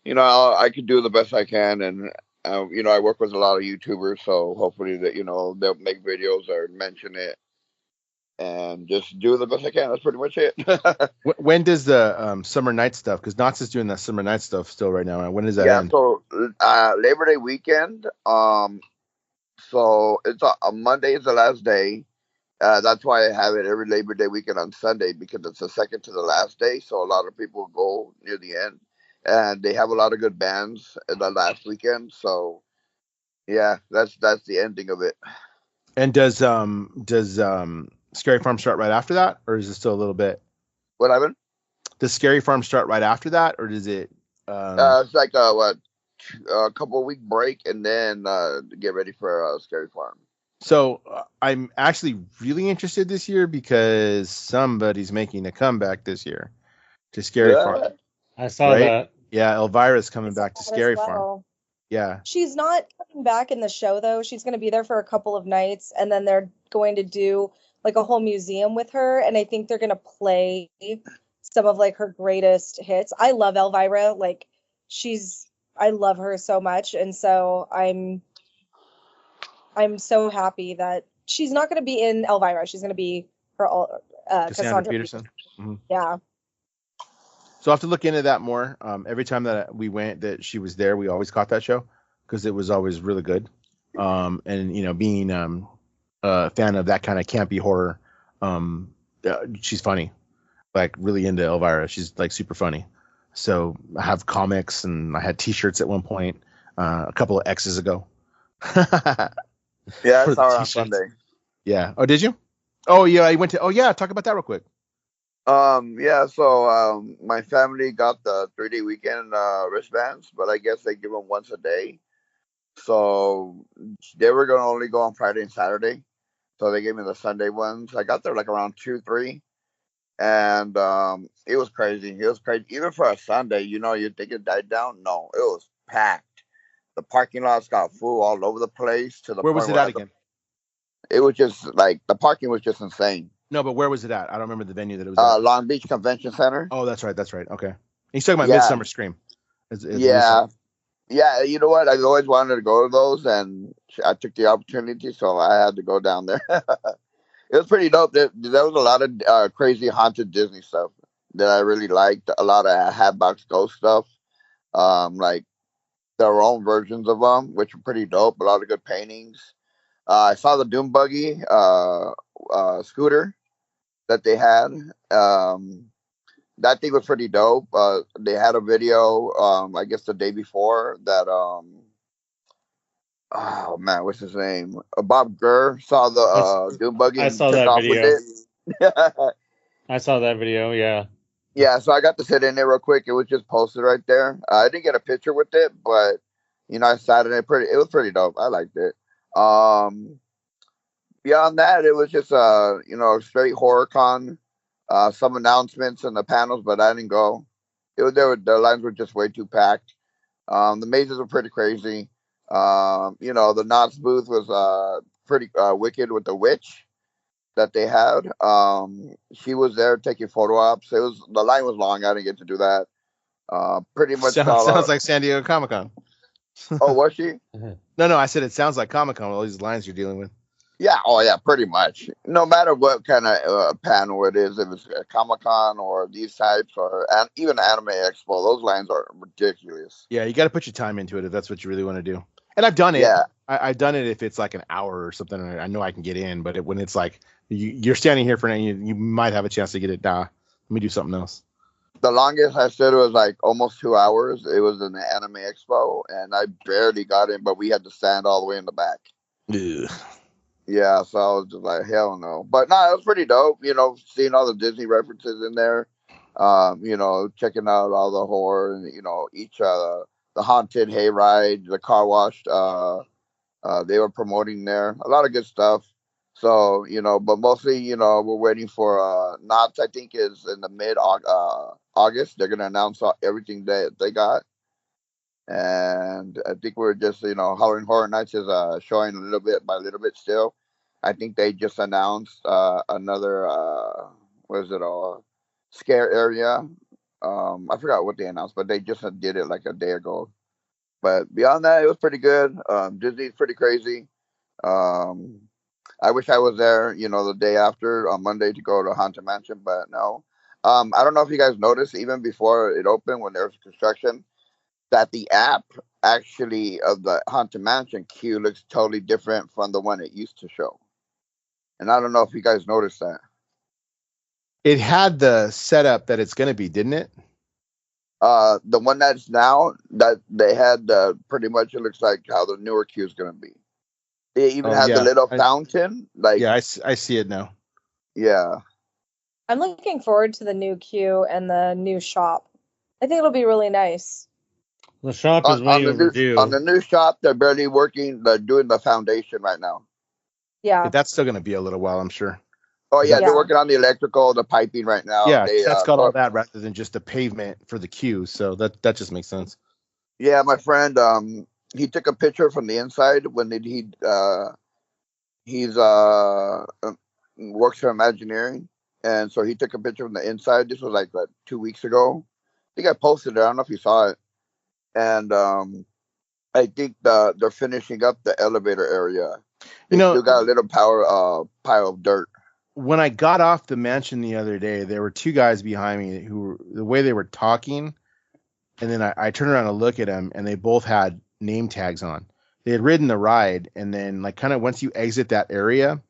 I can do the best I can, and I work with a lot of YouTubers, so hopefully that they'll make videos or mention it, and just do the best I can. That's pretty much it. When does the summer night stuff? Because Knott's is doing that summer night stuff still right now. When does that end? So Labor Day weekend. So it's a Monday is the last day. That's why I have it every Labor Day weekend on Sunday, because it's the second to the last day. So a lot of people go near the end, and they have a lot of good bands in the last weekend. So yeah, that's the ending of it. And does Scary Farm start right after that, or is it still a little bit? What happened? Does Scary Farm start right after that, or does it? It's like a couple week break, and then get ready for Scary Farm. So I'm actually really interested this year because somebody's making a comeback this year to Scary Farm. I saw that. Yeah, Elvira's coming back to Scary Farm. Yeah. She's not coming back in the show, though. She's going to be there for a couple of nights, and then they're going to do like a whole museum with her, and I think they're going to play some of like her greatest hits. I love Elvira. Like, I love her so much, and so I'm so happy that she's not going to be in Elvira. She's going to be her Cassandra Peterson. Mm-hmm. Yeah. So I have to look into that more. Every time that we went that she was there, we always caught that show because it was always really good. And being a fan of that kind of campy horror, she's funny. Like really into Elvira. She's like super funny. So I have comics and I had T-shirts at one point a couple of X's ago. Yeah, I saw her on Sunday. Yeah. Oh, did you? Oh, yeah. I went to. Oh, yeah. Talk about that real quick. Yeah. So my family got the 3-day weekend wristbands, but I guess they give them once a day. So they were gonna only go on Friday and Saturday. So they gave me the Sunday ones. I got there like around 2-3. And it was crazy. It was crazy. Even for a Sunday, you think it died down? No, it was packed. The parking lots got full all over the place. Where was it at again? It was just like the parking was just insane. No, but where was it at? I don't remember the venue that it was at. Long Beach Convention Center. Oh, that's right. Okay. He's talking about Midsummer Scream. Yeah. You know what? I've always wanted to go to those, and I took the opportunity, so I had to go down there. It was pretty dope. There was a lot of crazy haunted Disney stuff that I really liked. A lot of Hatbox Ghost stuff, like their own versions of them, which were pretty dope. A lot of good paintings. I saw the Doom Buggy scooter that they had. That thing was pretty dope. They had a video, I guess the day before that. Oh man, what's his name? Bob Gurr saw the Doom Buggy. I saw that video. I saw that video. Yeah. Yeah, so I got to sit in there real quick. It was just posted right there. I didn't get a picture with it, but I sat in it. It was pretty dope. I liked it. Beyond that, it was just a straight horror con. Some announcements and the panels, but I didn't go. The lines were just way too packed. The mazes were pretty crazy. The Knott's booth was pretty wicked with the witch that they had. She was there taking photo ops. The line was long. I didn't get to do that. Pretty much sounds like San Diego Comic-Con. Oh, was she? No, I said it sounds like Comic-Con with all these lines you're dealing with. Yeah. Oh, yeah. Pretty much. No matter what kind of panel it is, if it's a Comic-Con or these types, or even Anime Expo, those lines are ridiculous. Yeah, you got to put your time into it if that's what you really want to do. And I've done it. Yeah. I've done it if it's like an hour or something. I know I can get in, but when it's like you're standing here for an, you might have a chance to get it. Nah, let me do something else. The longest I stood was like almost 2 hours. It was in the Anime Expo, and I barely got in, but we had to stand all the way in the back. Ugh. Yeah, so I was just like, hell no. But no, it was pretty dope, seeing all the Disney references in there, checking out all the horror and, each, the haunted hayride, the car wash, they were promoting there. A lot of good stuff. So, but mostly, we're waiting for Knott's, I think, is in the August. They're going to announce everything that they got. And I think we're just, Halloween Horror Nights is showing a little bit by little bit still. I think they just announced another, scare area. I forgot what they announced, but they just did it like a day ago. But beyond that, it was pretty good. Disney's pretty crazy. I wish I was there, the day after on Monday to go to Haunted Mansion, but no. I don't know if you guys noticed, even before it opened, when there was construction, that the app actually of the Haunted Mansion queue looks totally different from the one it used to show. And I don't know if you guys noticed that. It had the setup that it's going to be, didn't it? The one that's now, that they had pretty much, it looks like how the newer queue is going to be. They even have the little fountain. I see it now. Yeah. I'm looking forward to the new queue and the new shop. I think it'll be really nice. The shop is way overdue. On the new shop, they're barely working. They're doing the foundation right now. Yeah. That's still going to be a little while, I'm sure. Oh, yeah, they're working on the electrical, the piping right now. Yeah, that's got all that rather than just the pavement for the queue. So that just makes sense. Yeah, my friend, he took a picture from the inside when he's works for Imagineering, and so he took a picture from the inside. This was like 2 weeks ago. I think I posted it. I don't know if you saw it. And I think they're finishing up the elevator area. They still got a little pile of dirt. When I got off the mansion the other day, there were two guys behind me who, the way they were talking, and then I turned around to look at them, and they both had name tags on. They had ridden the ride, and then kind of once you exit that area,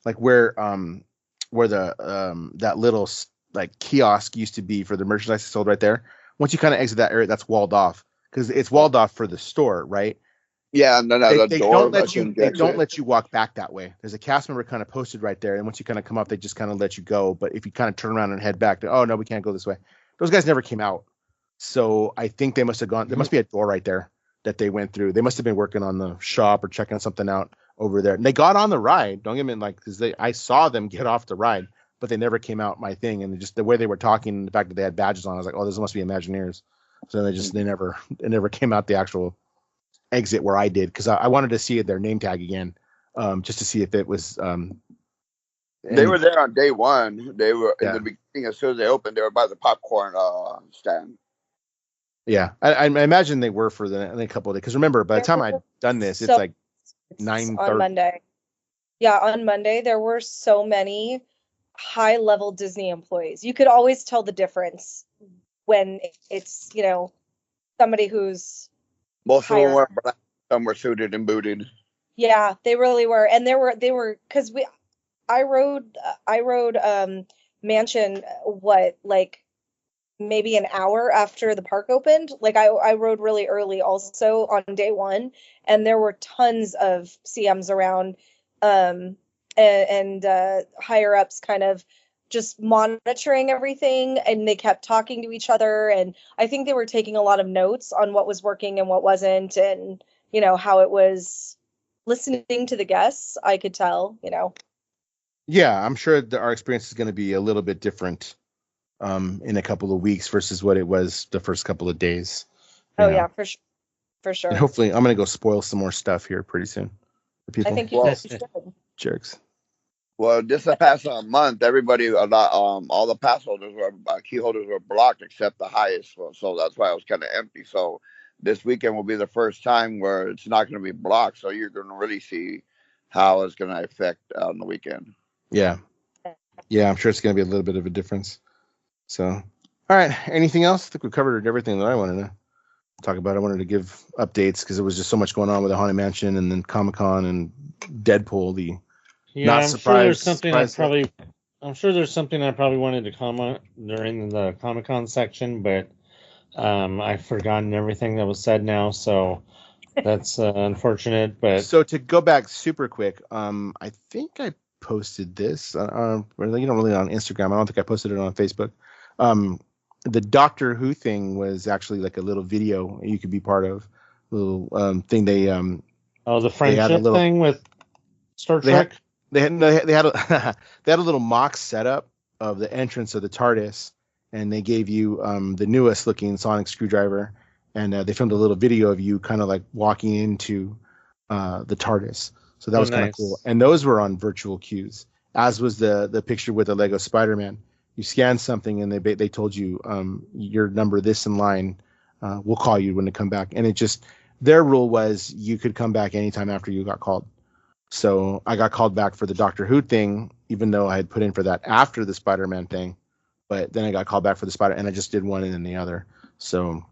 like where the that little kiosk used to be for the merchandise sold right there. Once you kind of exit that area, that's walled off because it's walled off for the store, right? Yeah, no, they don't let you. They don't let you walk back that way. There's a cast member kind of posted right there, and once you kind of come up, they just kind of let you go. But if you kind of turn around and head back, oh no, we can't go this way. Those guys never came out, so I think they must have gone. There must be a door right there that they went through. They must have been working on the shop or checking something out over there. And they got on the ride. Don't get me because I saw them get off the ride, but they never came out my thing. And just the way they were talking, the fact that they had badges on, I was like, oh, this must be Imagineers. So they never came out the actual exit where I did because I wanted to see their name tag again, just to see if it was. They were there on day one. They were in the beginning. As soon as they opened, they were by the popcorn stand. Yeah, I imagine they were for the couple of days. Because remember, by the time I'd done this, it's like 9:30 on Monday. Yeah, on Monday there were so many high-level Disney employees. You could always tell the difference when it's somebody who's most of them were black, some were suited and booted. Yeah, they really were, and they were because I rode Mansion maybe an hour after the park opened. I rode really early also on day one, and there were tons of CMs around, and higher ups kind of just monitoring everything, and they kept talking to each other, and I think they were taking a lot of notes on what was working and what wasn't, and how it was listening to the guests. I could tell. Yeah, I'm sure our experience is going to be a little bit different in a couple of weeks versus what it was the first couple of days. Yeah, for sure. And hopefully, I'm going to go spoil some more stuff here pretty soon. I think you should. Jerks. Well, just the past month, everybody, all the pass holders key holders were blocked except the highest one. So that's why it was kind of empty. So this weekend will be the first time where it's not going to be blocked. So you're going to really see how it's going to affect on the weekend. Yeah. Yeah, I'm sure it's going to be a little bit of a difference. So, all right. Anything else? I think we covered everything that I wanted to talk about. I wanted to give updates because there was just so much going on with the Haunted Mansion and then Comic-Con and Deadpool. I'm sure there's something I probably wanted to comment during the Comic-Con section, but I've forgotten everything that was said now, so that's unfortunate. But so to go back super quick, I think I posted this. You don't really on Instagram. I don't think I posted it on Facebook. The Doctor Who thing was actually like a little video you could be part of. Little thing they the friendship thing with Star Trek. They had a little mock setup of the entrance of the TARDIS, and they gave you the newest looking sonic screwdriver, and they filmed a little video of you kind of like walking into the TARDIS. So that was kind of cool. And those were on virtual queues, as was the picture with the Lego Spider-Man. You scanned something and they told you your number this in line. We'll call you when they come back. And their rule was you could come back anytime after you got called. So I got called back for the Doctor Who thing, even though I had put in for that after the Spider-Man thing. But then I got called back for the Spider, and I just did one and then the other. So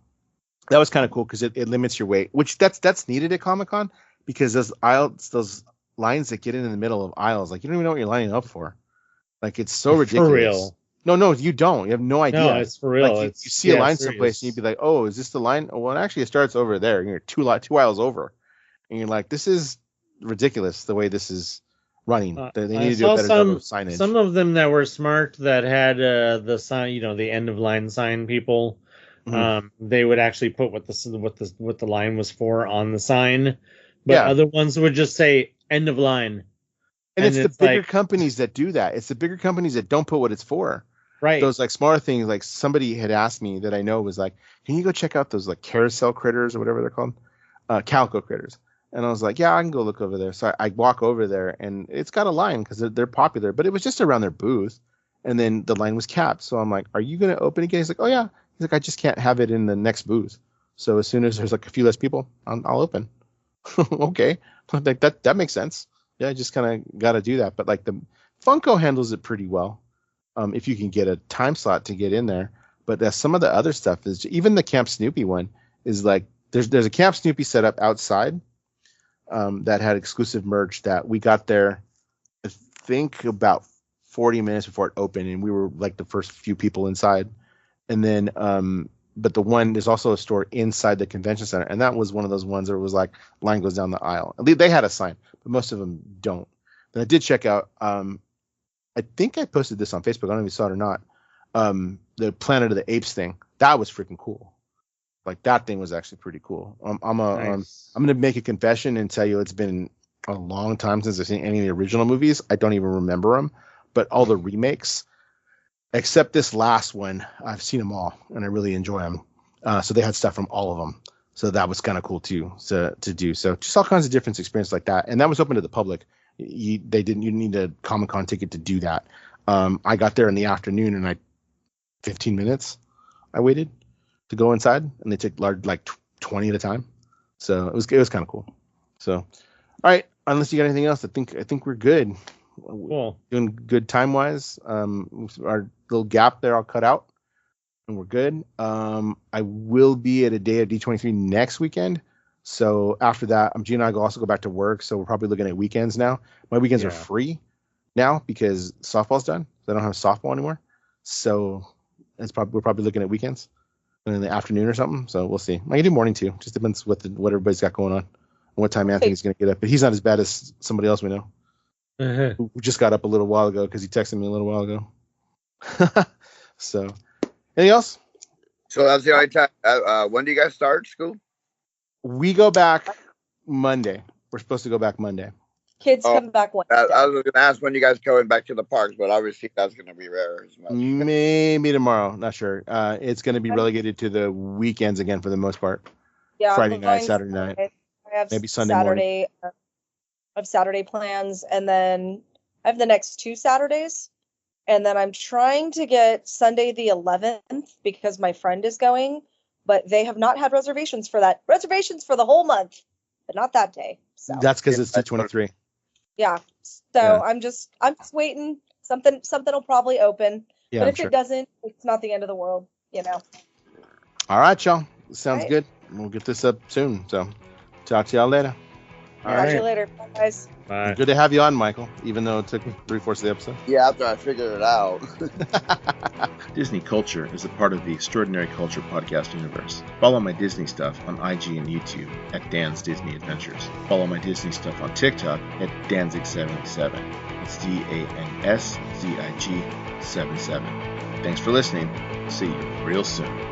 that was kind of cool because it limits your wait, which that's needed at Comic-Con because those lines that get in the middle of aisles, like you don't even know what you're lining up for. Like it's so ridiculous. For real. No, you don't. You have no idea. No, it's for real. Like, you see a line someplace and you'd be like, oh, is this the line? Oh, well, actually, it starts over there. You're two aisles over. And you're like, this is ridiculous the way this is running. They need to do a better job of signage. Some of them that were smart that had the sign, the end of line sign people, they would actually put what the line was for on the sign. But other ones would just say end of line. And it's the bigger companies that do that. It's the bigger companies that don't put what it's for. Right. Those like smaller things, like somebody had asked me that I know was like, can you go check out those like carousel critters or whatever they're called? Calico critters. And I was like, yeah, I can go look over there. So I walk over there and it's got a line because they're popular, but it was just around their booth. And then the line was capped. So I'm like, are you going to open again? He's like, oh yeah. He's like, I just can't have it in the next booth. So as soon as there's like a few less people, I'll open. Okay. Like that makes sense. Yeah, I just kind of got to do that. But like the Funko handles it pretty well. If you can get a time slot to get in there. But some of the other stuff is even the Camp Snoopy one is like there's a Camp Snoopy set up outside that had exclusive merch that we got there, I think about 40 minutes before it opened, and we were like the first few people inside. And then but there's also a store inside the convention center, and that was one of those ones where it was like line goes down the aisle. They had a sign, but most of them don't. But I did check out. I think I posted this on Facebook. I don't know if you saw it or not. The Planet of the Apes thing. That was freaking cool. Like that thing was actually pretty cool. I'm gonna make a confession and tell you it's been a long time since I've seen any of the original movies. I don't even remember them, but all the remakes, except this last one, I've seen them all and I really enjoy them. So they had stuff from all of them. So that was kind of cool too to do. So just all kinds of different experiences like that. And that was open to the public. You need a Comic-Con ticket to do that. I got there in the afternoon and 15 minutes I waited to go inside, and they took like 20 at a time. So it was kind of cool. So, all right, unless you got anything else, I think we're good. Cool. Doing good time wise. Our little gap there I'll cut out, and we're good. I will be at a day of D23 next weekend. So after that, Gina and I will also go back to work. So we're probably looking at weekends now. My weekends are free now because softball's done. So I don't have softball anymore. So we're probably looking at weekends in the afternoon or something. So we'll see. I can do morning too. Just depends what everybody's got going on and what time Anthony's going to get up. But he's not as bad as somebody else we know. Who just got up a little while ago because he texted me a little while ago. So, anything else? So that's the only time. When do you guys start school? We go back Monday. We're supposed to go back Monday. Kids come back Wednesday. I was going to ask when you guys going back to the parks, but obviously that's going to be rare as much. Maybe tomorrow. Not sure. It's going to be relegated to the weekends again for the most part. Yeah, Friday night, Saturday night. I have maybe Sunday morning. I have Saturday plans, and then I have the next 2 Saturdays. And then I'm trying to get Sunday the 11th because my friend is going. but they have not had reservations for that. Reservations for the whole month, but not that day. So That's because it's 2/23. yeah. So Yeah. I'm just waiting. Something will probably open. Yeah, but I'm if sure. it doesn't, it's not the end of the world, you know. All right, y'all. Sounds Right. good. We'll get this up soon. So talk to y'all later. All Catch you right. later. Bye, guys. Bye. Good to have you on, Michael, even though it took 3/4 of the episode. Yeah, after I figured it out. Disney Culture is a part of the Extraordinary Culture podcast universe. Follow my Disney stuff on IG and YouTube at Dan's Disney Adventures. Follow my Disney stuff on TikTok at Danzig77. It's DANSZIG77. Thanks for listening. See you real soon.